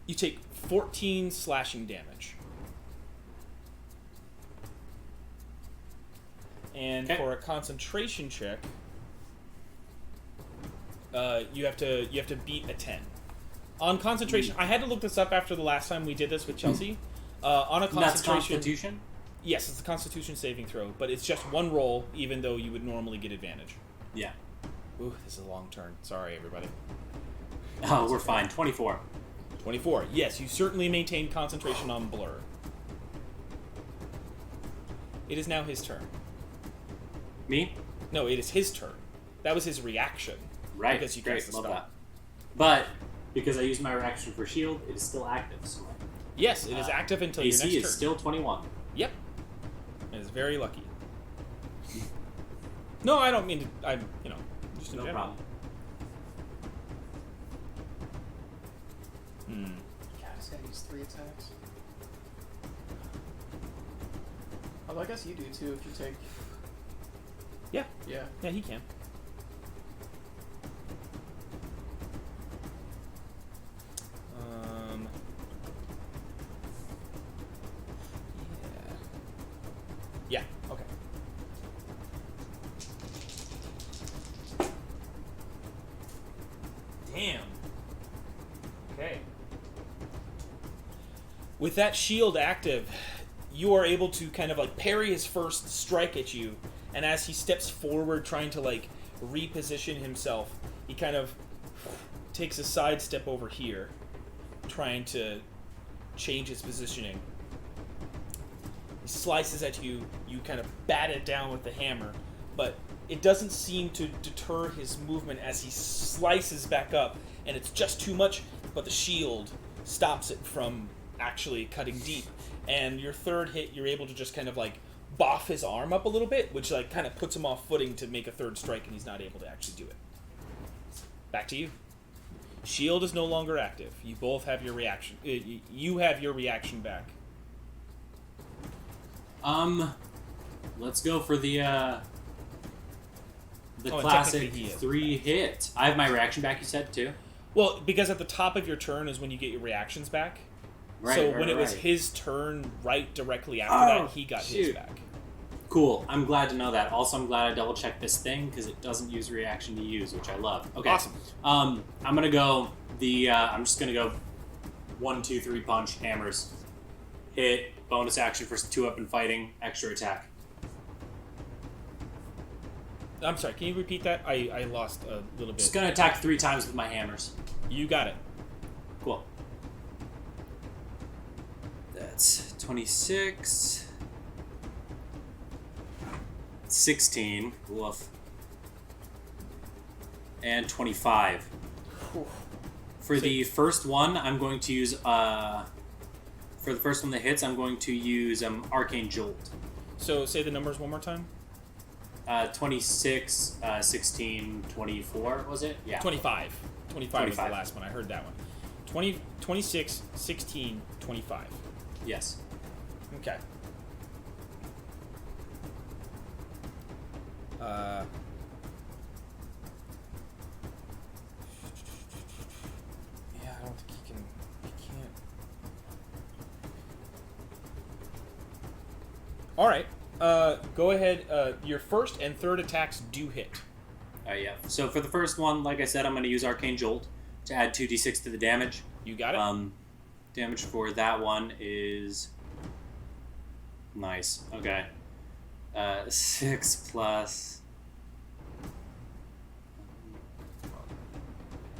You take 14 slashing damage, and for a concentration check, you have to beat a 10. On concentration, I had to look this up after the last time we did this with Chelsea. On a concentration, That's Constitution? Yes, it's a Constitution saving throw, but it's just one roll, even though you would normally get advantage. Yeah. Ooh, this is a long turn. Sorry, everybody. Oh, we're fine. 24. 24. Yes, you certainly maintain concentration on Blur. It is now his turn. Me? No, it is his turn. That was his reaction. Right. Because you Great. cast the Love spell. that. But because I used my reaction for shield, it is still active. So Yes, it is active until your AC next is turn. still 21. Yep. It is very lucky. No, I don't mean to. Just in No general. problem. God, this guy needs 3 attacks. Although I guess you do too if you take. Yeah. Yeah. Yeah, he can. Yeah. Okay. Damn. Okay. With that shield active, you are able to kind of like parry his first strike at you, and as he steps forward trying to like reposition himself, he kind of takes a side step over here, trying to change his positioning. He slices at you, you kind of bat it down with the hammer, but it doesn't seem to deter his movement as he slices back up, and it's just too much, but the shield stops it from actually cutting deep. And your third hit, you're able to just kind of like boff his arm up a little bit, which like kind of puts him off footing to make a third strike, and he's not able to actually do it. Back to you. Shield is no longer active. You both have your reaction. You have your reaction back. Let's go for the Oh, classic technically he is. 3 hit. I have my reaction back, you said, too? Well, because at the top of your turn is when you get your reactions back. Right, so right, when it was right. his turn right directly after that, he got his shoot. back. Cool. I'm glad to know that. Also, I'm glad I double-checked this thing, because it doesn't use reaction to use, which I love. Okay. Awesome. I'm going to go I'm just going to go 1, 2, 3 punch, hammers. Hit, bonus action for 2-up and fighting, extra attack. I'm sorry, can you repeat that? I lost a little bit. Just going to attack 3 times with my hammers. You got it. Cool. That's 26. 16. Woof. And 25. For the first one, I'm going to use for the first one that hits, I'm going to use Arcane Jolt. So say the numbers one more time. 26, 16, 24, was it? Yeah. 25. 25 was the last one. I heard that one. 20, 26, 16, 25. Yes. Okay. Yeah, I don't think he can. He can't. All right. Go ahead. Your first and third attacks do hit. Yeah. So for the first one, like I said, I'm going to use Arcane Jolt to add 2d6 to the damage. You got it. Damage for that one is nice. Okay. 6 plus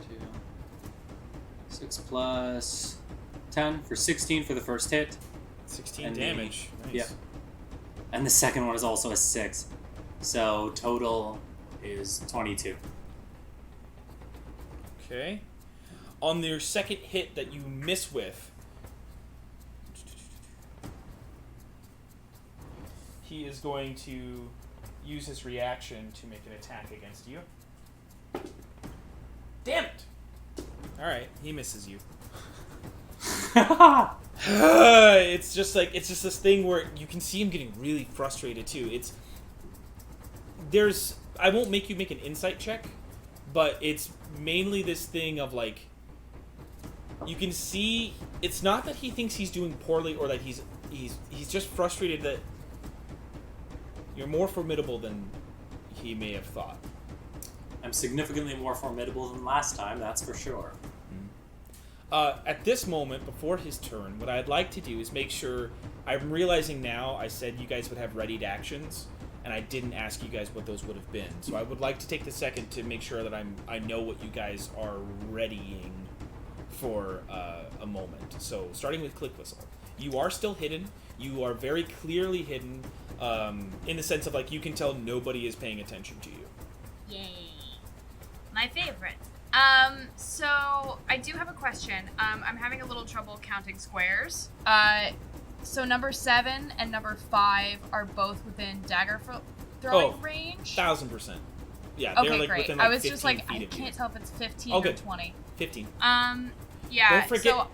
2. 6 plus 10 for 16 for the first hit. 16 and damage. Nice. Yep. And the second one is also a 6. So total is 22. Okay. On your second hit that you miss with, he is going to use his reaction to make an attack against you. Damn it! Alright, he misses you. It's just this thing where you can see him getting really frustrated too. I won't make you make an insight check, but it's mainly this thing of like, you can see it's not that he thinks he's doing poorly or that he's just frustrated that you're more formidable than he may have thought. I'm significantly more formidable than last time, that's for sure. At this moment, before his turn, what I'd like to do is make sure... I'm realizing now I said you guys would have readied actions, and I didn't ask you guys what those would have been. So I would like to take the second to make sure that I know what you guys are readying for a moment. So, starting with Click Whistle. You are still hidden. You are very clearly hidden, in the sense of, like, you can tell nobody is paying attention to you. Yay. My favorite. So I do have a question. I'm having a little trouble counting squares. So number 7 and number 5 are both within dagger throwing range? 1000%. Yeah, okay, they're like great. within like I was 15 just like, feet I of you. can't tell if it's 15 Oh, or good. 20. 15. Yeah. Don't forget. So,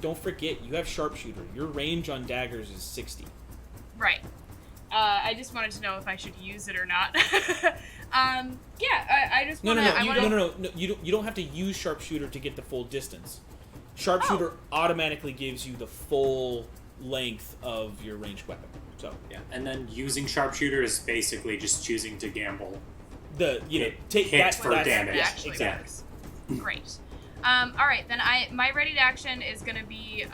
don't forget. You have sharpshooter. Your range on daggers is 60. right. I just wanted to know if I should use it or not. Yeah. I just want to. No. You don't have to use sharpshooter to get the full distance. Sharpshooter automatically gives you the full length of your ranged weapon. So yeah, and then using sharpshooter is basically just choosing to gamble. Take hit that for that's damage. Exactly. Great. All right, then my readied action is going to be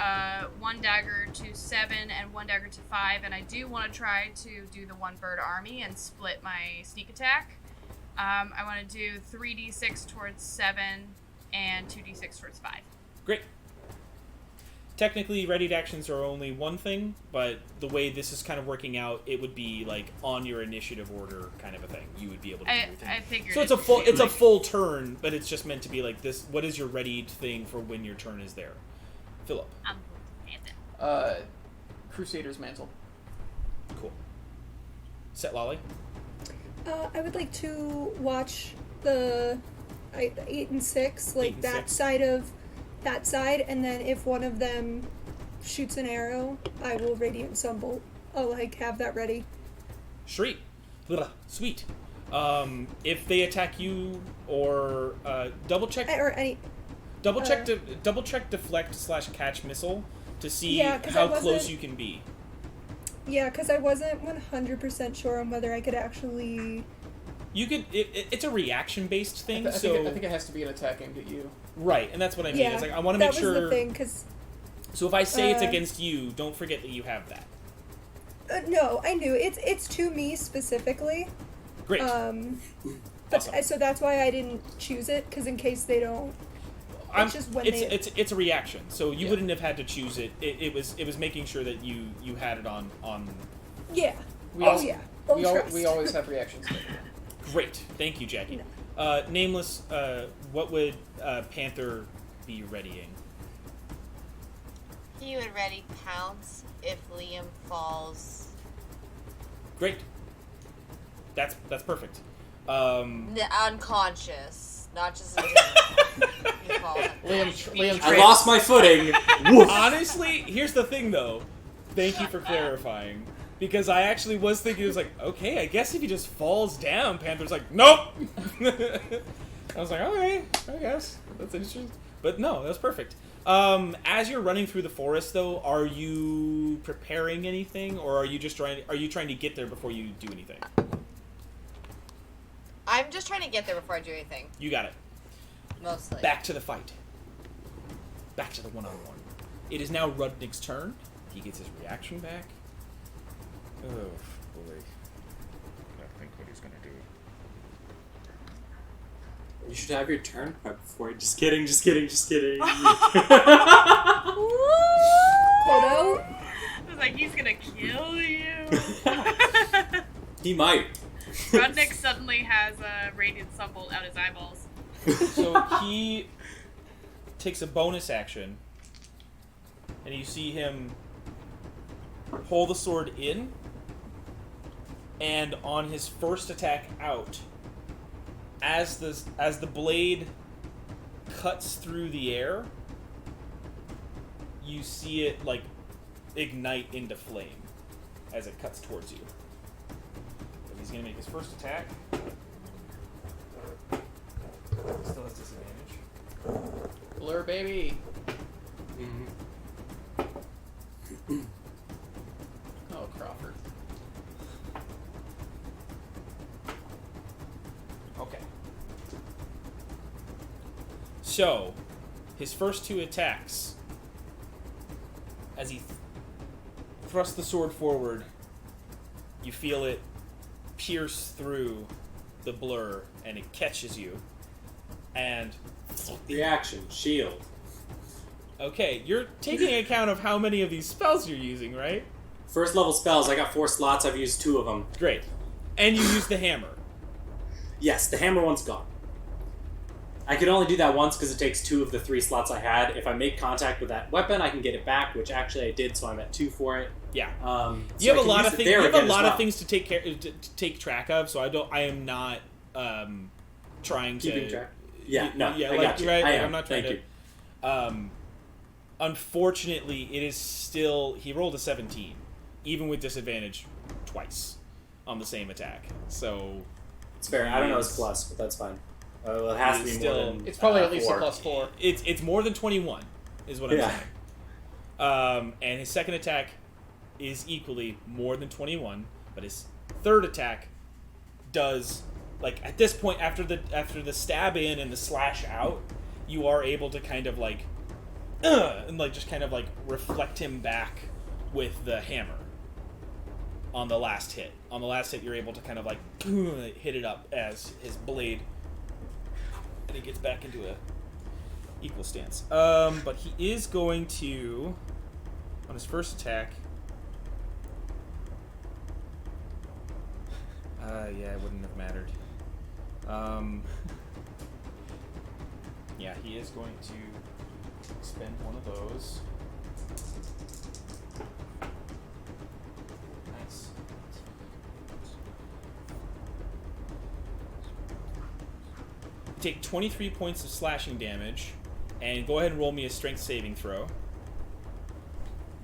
1 dagger to 7 and 1 dagger to 5, and I do want to try to do the 1 bird army and split my sneak attack. I want to do 3d6 towards 7 and 2d6 towards 5. Great. Technically, readied actions are only one thing, but the way this is kind of working out, it would be like on your initiative order kind of a thing. You would be able to do your thing. I figured. So it's a full turn, but it's just meant to be like this. What is your readied thing for when your turn is there? Philip. Crusader's Mantle. Cool. Set Lolly. I would like to watch the 8 and 6, like that 6. side of that side, and then if one of them shoots an arrow, I will Radiant Sunbolt. I'll like have that ready. Sweet. If they attack you, or double check deflect / catch missile to see how close you can be. Yeah, because I wasn't 100% sure on whether I could actually... You could... It's a reaction-based thing, I think it has to be an attack aimed at you. Right, and that's what I mean. Yeah, it's like, I want to make sure... That was the thing, because... So if I say it's against you, don't forget that you have that. No, I knew. It's to me specifically. Great. But awesome. So that's why I didn't choose it, because in case they don't... It's a reaction, so you wouldn't have had to choose it. It was making sure that you had it on. Yeah. We always have reactions. Great, thank you, Jackie. No. Nameless. What would Panther be readying? He would ready pounce if Liam falls. Great. That's perfect. Unconscious, not just. Liam I lost my footing. Honestly, here's the thing, though. Thank you for clarifying. Because I actually was thinking, it was like, okay, I guess if he just falls down, Panther's like, nope! I was like, okay, I guess. That's interesting. But no, that's perfect. As you're running through the forest, though, are you preparing anything, or are you just trying to get there before you do anything? I'm just trying to get there before I do anything. You got it. Mostly. Back to the fight. Back to the one-on-one. It is now Rudnik's turn. He gets his reaction back. Oh, boy. I think what he's going to do. You should have your turn right before. Just kidding. Photo? I was like, he's gonna kill you. He might. Rudnik suddenly has a radiant symbol out his eyeballs. So he takes a bonus action, and you see him pull the sword in, and on his first attack out, as the blade cuts through the air, you see it like ignite into flame as it cuts towards you. So he's gonna make his first attack. Still has disadvantage. Blur, baby. Oh, Crawford. Okay. So, his first two attacks, as he thrusts the sword forward, you feel it pierce through the blur, and it catches you. And Reaction, shield. okay, you're taking account of how many of these spells you're using, right? First level spells, I got 4 slots, I've used 2 of them. Great. And you use the hammer. Yes, the hammer one's gone. I could only do that once because it takes 2 of the 3 slots I had. If I make contact with that weapon, I can get it back, which actually I did, so I'm at 2 for it. Yeah. So You have I a can lot use of it things. there You have a again as lot well. of things to take track of. So I am not trying to Keeping track. Yeah, no, yeah, I got you. Right, I like, am. I'm not trying Thank to. you. Unfortunately, it is still. He rolled a 17, even with disadvantage, twice on the same attack. So It's fair. I don't know his plus, but that's fine. Well, it has to be still- more than It's probably at least 4. a +4. it's more than 21, is what I'm Yeah. saying. And his second attack is equally more than 21, but his third attack does, like, at this point, after the stab in and the slash out, you are able to kind of like and like just kind of like reflect him back with the hammer on the last hit. On the last hit, you're able to kind of like hit it up as his blade, and he gets back into a equal stance. But he is going to, on his first attack. Yeah, it wouldn't have mattered. Yeah, he is going to spend one of those. Nice. Take 23 points of slashing damage, and go ahead and roll me a strength saving throw.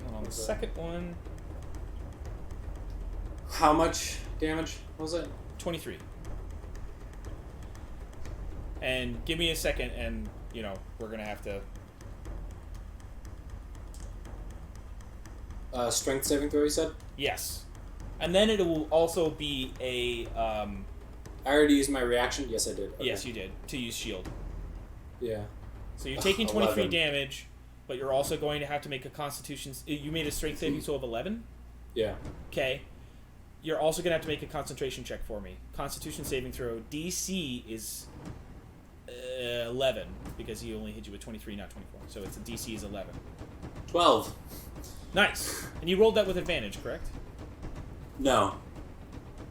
And on the second one, How much damage was it? 23. And give me a second, and, you know, we're going to have to... Strength saving throw, you said? Yes. And then it will also be a... I already used my reaction. Yes, I did. Okay. Yes, you did. To use shield. Yeah. So you're taking 23 11. damage, but you're also going to have to make a constitution... You made a strength saving throw of 11? Yeah. Okay. You're also going to have to make a concentration check for me. Constitution saving throw. DC is 11, because he only hit you with 23, not 24. So it's a DC is 11. 12. Nice. And you rolled that with advantage, correct? No.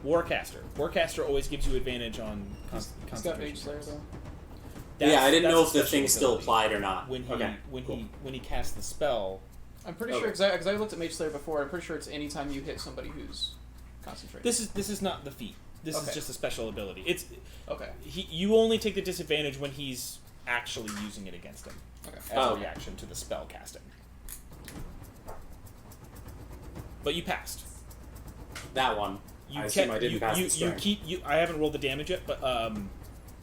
Warcaster. Warcaster always gives you advantage on He's got concentration. Mage Slayer though. Yeah, I didn't know that's if a the thing special still ability. applied or not. When he Okay, when cool. he casts the spell. I'm pretty Okay. sure because I looked at Mage Slayer before. I'm pretty sure it's anytime you hit somebody who's concentrated. This is not the feat. This is Okay. just a special ability. It's Okay. you only take the disadvantage when he's actually using it against him Okay. as Oh. a reaction to the spell casting. But you passed. That one. I assume I didn't pass the strength. I haven't rolled the damage yet, but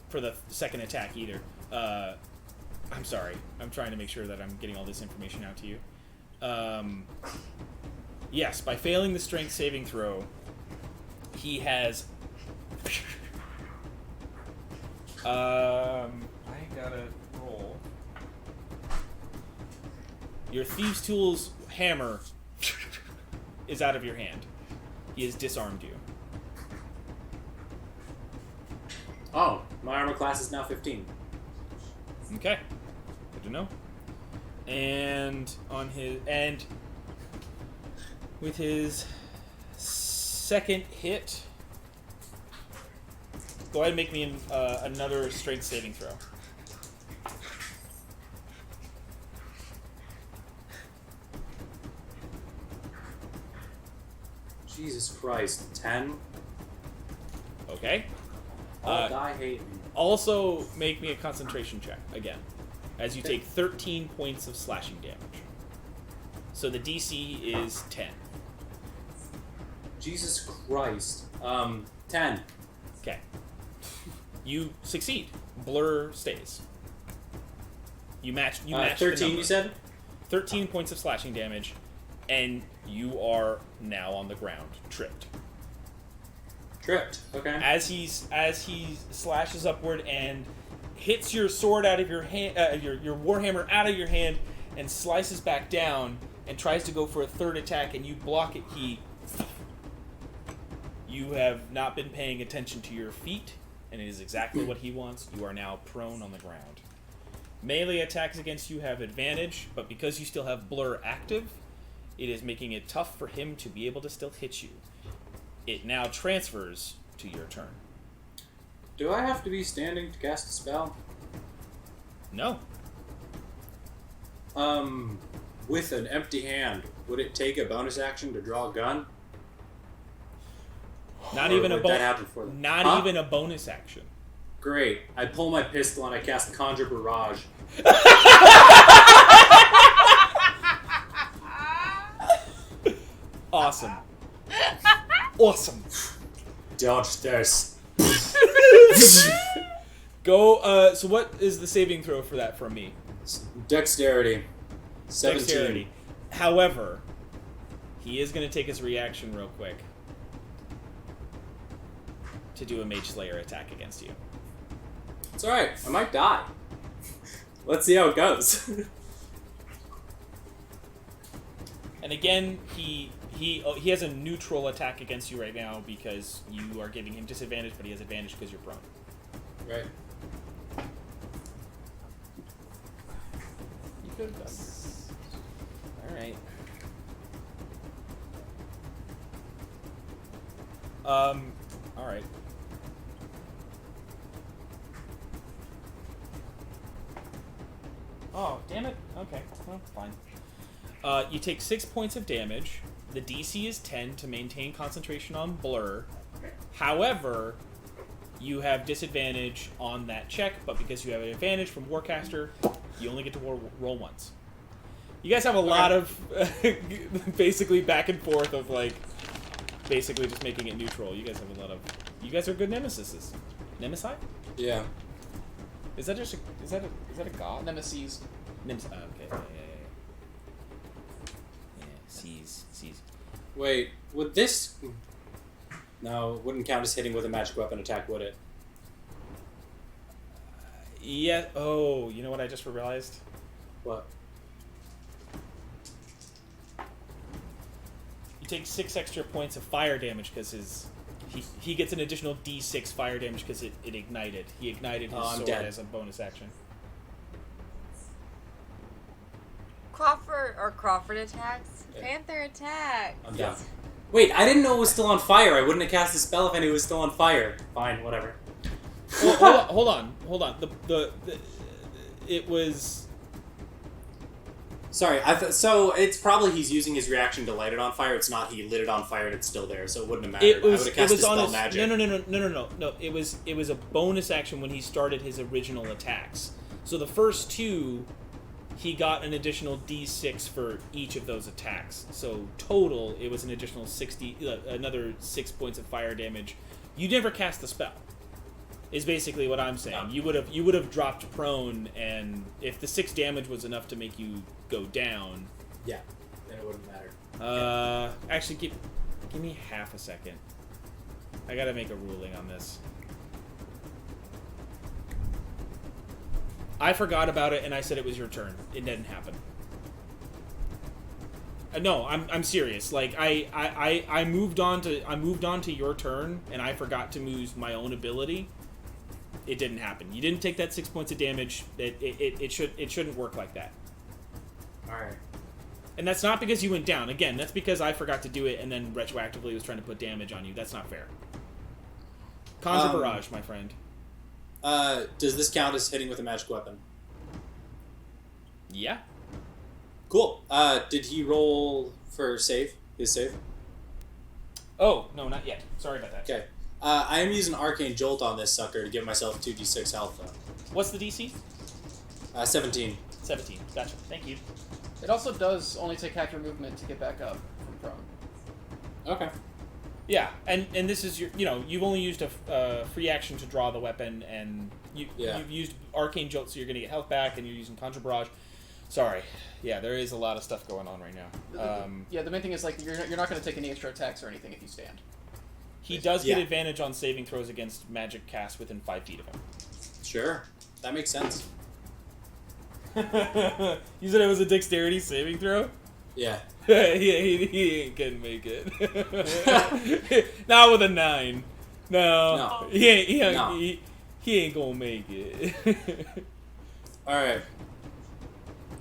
for the second attack either. I'm sorry. I'm trying to make sure that I'm getting all this information out to you. Yes, by failing the strength saving throw, he has... I gotta roll. Your Thieves' Tools hammer is out of your hand. He has disarmed you. Oh, my armor class is now 15. Okay. Good to know. And with his second hit, go ahead and make me another strength saving throw. Jesus Christ, 10? Okay. Oh, die hate me. Also, make me a concentration check again, as you take 13 points of slashing damage. So the DC is 10. Jesus Christ. 10. Okay. You succeed. Blur stays. You match. You match. 13. You said. 13 points of slashing damage, and you are now on the ground, tripped. Tripped. Okay. As he slashes upward and hits your sword out of your hand, your warhammer out of your hand, and slices back down and tries to go for a third attack, and you block it. You have not been paying attention to your feet, and it is exactly what he wants. You are now prone on the ground. Melee attacks against you have advantage, but because you still have Blur active, it is making it tough for him to be able to still hit you. It now transfers to your turn. Do I have to be standing to cast a spell? No. With an empty hand, would it take a bonus action to draw a gun? Not Or even a would that happen for them? even a bonus action. Great. I pull my pistol and I cast Conjure Barrage. Awesome. Awesome. Dodge this. Go. So what is the saving throw for that from me? Dexterity. 17. Dexterity. However, he is going to take his reaction real quick to do a Mage Slayer attack against you. It's alright. I might die. Let's see how it goes. And again, he has a neutral attack against you right now because you are giving him disadvantage, but he has advantage because you're prone. Right. You could have done this. Alright. Alright. Oh, damn it. Okay, well, fine. You take 6 points of damage. The DC is 10 to maintain concentration on Blur. However, you have disadvantage on that check, but because you have an advantage from Warcaster, you only get to roll once. You guys have a lot of basically back and forth of like basically just making it neutral. You guys have a lot of. You guys are good nemesis. Nemesi? Yeah. Is that just is that a god? Nemesis. Okay. Yeah. Sees. Wait, would this... No, it wouldn't count as hitting with a magic weapon attack, would it? Yeah. Oh, you know what I just realized? What? You take 6 extra points of fire damage because he gets an additional D6 fire damage because it ignited. He ignited his sword as a bonus action. Crawford attacks. Yeah. Panther attack. I'm down. Wait, I didn't know it was still on fire. I wouldn't have cast the spell if I knew it was still on fire. Fine, whatever. Well, hold on. It was. Sorry, so it's probably he's using his reaction to light it on fire. It's not he lit it on fire and it's still there, so it wouldn't have mattered. I would have cast dispel magic. No. It was a bonus action when he started his original attacks. So the first 2, he got an additional D6 for each of those attacks. So total, it was an additional another 6 points of fire damage. You never cast the spell. Is basically what I'm saying. Oh. You would have dropped prone, and if the 6 damage was enough to make you go down. Yeah, then it wouldn't matter. Actually, give me half a second. I gotta make a ruling on this. I forgot about it, and I said it was your turn. It didn't happen. No, I'm serious. Like I moved on to your turn, and I forgot to use my own ability. It didn't happen. You didn't take that 6 points of damage. It shouldn't work like that. All right. And that's not because you went down. Again, that's because I forgot to do it, and then retroactively was trying to put damage on you. That's not fair. Conjure barrage, my friend. Does this count as hitting with a magic weapon? Yeah. Cool. Did he roll for save? His save? Oh, no, not yet. Sorry about that. Okay. I am using Arcane Jolt on this sucker to give myself 2d6 health, though. What's the DC? 17. 17. Gotcha. Thank you. It also does only take half your movement to get back up from prone. Okay. Yeah, and this is your, you've only used a free action to draw the weapon, and you've used Arcane Jolt, so you're going to get health back, and you're using Conjure Barrage. Sorry. Yeah, there is a lot of stuff going on right now. Yeah, the main thing is, like, you're not going to take any extra attacks or anything if you stand. He does get advantage on saving throws against magic casts within 5 feet of him. Sure. That makes sense. You said it was a dexterity saving throw? Yeah. he ain't gonna make it. Not with a 9. No. He ain't gonna make it. Alright.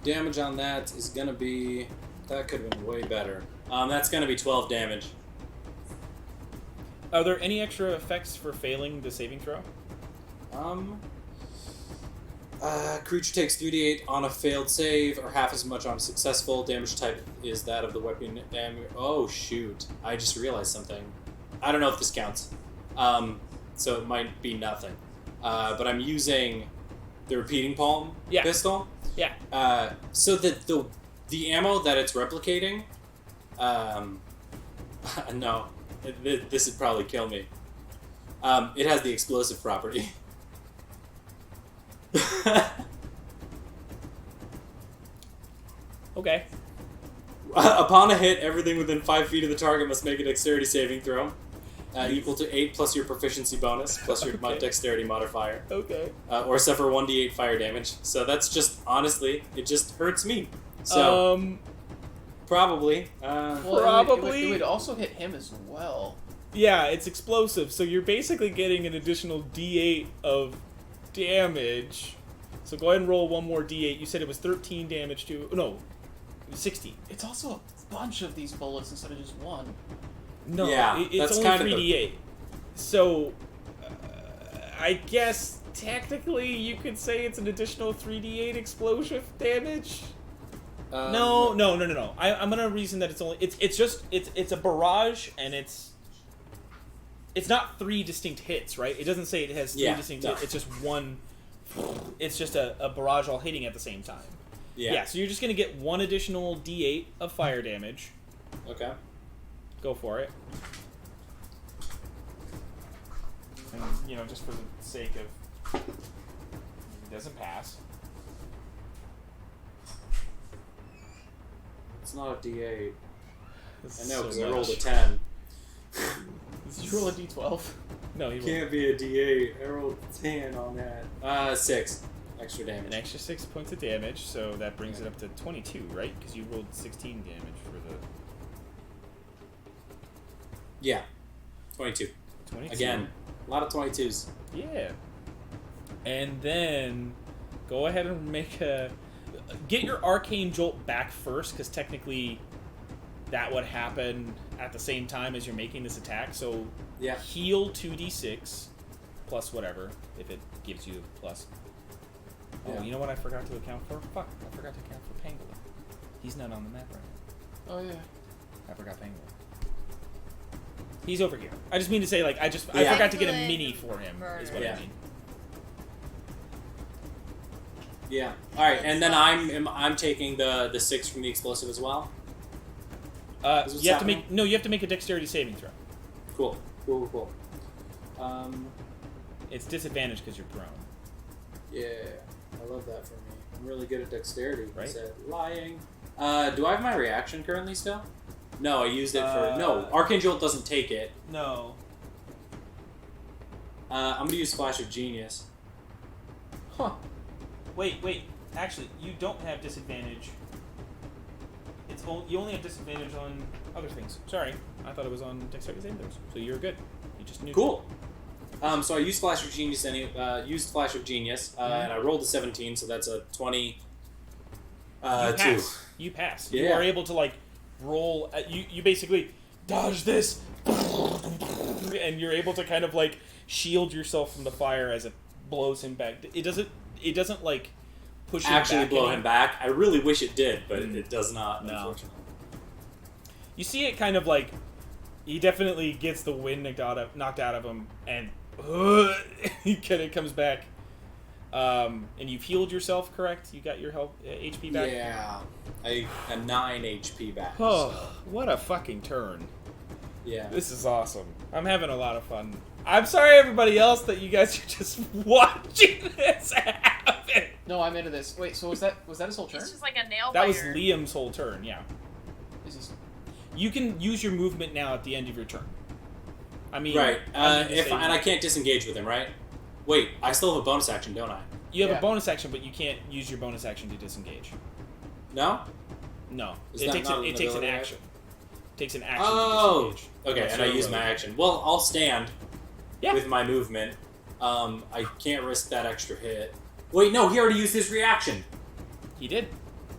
Damage on that is gonna be... That could have been way better. That's gonna be 12 damage. Are there any extra effects for failing the saving throw? Creature takes 3d8 on a failed save, or half as much on a successful. Damage type is that of the weapon. Oh, shoot. I just realized something. I don't know if this counts. So it might be nothing. But I'm using the repeating palm pistol. Yeah. So that the ammo that it's replicating... no. This would probably kill me. It has the explosive property. Okay. Upon a hit, everything within 5 feet of the target must make a dexterity saving throw. Equal to 8 plus your proficiency bonus, plus your dexterity modifier. Okay. Or suffer 1d8 fire damage. So that's just, honestly, it just hurts me. So, probably. Probably. It would also hit him as well. Yeah, it's explosive, so you're basically getting an additional d8 of damage. So go ahead and roll one more d8. You said it was 13 damage to... No, 16. It's also a bunch of these bullets instead of just one. No, yeah, it's only 3d8. So, I guess technically you could say it's an additional 3d8 explosive damage. No. I'm gonna reason that it's only it's a barrage, and it's not 3 distinct hits, right? It doesn't say it has 3 distinct hits. It's just one. It's just a barrage all hitting at the same time. Yeah. So you're just gonna get 1 additional d8 of fire damage. Okay. Go for it. And, just for the sake of... It doesn't pass. It's not a d8. I know, because so I rolled a 10. Did you roll a d12? No, he Can't be a d8. I rolled a 10 on that. 6. Extra damage. An extra 6 points of damage, so that brings it up to 22, right? Because you rolled 16 damage for the... Yeah. 22. 22. Again, a lot of 22s. Yeah. And then go ahead and make a... Get your Arcane Jolt back first, because technically that would happen at the same time as you're making this attack. So heal 2d6 plus whatever, if it gives you a plus. Oh, you know what I forgot to account for? Fuck, I forgot to account for Pangolin. He's not on the map right now. Oh, yeah. I forgot Pangolin. He's over here. I just mean to say, like, I forgot to get a mini for him, is what I mean. Yeah. All right, and then I'm taking the 6 from the explosive as well. You have to make a dexterity saving throw. Cool. It's disadvantage because you're prone. Yeah, I love that for me. I'm really good at dexterity. Right. He said, lying. Do I have my reaction currently still? No, I used it for... No, Arcane Jolt doesn't take it. No. I'm going to use Flash of Genius. Huh. Wait. Actually, you don't have disadvantage. You only have disadvantage on other things. Sorry, I thought it was on dexterity saving throws. So you're good. You just knew. Cool. So I used Flash of Genius and I rolled a 17, so that's a 20. Two. You pass. Yeah. You are able to like roll. You basically dodge this, and you're able to kind of like shield yourself from the fire as it blows him back. It doesn't like push him actually back blow him back. I really wish it did, but it does not. No. Unfortunately. You see it kind of like he definitely gets the wind knocked out of him, and he kind of comes back. And you've healed yourself, correct? You got your health HP back? Yeah. A 9 HP back. Oh, so. what a fucking turn. Yeah. This is awesome. I'm having a lot of fun. I'm sorry, everybody else, that you guys are just watching this happen. No, I'm into this. Wait, so was that his whole turn? It's just like a nail That biter. was Liam's whole turn, yeah. You can use your movement now at the end of your turn. I mean... Right. And I can't disengage with him, right? Wait, I still have a bonus action, don't I? You have a bonus action, but you can't use your bonus action to disengage. No? No. Is It that takes not it an takes an ability action. It takes an action Oh! to disengage. Okay, That's and I your use my ability. action. Well, I'll stand Yeah. with my movement. I can't risk that extra hit. Wait, no, he already used his reaction He did.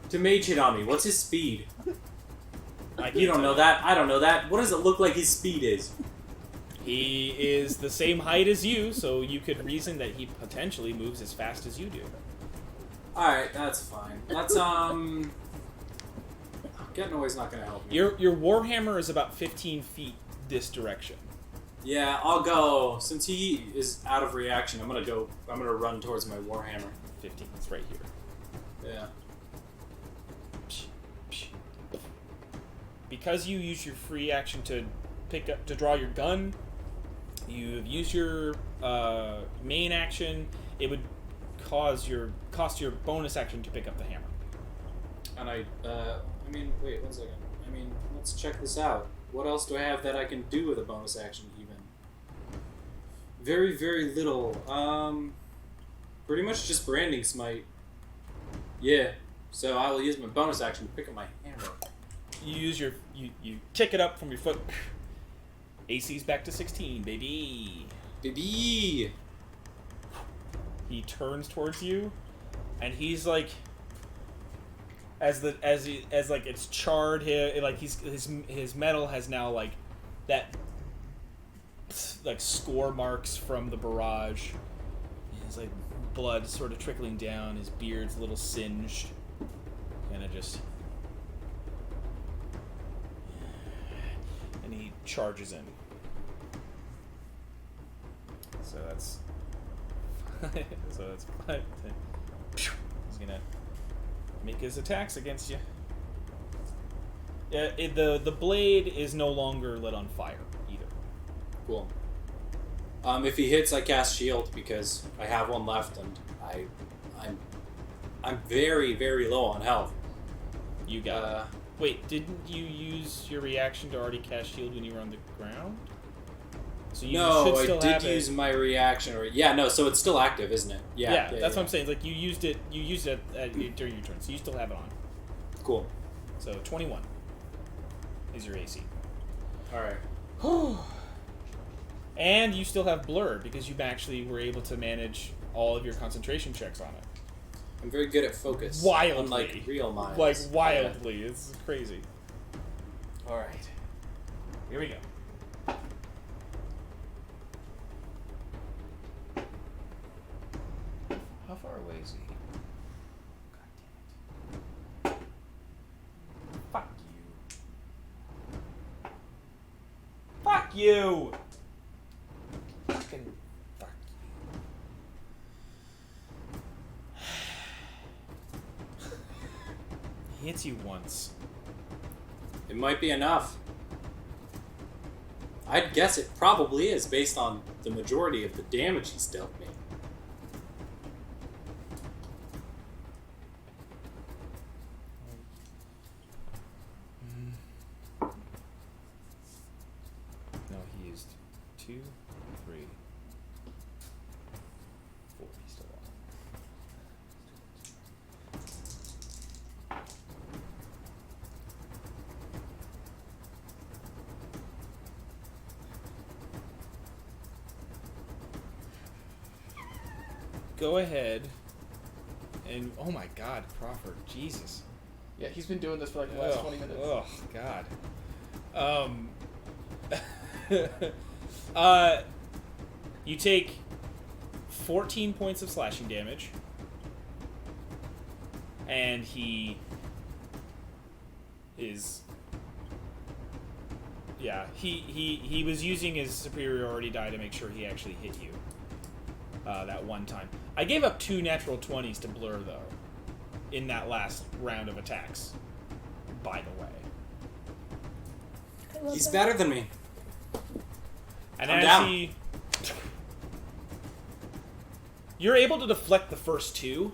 to mage hit on me. What's his speed? I You don't know that. I don't know that. What does it look like his speed is? He is the same height as you, so you could reason that he potentially moves as fast as you do. Alright, that's fine. Let's, Get Noise not gonna help me. Your Warhammer is about 15 feet this direction. Yeah, I'll go. Since he is out of reaction, I'm gonna run towards my Warhammer. 15, it's right here. Yeah. Because you use your free action to draw your gun, you've used your main action, it would cost your bonus action to pick up the hammer. And wait 1 second. Let's check this out. What else do I have that I can do with a bonus action even? Very, very little. Pretty much just Branding Smite. Yeah. So I will use my bonus action to pick up my hammer. You use you tick it up from your foot. AC's back to 16, baby. Baby! He turns towards you, and he's like, as it's charred here, like his metal has now like that like score marks from the barrage. His like blood sort of trickling down. His beard's a little singed, and it just. And he charges in. So that's 5. He's gonna make his attacks against you. Yeah, the blade is no longer lit on fire either. Cool. If he hits, I cast shield because I have one left, and I'm very, very low on health. You got it. Wait, didn't you use your reaction to already cast shield when you were on the ground? So you should still I did use my reaction. So it's still active, isn't it? Yeah, that's what I'm saying. Like you used it during your turn, so you still have it on. Cool. So 21 is your AC. All right. And you still have blur because you actually were able to manage all of your concentration checks on it. I'm very good at focus. Wildly. Unlike real minds. Like wildly. Yeah. It's crazy. All right. Here we go. How far away is he? God damn it. Fuck you. Fuck you! Fucking fuck you. He hits you once. It might be enough. I'd guess it probably is based on the majority of the damage he's dealt me. No, he used 2, 3, 4. He's still on. Go ahead and oh my God, Crawford, Jesus. Yeah, he's been doing this for like the last 20 minutes. Oh God. You take 14 points of slashing damage, and he is. Yeah, he was using his superiority die to make sure he actually hit you. That one time. I gave up 2 natural 20s to Blur, though, in that last round of attacks, by the way. He's better than me. And I'm as down. you're able to deflect the first 2.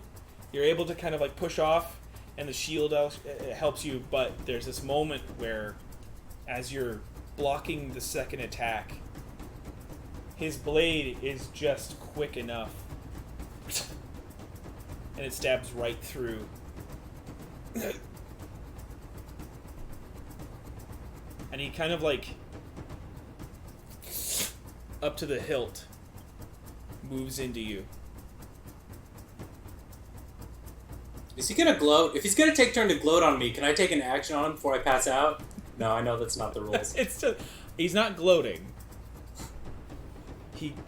You're able to kind of like push off, and the shield helps you, but there's this moment where, as you're blocking the second attack, his blade is just quick enough, and it stabs right through. And he kind of like, up to the hilt, moves into you. Is he gonna gloat? If he's gonna take turn to gloat on me, can I take an action on him before I pass out? No, I know that's not the rules. He's not gloating.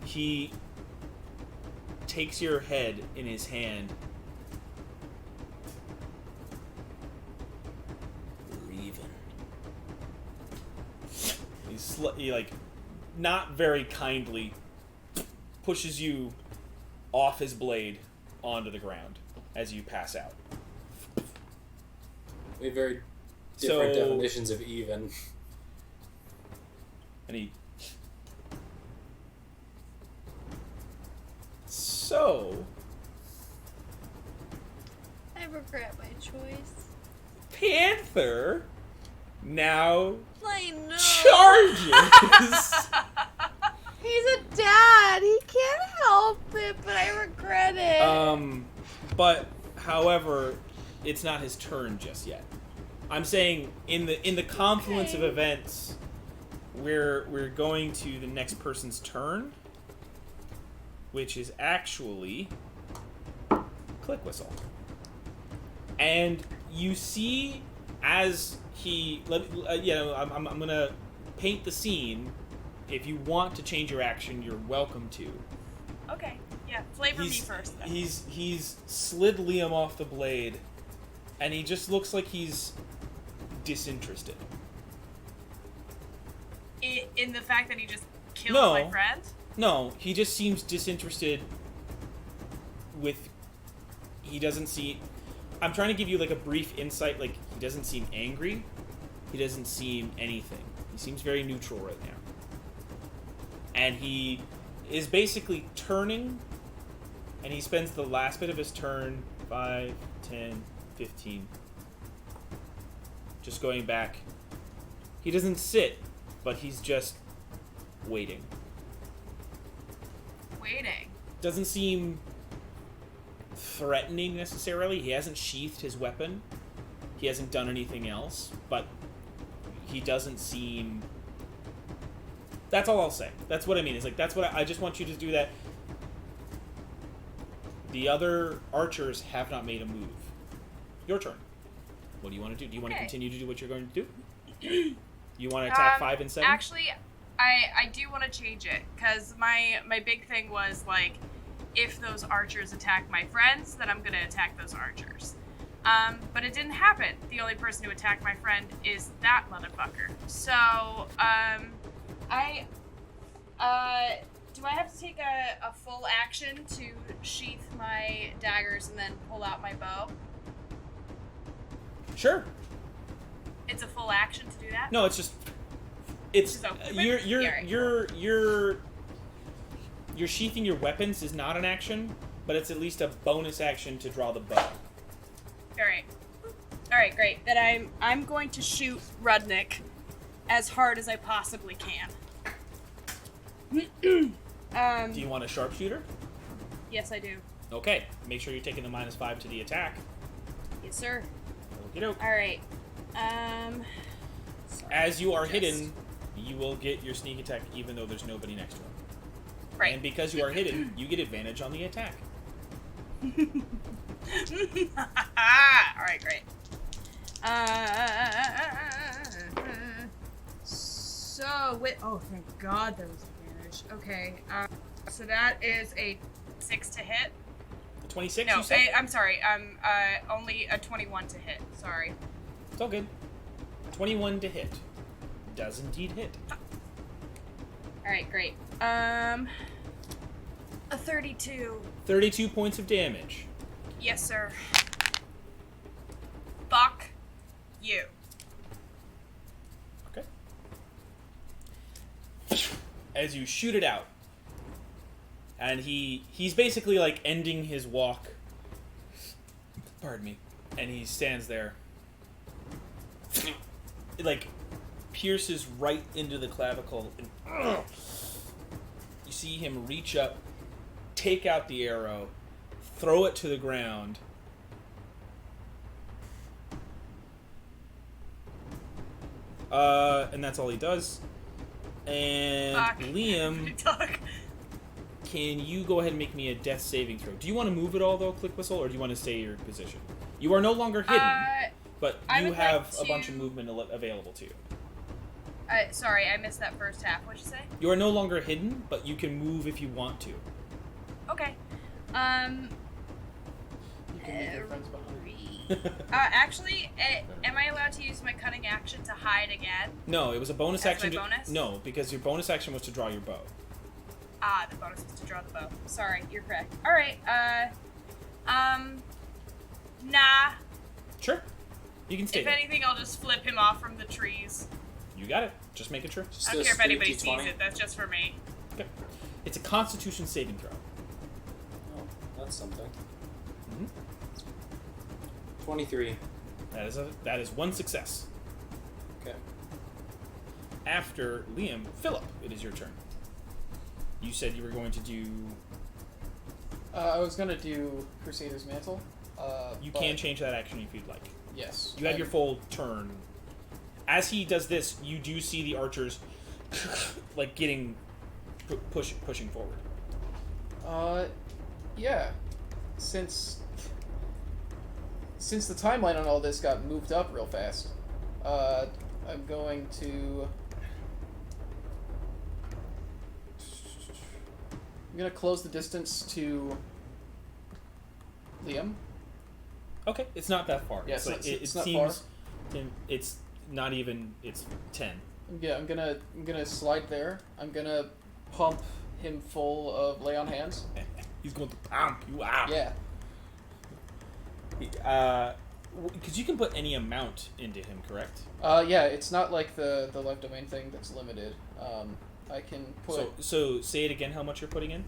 He takes your head in his hand. We're even. He like, not very kindly, pushes you off his blade onto the ground as you pass out. We have very different definitions of even. And he... So... I regret my choice. Panther now I know. charges. He's a dad. He can't help it, but I regret it. But however, it's not his turn just yet. I'm saying in the confluence of events, we're going to the next person's turn, which is actually Click Whistle. And you see as he I'm gonna paint the scene. If you want to change your action, you're welcome to. Okay, yeah, flavor me first then. He's slid Liam off the blade, and he just looks like he's disinterested. In the fact that he just killed my friend? No, he just seems disinterested he doesn't see... I'm trying to give you like a brief insight, like he doesn't seem angry, he doesn't seem anything. He seems very neutral right now. And he is basically turning, and he spends the last bit of his turn, 5, 10, 15, just going back. He doesn't sit, but he's just waiting. Waiting? Doesn't seem threatening necessarily. He hasn't sheathed his weapon. He hasn't done anything else, but he doesn't seem... That's all I'll say. That's what I mean. It's like, that's what I just want you to do that. The other archers have not made a move. Your turn. What do you want to do? Do you want to continue to do what you're going to do? You want to attack 5 and 7? Actually, I do want to change it, because my big thing was, like, if those archers attack my friends, then I'm going to attack those archers. But it didn't happen. The only person who attacked my friend is that motherfucker. So, do I have to take a full action to sheath my daggers and then pull out my bow? Sure. It's a full action to do that? No, it's just... It's... You're Your sheathing your weapons is not an action, but it's at least a bonus action to draw the bow. All right, great. Then I'm going to shoot Rudnik as hard as I possibly can. Do you want a sharpshooter? Yes, I do. Okay, make sure you're taking the -5 to the attack. Yes, sir. Okey-doke. All right. As you are hidden, you will get your sneak attack even though there's nobody next to him. Right. And because you are hidden, you get advantage on the attack. All right, great. So, oh, thank God there was advantage. Okay, so that is a 6 to hit. 26, No, you said? I'm sorry. Only a 21 to hit. Sorry. It's all good. 21 to hit. Does indeed hit. All right, great. A 32. 32 points of damage. Yes, sir. Fuck you. Okay. As you shoot it out, and he's basically like ending his walk. Pardon me. And he stands there. It like pierces right into the clavicle. And, you see him reach up, take out the arrow, throw it to the ground. And that's all he does. And Liam, can you go ahead and make me a death saving throw? Do you want to move at all, though, Click Whistle, or do you want to stay your position? You are no longer hidden, but you have a bunch of movement available to you. Sorry, I missed that first half. What'd you say? You are no longer hidden, but you can move if you want to. Okay. You can leave your friends behind. Actually, am I allowed to use my cunning action to hide again? No, it was a bonus action. Bonus? No, because your bonus action was to draw your bow. The bonus is to draw the bow. Sorry, you're correct. All right. Nah. Sure. You can stay. If anything, I'll just flip him off from the trees. You got it. Just making sure. I don't care if anybody sees it. That's just for me. Okay. It's a Constitution saving throw. Oh, that's something. Mm-hmm. 23. That is one success. Okay. After Liam, Philip, it is your turn. You said you were going to do. I was gonna do Crusader's Mantle. You can change that action if you'd like. Yes. You have your full turn. As he does this, you do see the archers, like getting pushing forward. Yeah. Since the timeline on all this got moved up real fast, I'm going to. I'm gonna close the distance to Liam. Okay, it's not that far. Yes, it it's not seems. far. It's not even. It's 10. Yeah, I'm gonna slide there. I'm gonna pump him full of lay on hands. He's going to pump you out. Yeah. Because you can put any amount into him, correct? Yeah, it's not like the life domain thing that's limited. I can put. So say it again. How much you're putting in?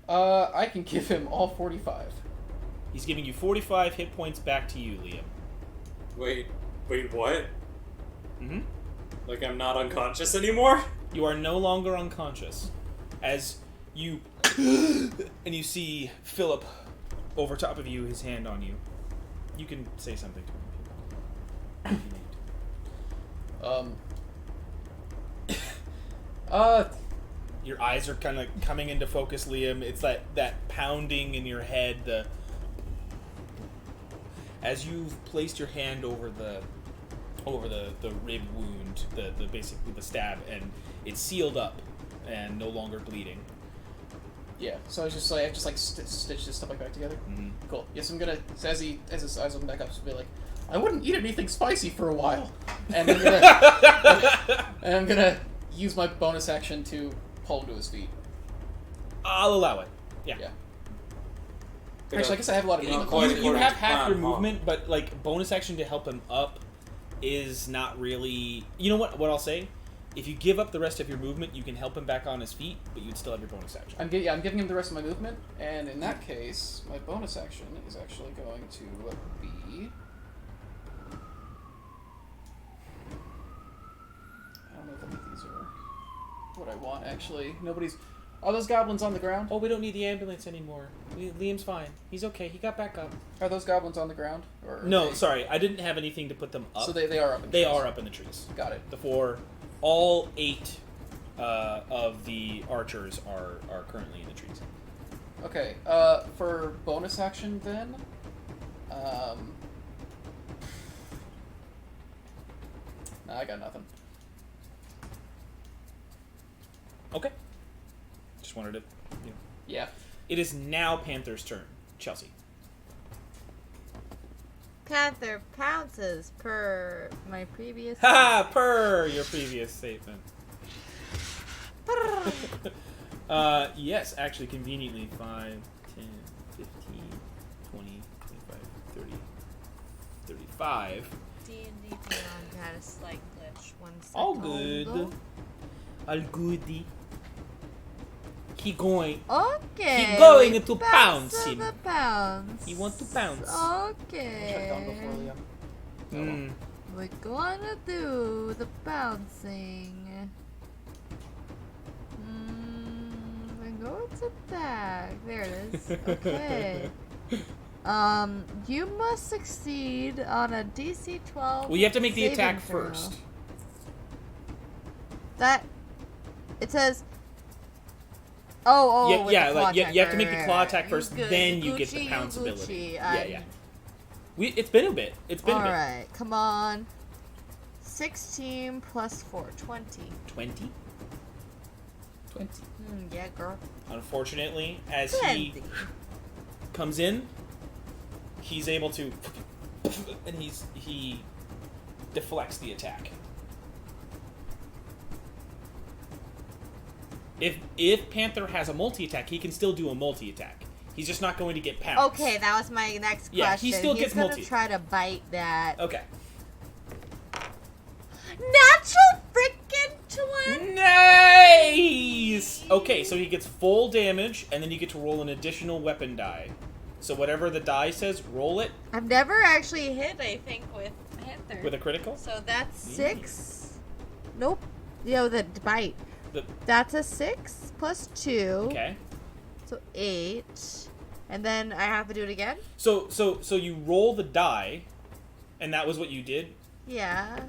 I can give him all 45. He's giving you 45 hit points back to you, Liam. Wait, what? Mm-hmm. Like I'm not unconscious anymore? You are no longer unconscious. As you and you see Philip over top of you, his hand on you. You can say something to him if you need. Your eyes are kind of coming into focus, Liam. It's that pounding in your head. As you've placed your hand over the rib wound, the basically the stab, and it's sealed up and no longer bleeding. Yeah, so I just stitch this stuff back together. Mm-hmm. Cool. Yes, I'm gonna. So as his eyes open back up, just be like, I wouldn't eat anything spicy for a while, and I'm gonna use my bonus action to pull him to his feet. I'll allow it. Yeah. Actually, I guess I have a lot of movement. You have half your movement, but like bonus action to help him up is not really. You know what? What I'll say, If you give up the rest of your movement, you can help him back on his feet, but you'd still have your bonus action. I'm giving him the rest of my movement, and in that case, my bonus action is actually going to be... I don't know if any of these are what I want, actually. Nobody's... Are those goblins on the ground? Oh, we don't need the ambulance anymore. Liam's fine. He's okay. He got back up. Are those goblins on the ground? Or no, sorry. I didn't have anything to put them up. So they are up in the trees. They are up in the trees. Got it. All 8 of the archers are currently in the trees. Okay. For bonus action, then... Nah, I got nothing. Okay. Just wanted to, Yeah. It is now Panther's turn. Chelsea. Panther pounces per my previous... Ha! Per your previous statement. Yes, actually, conveniently, 5, 10, 15, 20, 25, 30, 35. D&D Beyond had a slight glitch. 1 second. All good. All goody. Keep going. Okay. Keep going to back pounce to him. the pounce. You want to pounce. Okay. We're gonna do the bouncing. We're going to back. There it is. Okay. You must succeed on a DC 12. Well, you have to make the saving attack throw. first. It says. Oh, yeah, with the claw you have to attack, make the claw attack right. first, You then you Gucci, get the pounce Gucci. ability. Yeah. It's been a bit. Alright, come on. 16 plus 4, 20. 20? 20. Yeah, girl. Unfortunately, as 20. he comes in, he's able to, and he deflects the attack. If Panther has a multi-attack, he can still do a multi-attack. He's just not going to get pounced. Okay, that was my next question. Yeah, he still gets He's gonna multi. try to bite that. Okay. Natural freaking 20! Nice! Okay, so he gets full damage, and then you get to roll an additional weapon die. So whatever the die says, roll it. I've never actually hit, I think, with Panther. With a critical? So that's 6. Nope. The bite. That's a 6 plus 2. Okay. So 8. And then I have to do it again? So you roll the die, and that was what you did? Yeah.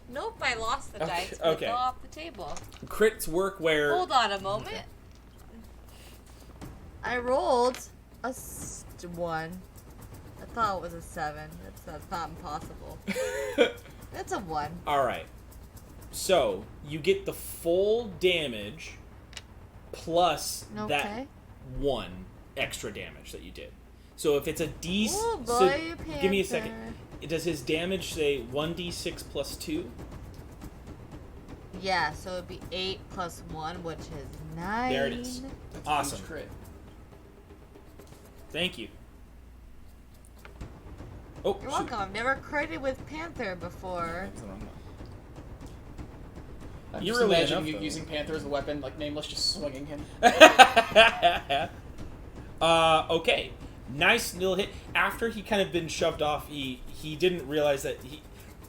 Nope, I lost the dice. It okay. fell off the table. Crits work where... Hold on a moment. I rolled a 1. I thought it was a 7. That's not impossible. That's a 1. Alright. So, you get the full damage plus that 1 extra damage that you did. So if it's a D... Oh, boy, so, give me a second. Does his damage say 1d6 plus 2? Yeah, so it'd be 8 plus 1, which is 9. There it is. That's awesome. A huge crit. Thank you. Oh, You're welcome. I've never critted with Panther before. I'm You're just really imagining enough, you using Panther as a weapon, like Nameless just swinging him. Okay. Nice little hit. After he kind of been shoved off, he didn't realize that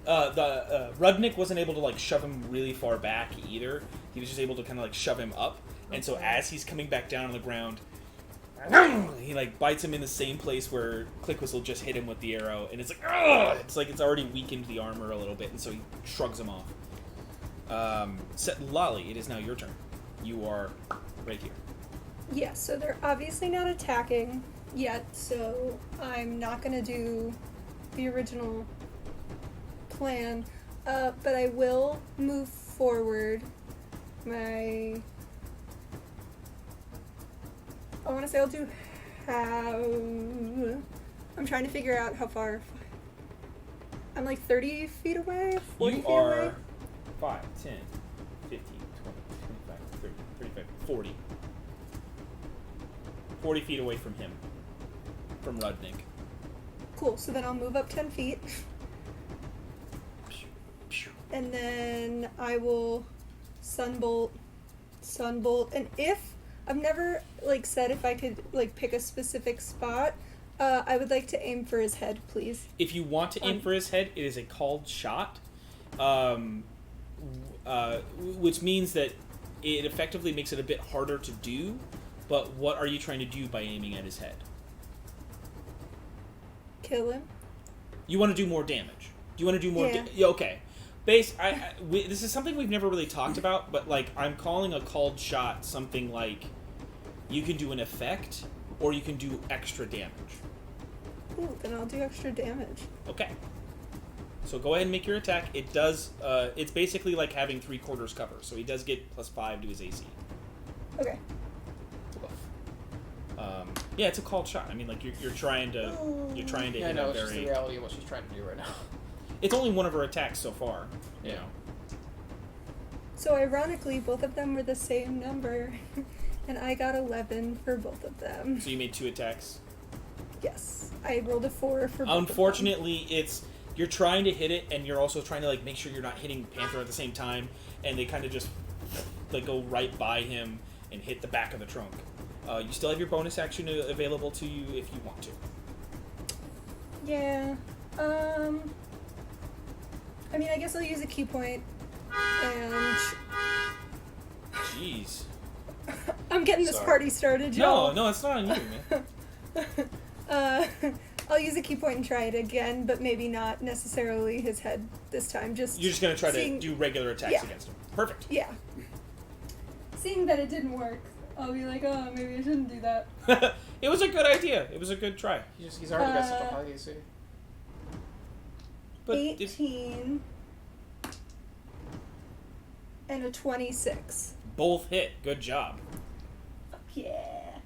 Rudnik wasn't able to like shove him really far back either. He was just able to kind of like shove him up. And so as he's coming back down on the ground, he like bites him in the same place where Click Whistle just hit him with the arrow, and it's like, ugh! It's like it's already weakened the armor a little bit, and so he shrugs him off. Lolly, it is now your turn. You are right here. Yeah, so they're obviously not attacking yet, so I'm not going to do the original plan, but I will move forward I want to say I'll do I'm trying to figure out how far. I'm like 30 feet away, 40 feet away. 5, 10, 15, 20, 25, 30, 35, 40. 40 feet away from him. From Rudnik. Cool, so then I'll move up 10 feet. and then I will sunbolt, and if I've never said if I could pick a specific spot, I would like to aim for his head, please. If you want to aim for his head, it is a called shot, which means that it effectively makes it a bit harder to do. But what are you trying to do by aiming at his head? Kill him. You want to do more damage. Do you want to do more? Yeah. Okay. This is something we've never really talked about, but I'm calling a called shot something like you can do an effect or you can do extra damage. Ooh, then I'll do extra damage. Okay. So go ahead and make your attack. It does. It's basically like having 3/4 cover, so he does get +5 to his AC. Okay. Yeah, it's a called shot. I mean, you're trying to hit I know, a it's just the very. reality of what she's trying to do right now. It's only one of her attacks so far. You know. So ironically, both of them were the same number, and I got 11 for both of them. So you made 2 attacks. Yes, I rolled a 4 for both Unfortunately, you're trying to hit it, and you're also trying to make sure you're not hitting Panther at the same time, and they kind of just go right by him and hit the back of the trunk. You still have your bonus action available to you if you want to. Yeah. I mean, I guess I'll use a key point, and Jeez. I'm getting this party started, No, y'all. no, it's not on you, man. I'll use a key point and try it again, but maybe not necessarily his head this time. You're just gonna try to do regular attacks against him. Perfect. Yeah. Seeing that it didn't work, I'll be like, oh, maybe I shouldn't do that. It was a good idea. It was a good try. He's already got such a high AC. But 18 and a 26. Both hit. Good job. Fuck yeah.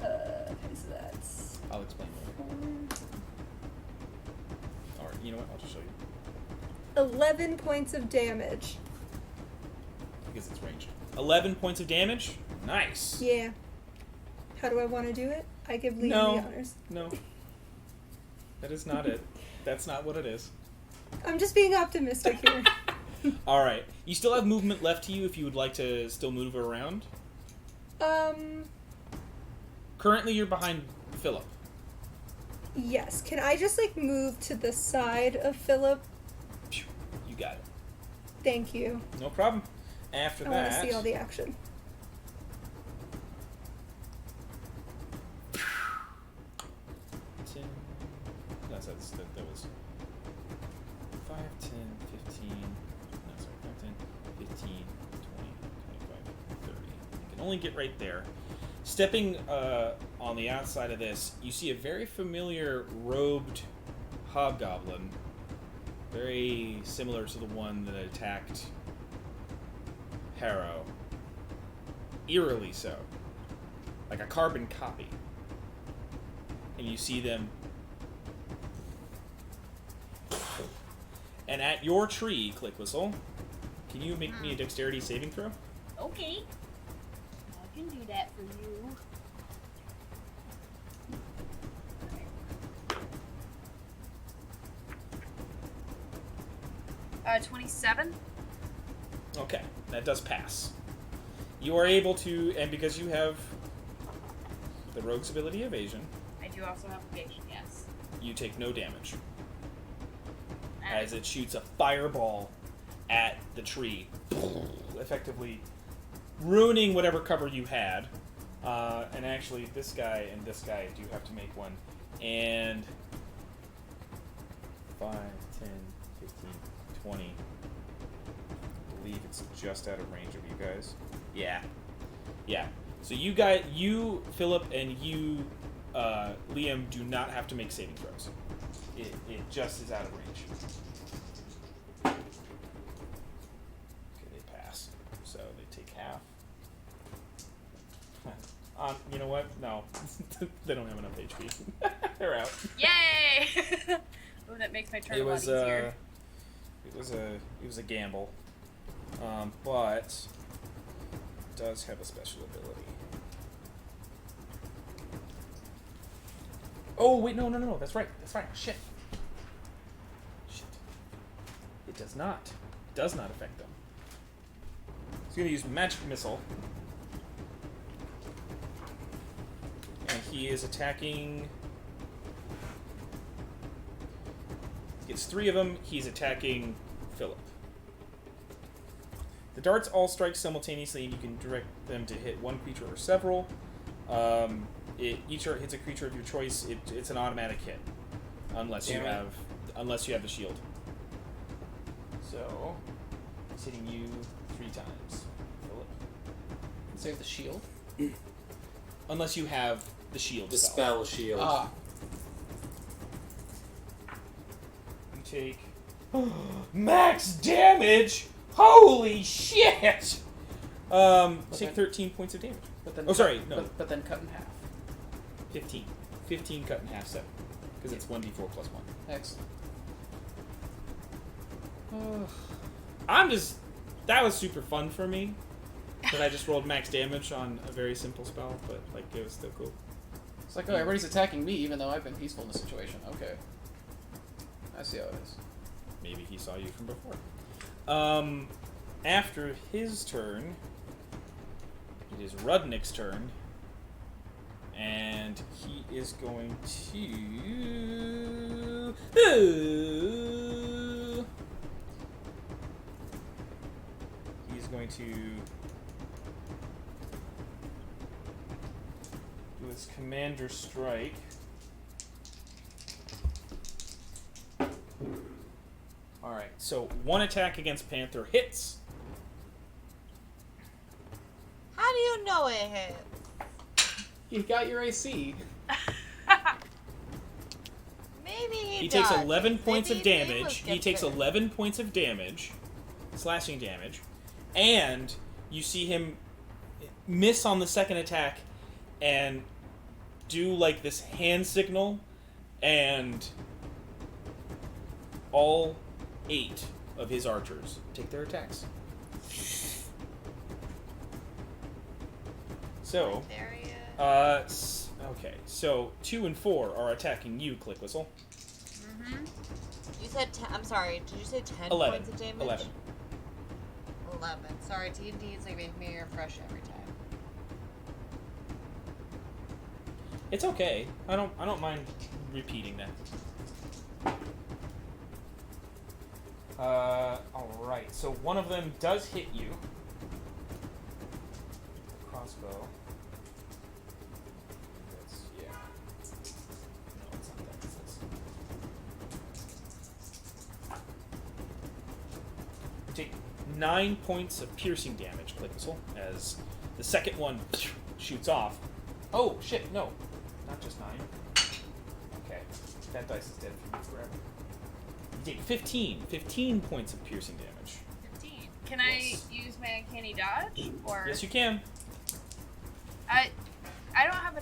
Okay, so that's... I'll explain later. Or, you know what? I'll just show you. 11 points of damage. Because it's ranged. 11 points of damage? Nice. Yeah. How do I want to do it? I give Liam the honors. No. That is not it. That's not what it is. I'm just being optimistic here. Alright. You still have movement left to you if you would like to still move around. Currently you're behind Philip. Yes. Can I just, move to the side of Philip? You got it. Thank you. No problem. After I that... want to see all the action. That was 5, 10, 15... No, sorry. 5, 10, 15, 20, 25, 30. You can only get right there. Stepping on the outside of this, you see a very familiar robed hobgoblin. Very similar to the one that attacked Harrow. Eerily so. Like a carbon copy. And you see them. And at your tree, Click Whistle, can you make me a dexterity saving throw? Okay. I can do that for you. 27. Okay, that does pass. You are able to, and because you have the rogue's ability evasion, I do also have evasion, yes. you take no damage. As it shoots a fireball at the tree, effectively ruining whatever cover you had. And actually, this guy and this guy do have to make one. And 5, 10, 15, 20. I believe it's just out of range of you guys. Yeah. Yeah. So you, Philip, and you, Liam, do not have to make saving throws. It just is out of range. Okay, they pass. So they take half. You know what? No. They don't have enough HP. They're out. Yay! Oh, that makes my turn a lot easier. It was a gamble. But it does have a special ability. Oh wait, no, that's right. Shit. does not. Does not affect them. He's going to use Magic Missile. And he is attacking... Gets 3 of them. He's attacking Philip. The darts all strike simultaneously, and you can direct them to hit one creature or several. Each dart hits a creature of your choice. It's an automatic hit, unless you have the shield. So, it's hitting you 3 times, Philip. Save the shield. Unless you have the shield. The spell shield. Ah. You take max damage. Holy shit! Take 13 points of damage. But then But then cut in half. 15. 15 cut in half 7. Because it's 1d4 plus 1. Excellent. That was super fun for me. But I just rolled max damage on a very simple spell, but like it was still cool. It's like, oh, everybody's attacking me even though I've been peaceful in the situation. Okay. I see how it is. Maybe he saw you from before. After his turn, it is Rudnik's turn. And he is going to... He's going to do his Commander Strike. Alright, so 1 attack against Panther hits. How do you know it hit? You got your AC. Maybe He does. takes 11 points of Maybe he was damage. He takes gifted. 11 points of damage, slashing damage, and you see him miss on the second attack and do like this hand signal, and all 8 of his archers take their attacks. So, okay, so 2 and 4 are attacking you, Click Whistle. Mm-hmm. You said I'm sorry, did you say 10 11. points of damage? 11. 11. Sorry, D&D is like making me refresh every time. It's okay. I don't mind repeating that. Alright, so one of them does hit you. Crossbow. That's, yeah. No, it's not that. It's this. You take 9 points of piercing damage, Click Whistle, as the second one shoots off. Oh, shit, no. Not just 9. Okay. That dice is dead for me forever. You take 15 points of piercing damage. 15. Can I use my uncanny dodge? Or Yes, you can. I don't have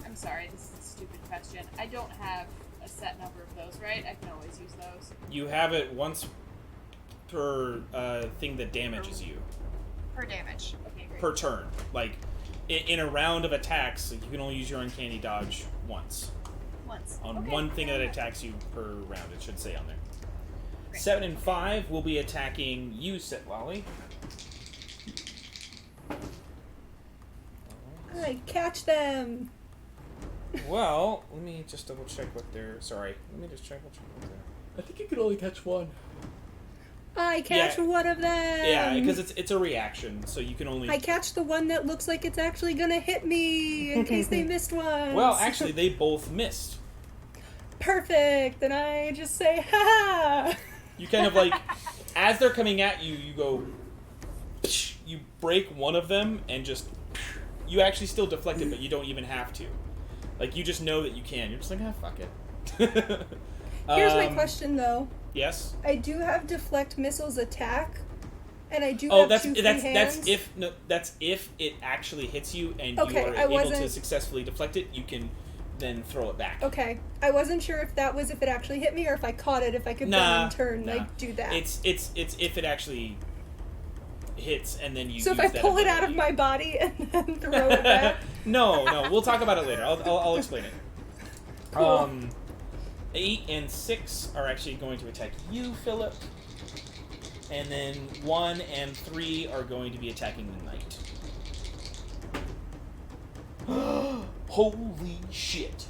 I'm sorry, this is a stupid question. I don't have a set number of those, right? I can always use those. You have it once per thing that damages you. Per damage. Okay, great. Per turn. Like, in a round of attacks, you can only use your uncanny dodge once. Once. On Okay. one thing that attacks you per round, it should say on there. Great. 7 and 5 will be attacking you, Sitlali. I catch them. Well, let me just double check what they're... Sorry. Let me just double check what they're... I think you could only catch one. I catch one of them. Yeah, because it's a reaction, so you can only... I catch the one that looks like it's actually gonna hit me in case they missed one. Well, actually, they both missed. Perfect. Then I just say, ha! You kind of like, as they're coming at you, you go... You break one of them and just... You actually still deflect it, but you don't even have to. Like, you just know that you can. You're just like, fuck it. Here's my question, though. Yes? I do have deflect missiles attack, and I do have two free hands. That's if it actually hits you and Okay, you are able to successfully deflect it, you can then throw it back. Okay, I wasn't sure if that was if it actually hit me or if I caught it, if I could then in turn like do that. It's if it actually hits and then you. So if use I that pull it out of ability. my body and then throw it back. No, we'll talk about it later. I'll explain it. Cool. 8 and 6 are actually going to attack you, Philip. And then 1 and 3 are going to be attacking the knight. Holy shit.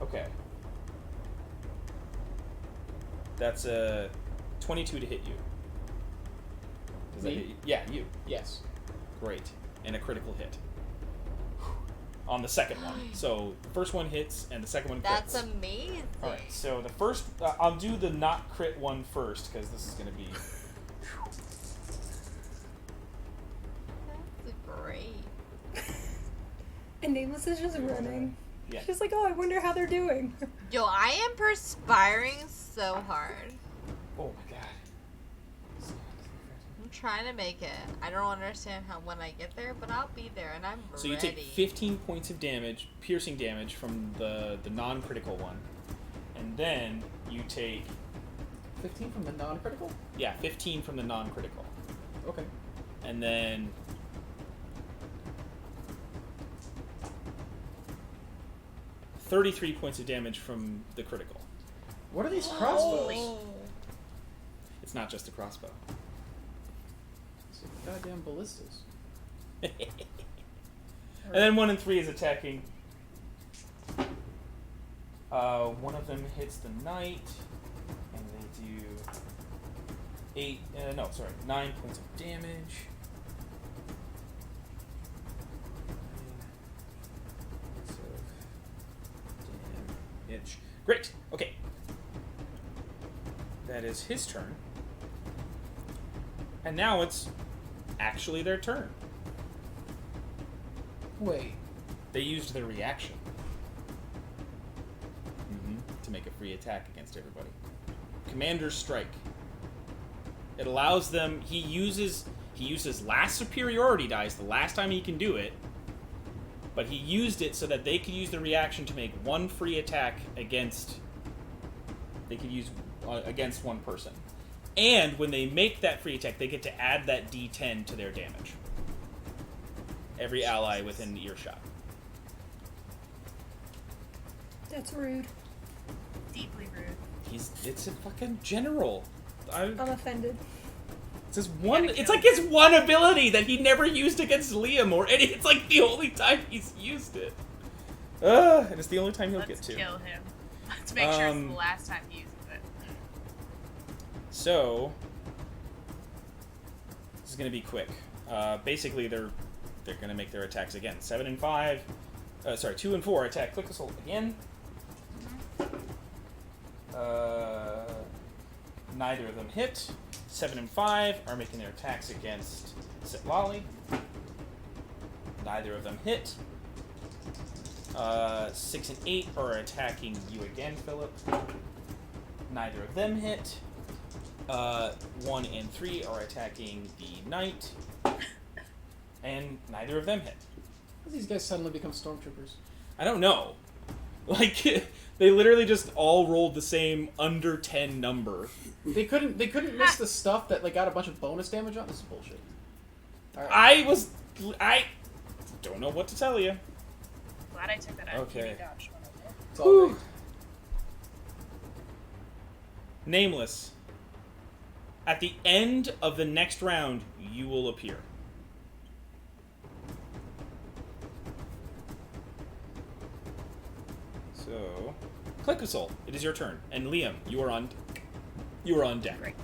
Okay. That's a 22 to hit you. Does that Me? hit you? Yeah, you. Yes. Great. And a critical hit. On the second one. So, the first one hits, and the second one crits. That's amazing. Alright, so the first... I'll do the not crit one first, because this is going to be... That's great. And Nameless is just running. Yeah. She's like, oh, I wonder how they're doing. Yo, I am perspiring so hard. Oh my god. I'm trying to make it. I don't understand how when I get there, but I'll be there, and I'm So ready. you take 15 points of damage, piercing damage, from the non-critical one. And then you take... 15 from the non-critical? Yeah, 15 from the non-critical. Okay. And then... 33 points of damage from the critical. What are these crossbows? It's not just a crossbow. It's like goddamn ballistas. And then 1 and 3 is attacking. One of them hits the knight, and they do 9 points of damage. 9 points of damage. Great. Okay. That is his turn. And now it's actually their turn. Wait. They used their reaction to make a free attack against everybody. Commander's Strike. It allows them... He uses last superiority dice the last time he can do it, but he used it so that they could use the reaction to make one free attack against... They could use against one person. And when they make that free attack, they get to add that D10 to their damage. Every ally within earshot. That's rude. Deeply rude. It's a fucking general. I'm offended. It's like his one ability that he never used against Liam or any. It's like the only time he's used it. And it's the only time he'll get to. Let's kill him. Let's make sure it's the last time he uses it. So this is gonna be quick. Basically, they're gonna make their attacks again. 7 and 5. 2 and 4 attack Quick Assault again. Neither of them hit. 7 and 5 are making their attacks against Sitlali. Neither of them hit. 6 and 8 are attacking you again, Philip. Neither of them hit. 1 and 3 are attacking the knight. And neither of them hit. How did these guys suddenly become stormtroopers? I don't know. Like, they literally just all rolled the same under 10 number. They couldn't miss the stuff that got a bunch of bonus damage on. This is bullshit. All right. I don't know what to tell you. Glad I took that out. Okay. Dodge one over there. It's all right. Nameless. At the end of the next round, you will appear. So, Click Assault. It is your turn, and Liam, you are on deck. Great.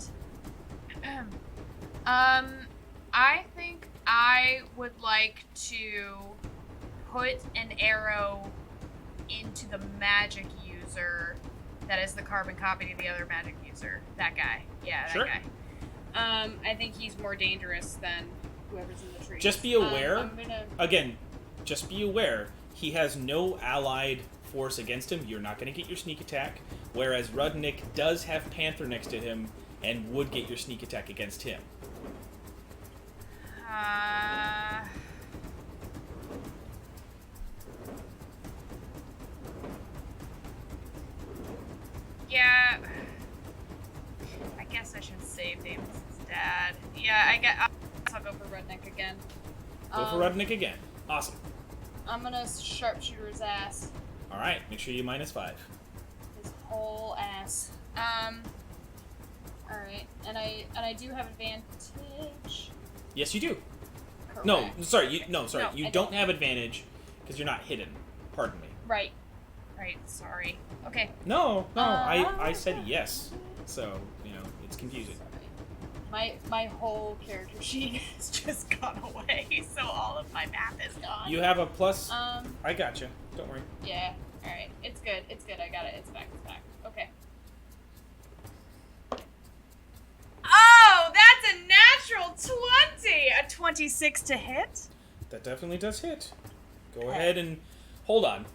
I think I would like to put an arrow into the magic user that is the carbon copy to the other magic user. That guy. Yeah, that Sure. guy. I think he's more dangerous than whoever's in the tree. Just be aware, I'm gonna... again, just be aware, he has no allied force against him. You're not going to get your sneak attack, whereas Rudnik does have Panther next to him and would get your sneak attack against him. Yeah. I guess I should save Damon's dad. Yeah, I'll go for Rudnik again. Go for Rudnik again. Awesome. I'm gonna sharpshooter his ass. Alright, make sure you -5. His whole ass. All right, and I do have advantage. Yes, you do. Correct. No, sorry. Okay. You I don't have advantage because you're not hidden. Pardon me. Right. Right. Sorry. Okay. No. I said yes. So it's confusing. My whole character sheet has just gone away, so all of my math is gone. You have a plus. I got you. Don't worry. Yeah. All right. It's good. It's good. I got it. It's back. It's back. Okay. Oh, that's a natural 20. A 26 to hit. That definitely does hit. Go ahead and hold on.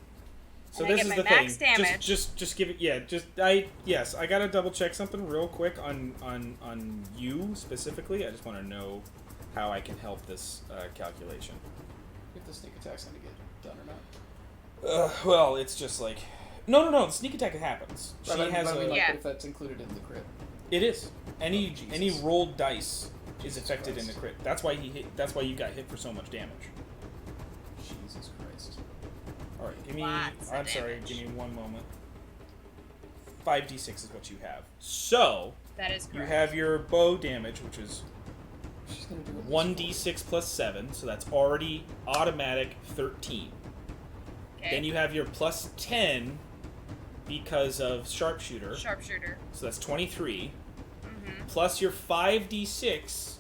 So And I this get is my the max thing. damage. Just give it. Yeah. I gotta double check something real quick on you specifically. I just want to know how I can help this calculation. If the sneak attack's going to get done or not. Well, it's just like no. The sneak attack happens. She But has I mean, a. like, Yeah. if that's included in the crit. It is. Any Jesus. rolled dice is Jesus affected in the Christ. crit. That's why he hit. That's why you got hit for so much damage. Jesus Christ. All right, give me. Lots of I'm sorry. damage. Give me one moment. 5d6 is what you have. So That is you correct. have your bow damage, which is She's going to do it. 1d6 plus 7, so that's already automatic 13. Okay. Then you have your plus 10 because of sharpshooter, Sharpshooter. so that's 23. Mm-hmm. Plus your 5d6,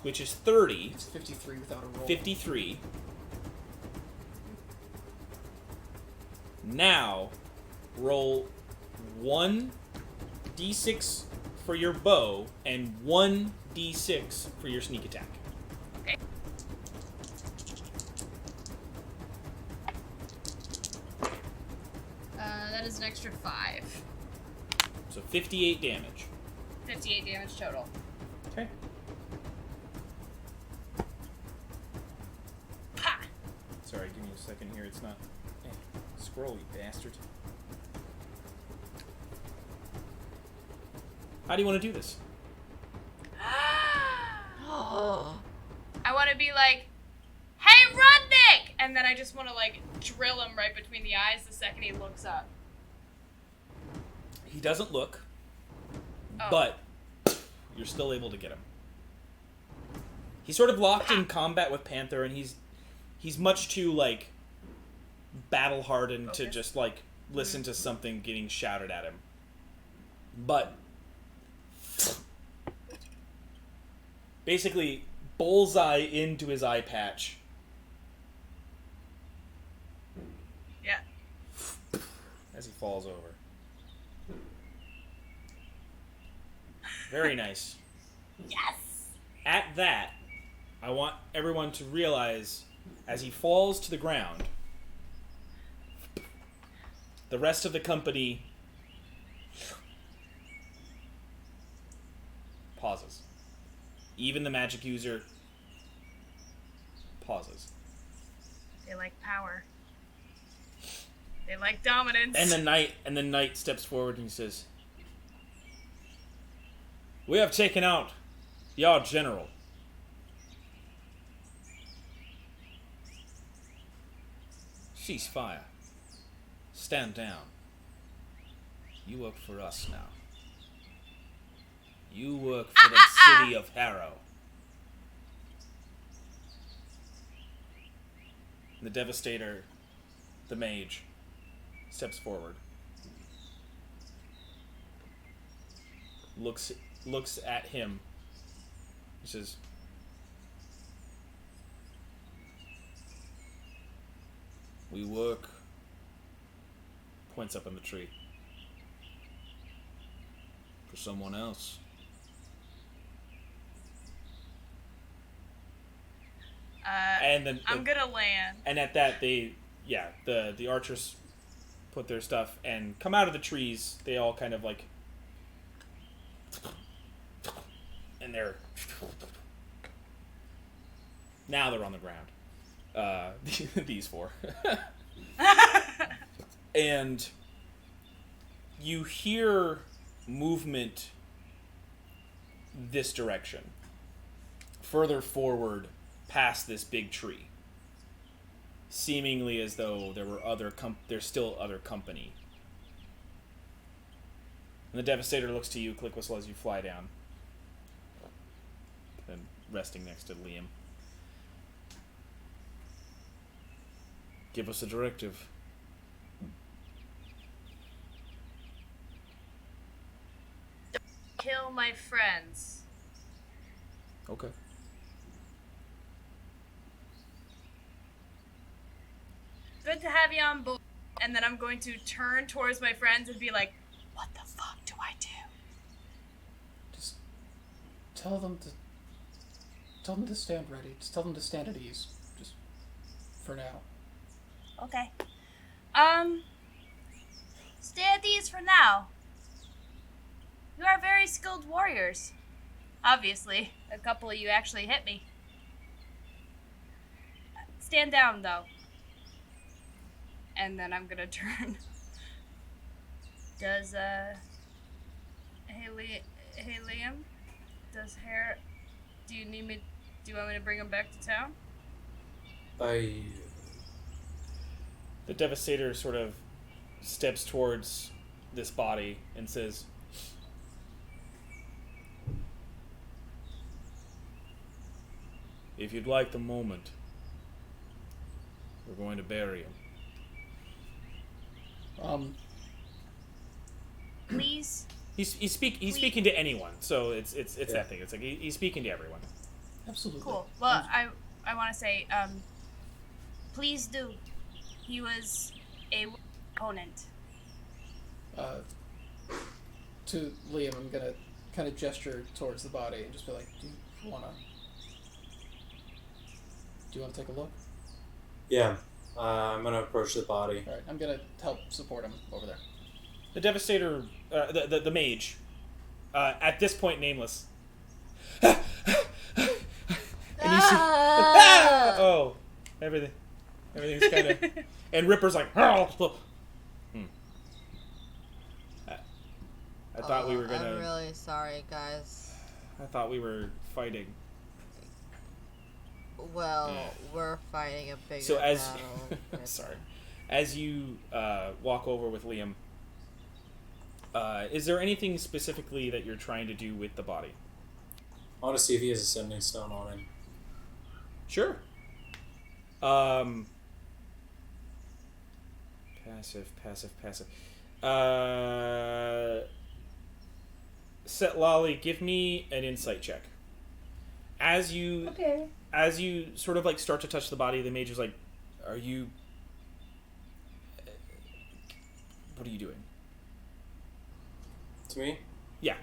which is 30, It's 53 without a roll. 53. Now, roll 1d6 for your bow and 1d6 for your sneak attack. Okay. That is an extra 5. So 58 damage. 58 damage total. Okay. Pa! Sorry, give me a second here. It's not. Scroll, you bastard. How do you want to do this? I want to be like, hey, Rudnik! And then I just want to, like, drill him right between the eyes the second he looks up. He doesn't look, Oh. but you're still able to get him. He's sort of locked in combat with Panther, and he's much too, like, battle hardened to Okay. just, like, listen to something getting shouted at him. But basically bullseye into his eye patch. Yeah. As he falls over. Very nice. Yes! At that, I want everyone to realize, as he falls to the ground, the rest of the company pauses. Even the magic user pauses. They like power. They like dominance. And the knight steps forward and he says, "We have taken out your general. Cease fire. Stand down. You work for us now. You work for the city of Harrow." The Devastator, the mage, steps forward. Looks at him. He says, "We work," points up in the tree, "for someone else." And then I'm gonna land. And at that, the archers put their stuff and come out of the trees. They all kind of like, and they're now they're on the ground. These four, and you hear movement this direction, further forward past this big tree, seemingly as though there were there's still other company. And the Devastator looks to you, click whistle, as you fly down. And resting next to Liam. Give us a directive. Kill my friends. Okay. Good to have you on board. And then I'm going to turn towards my friends and be like, what the fuck do I do? Just tell them to stand ready. Just tell them to stand at ease. Just for now. Okay. Stay at ease for now. You are very skilled warriors. Obviously, a couple of you actually hit me. Stand down, though. And then I'm gonna turn. Does, hey Liam? Do you want me to bring him back to town? I... The Devastator sort of steps towards this body and says, if you'd like the moment, we're going to bury him. Please? He's speaking to anyone, so it's that thing. It's like he's speaking to everyone. Absolutely. Cool. Well, I want to say, please do. He was a opponent. To Liam, I'm gonna kind of gesture towards the body and just be like, do you want to take a look? Yeah. I'm gonna approach the body. Alright, I'm gonna help support him over there. The Devastator, the mage, at this point nameless. And you see, oh, everything's kind of, and Ripper's like, I thought we were gonna. I'm really sorry, guys. I thought we were fighting. Well, we're fighting a bigger So as, battle. sorry, as you walk over with Liam, is there anything specifically that you're trying to do with the body? I want to see if he has a sending stone on him. Sure. Passive. Set Lolly, give me an insight check. As you sort of like start to touch the body, the mage is like, what are you doing? To me? Yeah.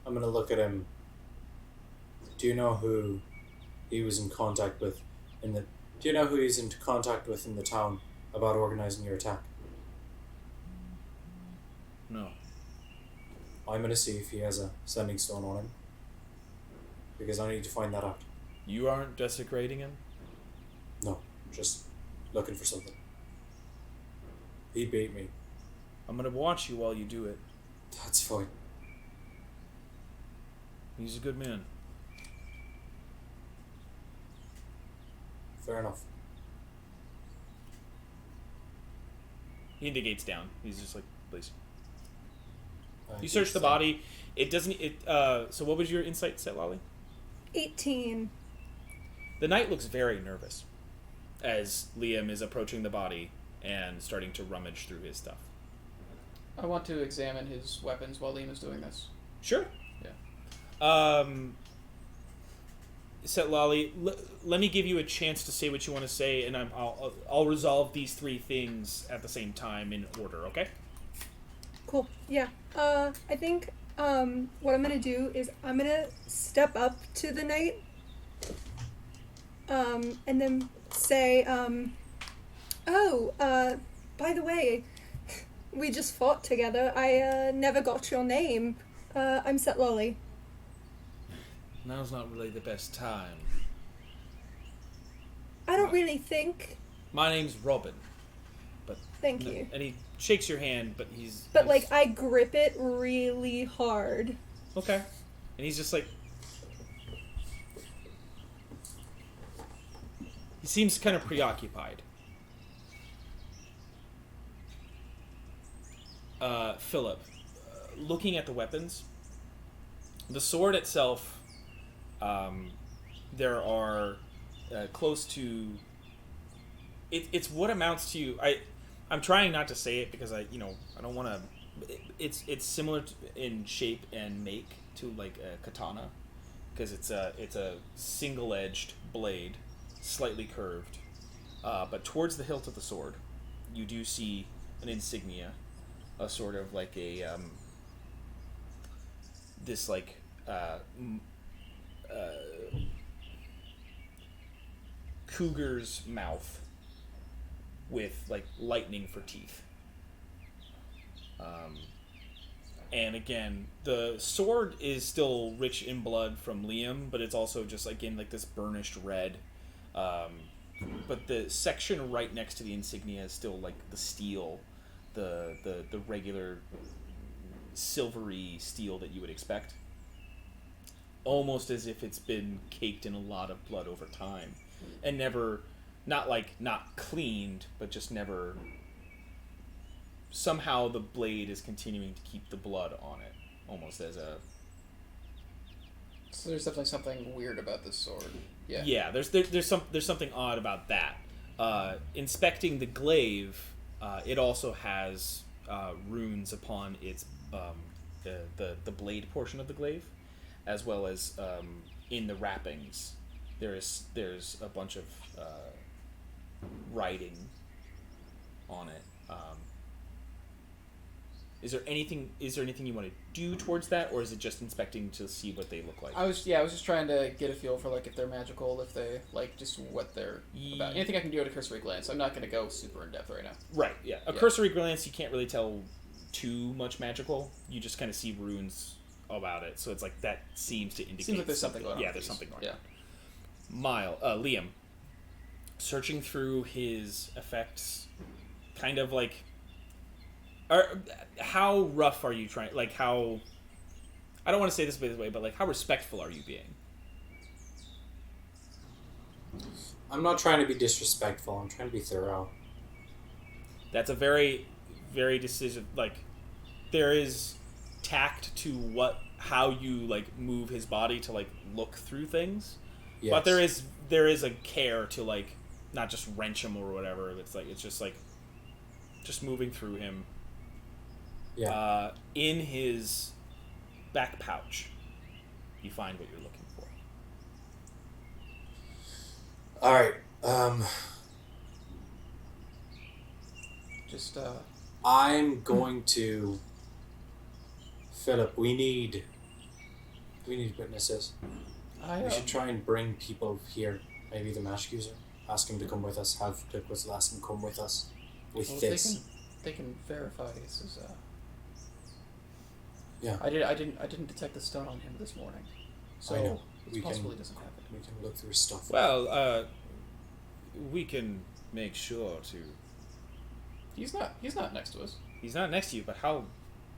I'm gonna look at him. Do you know who he was in contact with in the town about organizing your attack? No. I'm gonna see if he has a sending stone on him. Because I need to find that out. You aren't desecrating him? No, just looking for something. He beat me. I'm gonna watch you while you do it. That's fine. He's a good man. Fair enough. He indicates down. He's just like, please. You I search the think body. It doesn't. So what was your insight set, Lolly? 18. The knight looks very nervous as Liam is approaching the body and starting to rummage through his stuff. I want to examine his weapons while Liam is doing this. Sure. Yeah. Set Lolly, let me give you a chance to say what you want to say, and I'll resolve these three things at the same time in order. Okay? Cool. Yeah. I think what I'm gonna do is I'm gonna step up to the knight, and then say, by the way, we just fought together. I never got your name. I'm Set Lolly. Now's not really the best time. I don't really think. My name's Robin. But Thank you. And he shakes your hand, but he's... But, like, I grip it really hard. Okay. And he's just like... He seems kind of preoccupied. Philip, looking at the weapons, the sword itself, there are close to. It's what amounts to. I'm trying not to say it because I don't want to. It's similar in shape and make to like a katana, because it's a single-edged blade, slightly curved, but towards the hilt of the sword, you do see an insignia, a sort of like a this like cougar's mouth with like lightning for teeth. And again, the sword is still rich in blood from Liam, but it's also just again like this burnished red. But the section right next to the insignia is still like the steel, the regular silvery steel that you would expect. Almost as if it's been caked in a lot of blood over time, and never, not cleaned, but just never. Somehow the blade is continuing to keep the blood on it, almost as a. So there's definitely something weird about this sword. Yeah. Yeah, there's something odd about that. Inspecting the glaive, it also has runes upon its the blade portion of the glaive, as well as in the wrappings. There's a bunch of writing on it. Is there anything you want to do towards that, or is it just inspecting to see what they look like? I was just trying to get a feel for like if they're magical, if they like just what they're about. Anything I can do at a cursory glance. I'm not going to go super in depth right now. Right. Yeah. A cursory glance, you can't really tell too much magical. You just kind of see runes about it, so it's like that seems to indicate. Seems like there's something going on. Yeah, there's something going on. Liam, searching through his effects, kind of like. How rough are you trying? Like how? I don't want to say this way, but like how respectful are you being? I'm not trying to be disrespectful. I'm trying to be thorough. That's a very, very decision. Like, there is tact to how you like move his body to like look through things, yes. But there is a care to like not just wrench him or whatever. It's just moving through him. Yeah. In his back pouch, you find what you're looking for. All right. I'm going to. Philip, we need witnesses. We should try and bring people here. Maybe the magic user. Ask him to come with us. Have Liquid's last him come with us. With this. They can verify this is. Yeah. I didn't detect the stone on him this morning, so I know. It's possible he doesn't have it. We can look through his stuff. Well, we can make sure to. He's not next to us. He's not next to you, but how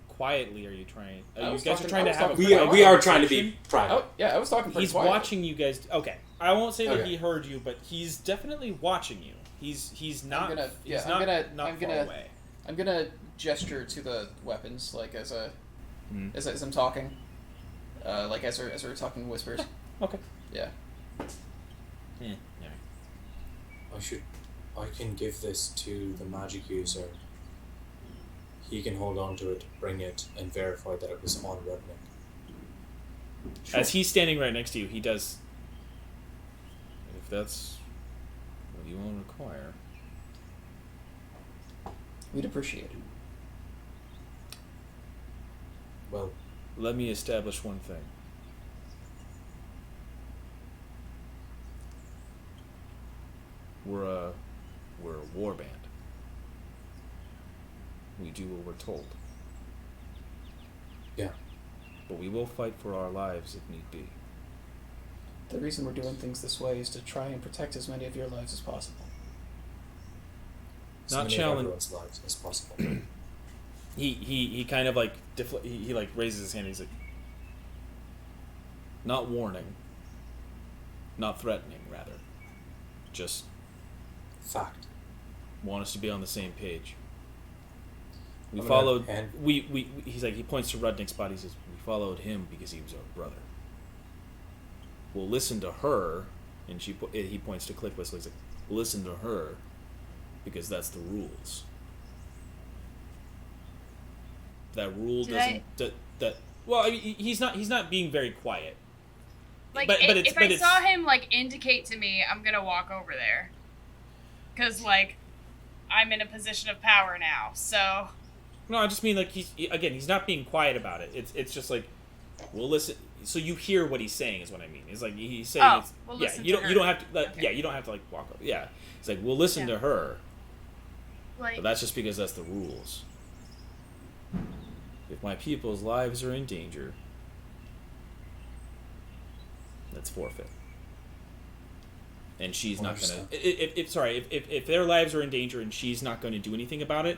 quietly are you trying? You guys talking, are trying to have. We are trying to be private. I was talking pretty quietly. He's watching you guys. Okay, I won't say that he heard you, but he's definitely watching you. He's not. Not far away. I'm gonna gesture to the weapons like as I'm talking, like as we're talking in whispers. Okay. Yeah. Yeah. I can give this to the magic user. He can hold on to it, bring it, and verify that it was on Rudnik. Sure. As he's standing right next to you, he does. If that's what you want to require, we'd appreciate it. Well, let me establish one thing. We're a war band. We do what we're told. Yeah. But we will fight for our lives if need be. The reason we're doing things this way is to try and protect as many of your lives as possible. As many of everyone's lives as possible. He kind of like he like raises his hand and he's like, not warning, not threatening, rather, just fact. Want us to be on the same page. We I'm followed. gonna hand- He's like, he points to Rudnik's body. He says, we followed him because he was our brother. We'll listen to her, and he points to Click Whistle. He's like, we'll listen to her because that's the rules. That rule well, I mean, he's not being very quiet. Like, but if I saw him, like, indicate to me, I'm gonna walk over there. Because, like, I'm in a position of power now, so... No, I just mean, like, he's not being quiet about it. It's just like, we'll listen. So you hear what he's saying is what I mean. It's like, he's saying, we'll yeah, listen you to don't her. you don't have to, like, Okay. yeah, you don't have to, like, walk over. Yeah. It's like, we'll listen to her. Like, But that's just because that's the rules. If my people's lives are in danger, that's forfeit. And she's not gonna. If their lives are in danger and she's not going to do anything about it,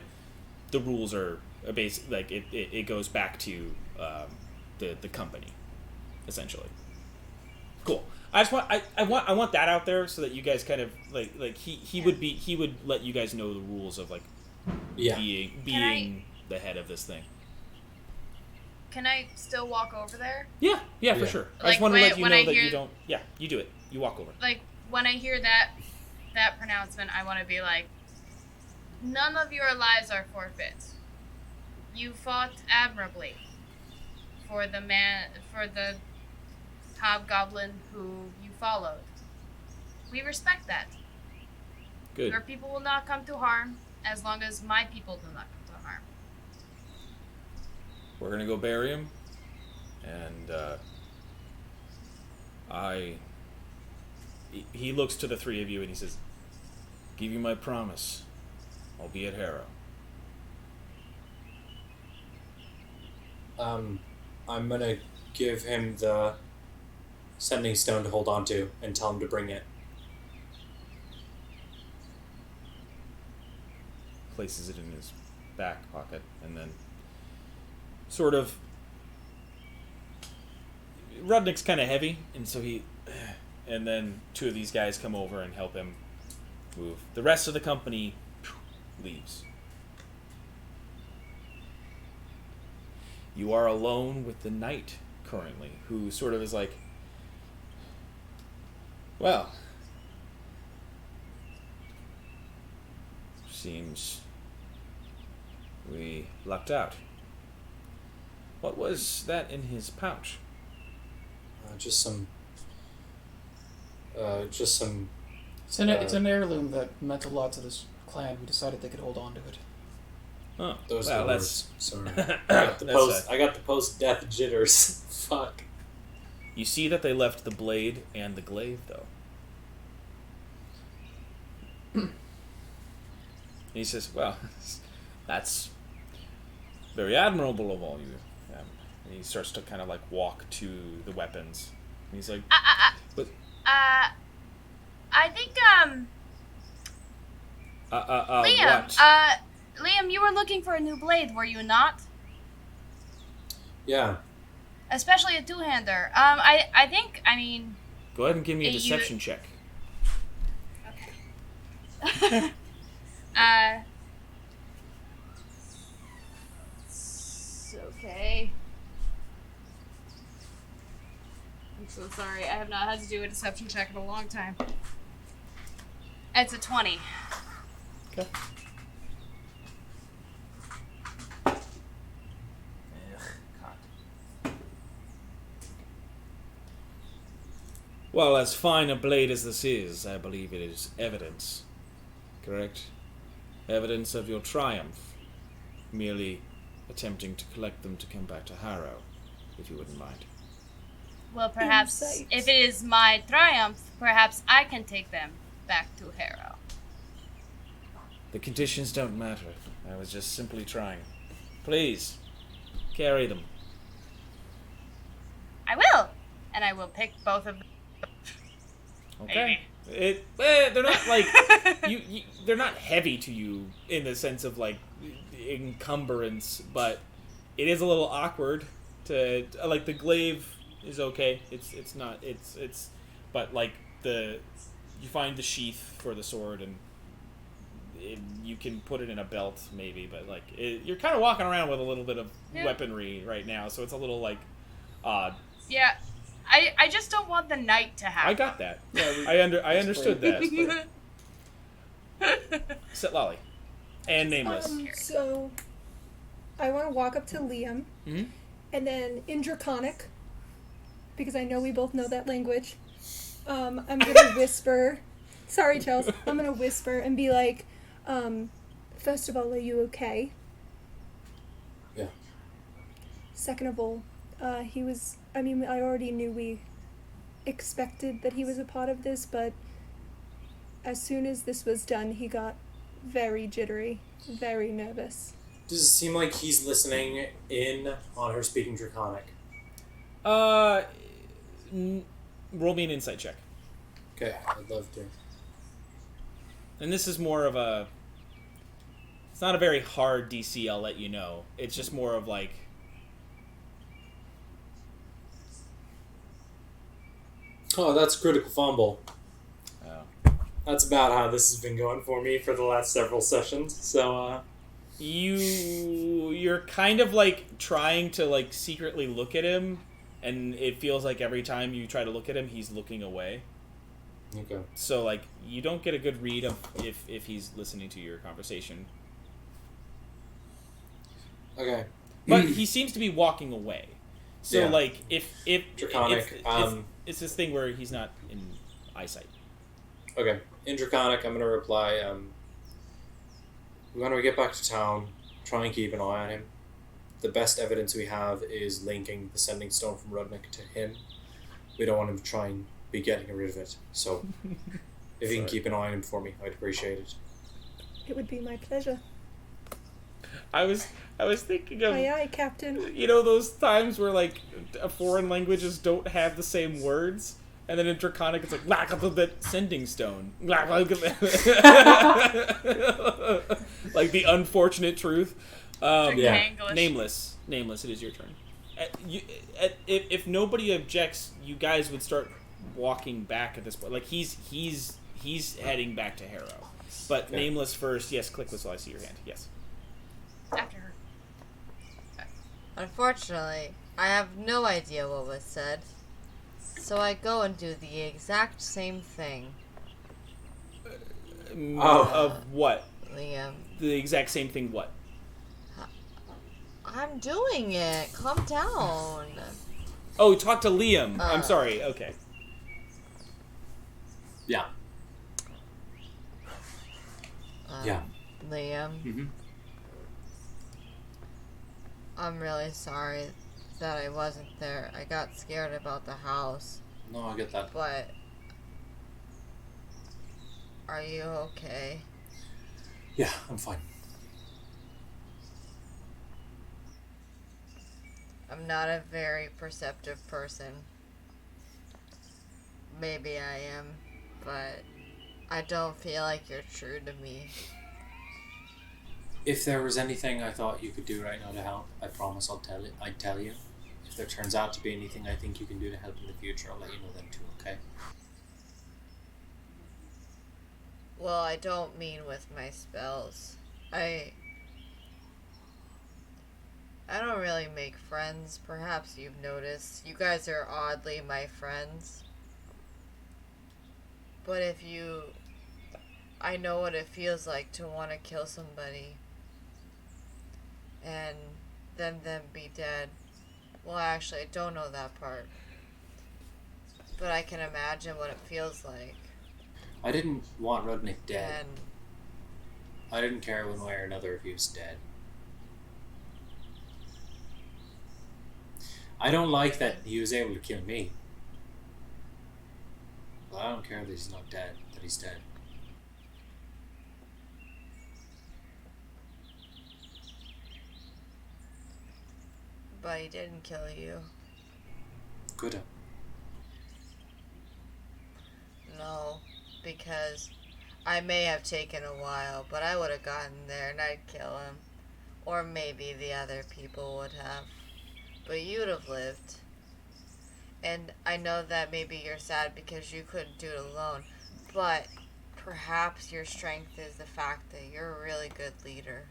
the rules are basic. Like it goes back to the company, essentially. Cool. I want that out there so that you guys kind of like he would let you guys know the rules of like being the head of this thing. can I still walk over there? Yeah, for sure. I Like, just want to let you when know I that hear- you don't. Yeah, you do it. You walk over. Like, when I hear that pronouncement, I want to be like, none of your lives are forfeit. You fought admirably for the hobgoblin who you followed. We respect that. Good. Your people will not come to harm as long as my people do not come to harm. We're gonna go bury him, and he looks to the three of you and he says, "Give you my promise. I'll be at Harrow." I'm gonna give him the sending stone to hold on to and tell him to bring it. Places it in his back pocket, and then sort of Rudnik's kind of heavy, and so and then two of these guys come over and help him move. The rest of the company leaves. You are alone with the knight currently, who sort of is like, well, seems we lucked out. What was that in his pouch? Just some. It's an heirloom that meant a lot to this clan. We decided they could hold on to it. Oh, Those well, are that's sorry. I got the post-death jitters. Fuck. You see that they left the blade and the glaive, though. And he says, "Well, that's very admirable of all you." And he starts to kind of like walk to the weapons. And he's like, "But I think, Liam, what?" Liam, you were looking for a new blade, were you not? Yeah. Especially a two-hander. I think, I mean... Go ahead and give me a you- deception check. Okay. I'm so sorry. I have not had to do a deception check in a long time. It's a 20. Okay. Well, as fine a blade as this is, I believe it is evidence. Correct? Evidence of your triumph. Merely attempting to collect them to come back to Harrow, if you wouldn't mind. Well, perhaps Insight. if it is my triumph, perhaps I can take them back to Harrow. The conditions don't matter. I was just simply trying. Please, carry them. I will! And I will pick both of them. Okay. They're not like they're not heavy to you in the sense of like encumbrance, but it is a little awkward to like the glaive is okay. It's not but like you find the sheath for the sword and you can put it in a belt maybe, but like you're kind of walking around with a little bit of weaponry right now, so it's a little like odd. Yeah, I just don't want the knight to have. I got that. I understood that. Set Lolly and Nameless. So I want to walk up to Liam, and then in Draconic, because I know we both know that language. I'm gonna whisper. Sorry, Chels. I'm gonna whisper and be like, first of all, are you okay? Yeah. Second of all, he was. I mean, I already knew we expected that he was a part of this, but as soon as this was done, he got very jittery, very nervous. Does it seem like he's listening in on her speaking Draconic? Roll me an insight check. Okay, I'd love to. And this is more of a... It's not a very hard DC, I'll let you know. It's just more of like... Oh, that's critical fumble. Oh. That's about how this has been going for me for the last several sessions. So, You're kind of like trying to like secretly look at him, and it feels like every time you try to look at him, he's looking away. Okay. So like you don't get a good read of if he's listening to your conversation. Okay. But he seems to be walking away. So Yeah. like if Draconic. if it's this thing where he's not in eyesight. Okay. In Draconic, I'm gonna reply. When we get back to town, try and keep an eye on him. The best evidence we have is linking the sending stone from Rudnik to him. We don't want him to try and be getting rid of it. So, if you can keep an eye on him for me, I'd appreciate it. It would be my pleasure. I was thinking of Aye, aye, Captain. you know those times where like foreign languages don't have the same words, and then in Draconic it's like sending stone. Like the unfortunate truth. Yeah. English. Nameless. It is your turn. If nobody objects, you guys would start walking back at this point. Like he's heading back to Harrow, but Okay. Nameless first. Yes, click whistle. I see your hand. Yes. After her. Unfortunately, I have no idea what was said, so I go and do the exact same thing. Of what? Liam, The exact same thing. What? I'm doing it. Calm down. Oh, talk to Liam. I'm sorry. Okay. Yeah. Yeah. Liam, Mm-hmm. I'm really sorry that I wasn't there. I got scared about the house, No, I get that. but are you okay? Yeah, I'm fine. I'm not a very perceptive person. Maybe I am, but I don't feel like you're true to me. If there was anything I thought you could do right now to help, I promise I'd tell you. If there turns out to be anything I think you can do to help in the future, I'll let you know then too, okay? Well, I don't mean with my spells. I don't really make friends. Perhaps you've noticed. You guys are oddly my friends. But I know what it feels like to want to kill somebody and then them be dead. Well, actually, I don't know that part. But I can imagine what it feels like. I didn't want Rudnik dead. And I didn't care one way or another if he was dead. I don't like that he was able to kill me. But I don't care that he's not dead, that he's dead. but he didn't kill you. Could have. No, because I may have taken a while, but I would have gotten there and I'd kill him. Or maybe the other people would have. But you'd have lived. And I know that maybe you're sad because you couldn't do it alone. But perhaps your strength is the fact that you're a really good leader.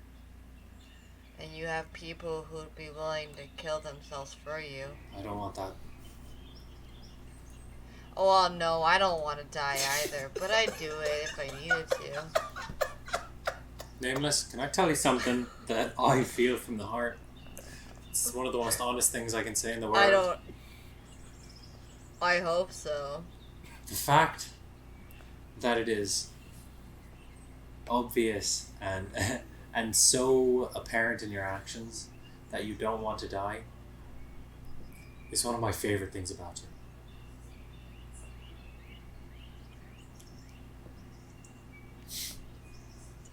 And you have people who'd be willing to kill themselves for you. I don't want that. Oh, well, no, I don't want to die either, but I'd do it if I needed to. Nameless, can I tell you something that I feel from the heart? It's one of the most honest things I can say in the world. I hope so. The fact that it is obvious and so apparent in your actions that you don't want to die is one of my favorite things about you.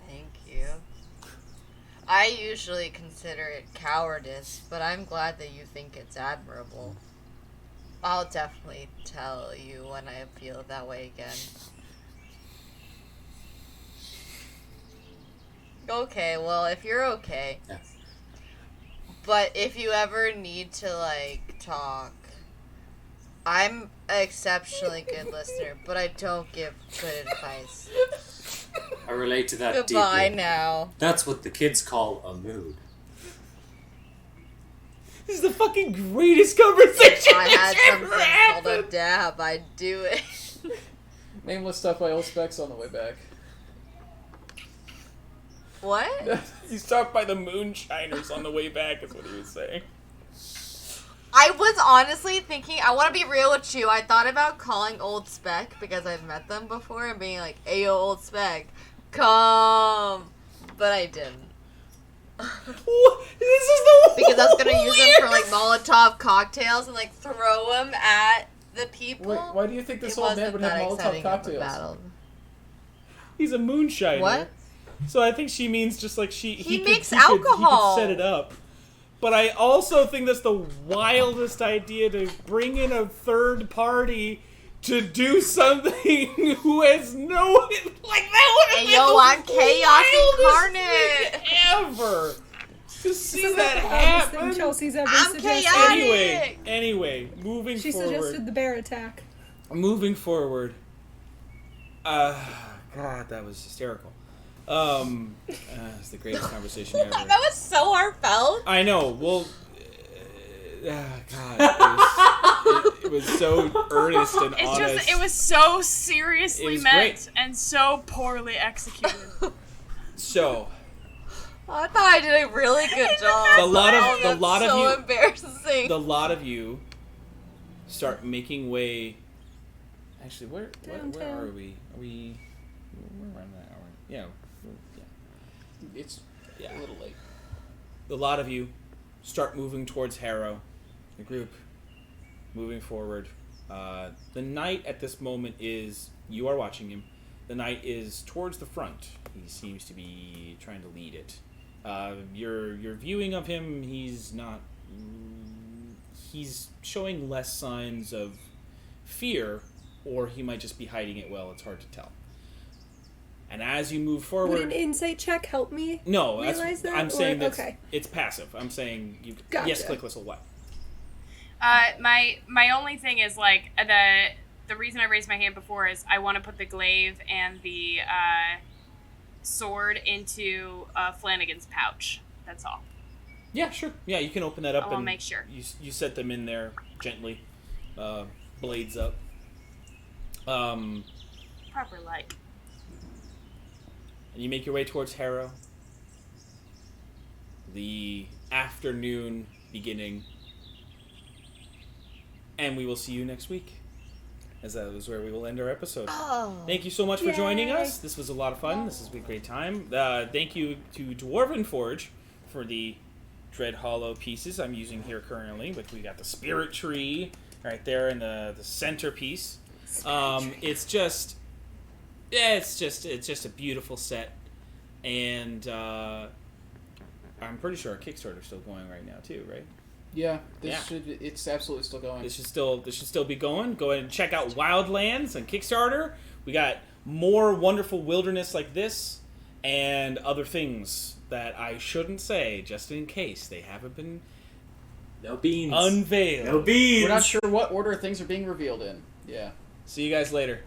Thank you. I usually consider it cowardice, but I'm glad that you think it's admirable. I'll definitely tell you when I feel that way again. Okay, well, if you're okay. Yeah. But if you ever need to, like, talk, I'm an exceptionally good listener, but I don't give good advice. I relate to that Goodbye deeply. now. That's what the kids call a mood. This is the fucking greatest conversation If I had that's something ever called a happened. dab, I'd do it. Nameless stuff by Old Specs on the way back. What? You stopped by the Moonshiners on the way back, is what he was saying. I was honestly thinking, I want to be real with you. I thought about calling Old Spec because I've met them before and being like, "Ayo, Old Spec, come," but I didn't. What? This is the Because I was gonna use them for like weirdest- Molotov cocktails and like throw them at the people. Wait, why do you think this It old man wasn't would that have Molotov exciting of a cocktails? battle. He's a moonshiner. What? So I think she means just like He could- makes he alcohol. could set it up. But I also think that's the wildest idea to bring in a third party to do something who has no like that would have Hey, been yo, the I'm chaos wildest incarnate. thing ever. To see This is that the wildest thing happen. Chelsea's ever I'm suggested. chaotic. Anyway, moving She forward. suggested the bear attack. Moving forward. God, that was hysterical. It's the greatest conversation ever. That was so heartfelt. I know. Well, God, it was so earnest and It's honest. just, it was so seriously It was meant great. and so poorly executed. So, I thought I did a really good job. The lot of- Oh, the that's lot of so you- embarrassing. the lot of you start making way. Actually, where Downtown. are we? Are we? We're around that hour. Yeah. It's Yeah. a little late. The lot of you start moving towards Harrow. The group moving forward. The knight at this moment is, you are watching him. The knight is towards the front. He seems to be trying to lead it. Your viewing of him, he's not. He's showing less signs of fear, or he might just be hiding it well. It's hard to tell. And as you move forward, Would an insight check help me? no, realize that, I'm or- saying that okay. it's passive. I'm saying you. Gotcha. Yes, click whistle. What? My only thing is like the reason I raised my hand before is I want to put the glaive and the sword into Flanagan's pouch. That's all. Yeah, sure. Yeah, you can open that up. I will and make sure. You set them in there gently, blades up. Proper like. And you make your way towards Harrow. The afternoon beginning. And we will see you next week. As that is where we will end our episode. Oh. Thank you so much for joining Yay. us. This was a lot of fun. This has been a great time. Thank you to Dwarven Forge for the Dread Hollow pieces I'm using here currently. We got the Spirit Tree right there in the centerpiece. It's just a beautiful set, and I'm pretty sure our Kickstarter's still going right now too, right? Yeah, Yeah. it's absolutely still going. This should still be going. Go ahead and check out Wildlands on Kickstarter. We got more wonderful wilderness like this and other things that I shouldn't say, just in case they haven't been No beans. unveiled. No beans. We're not sure what order things are being revealed in. Yeah. See you guys later.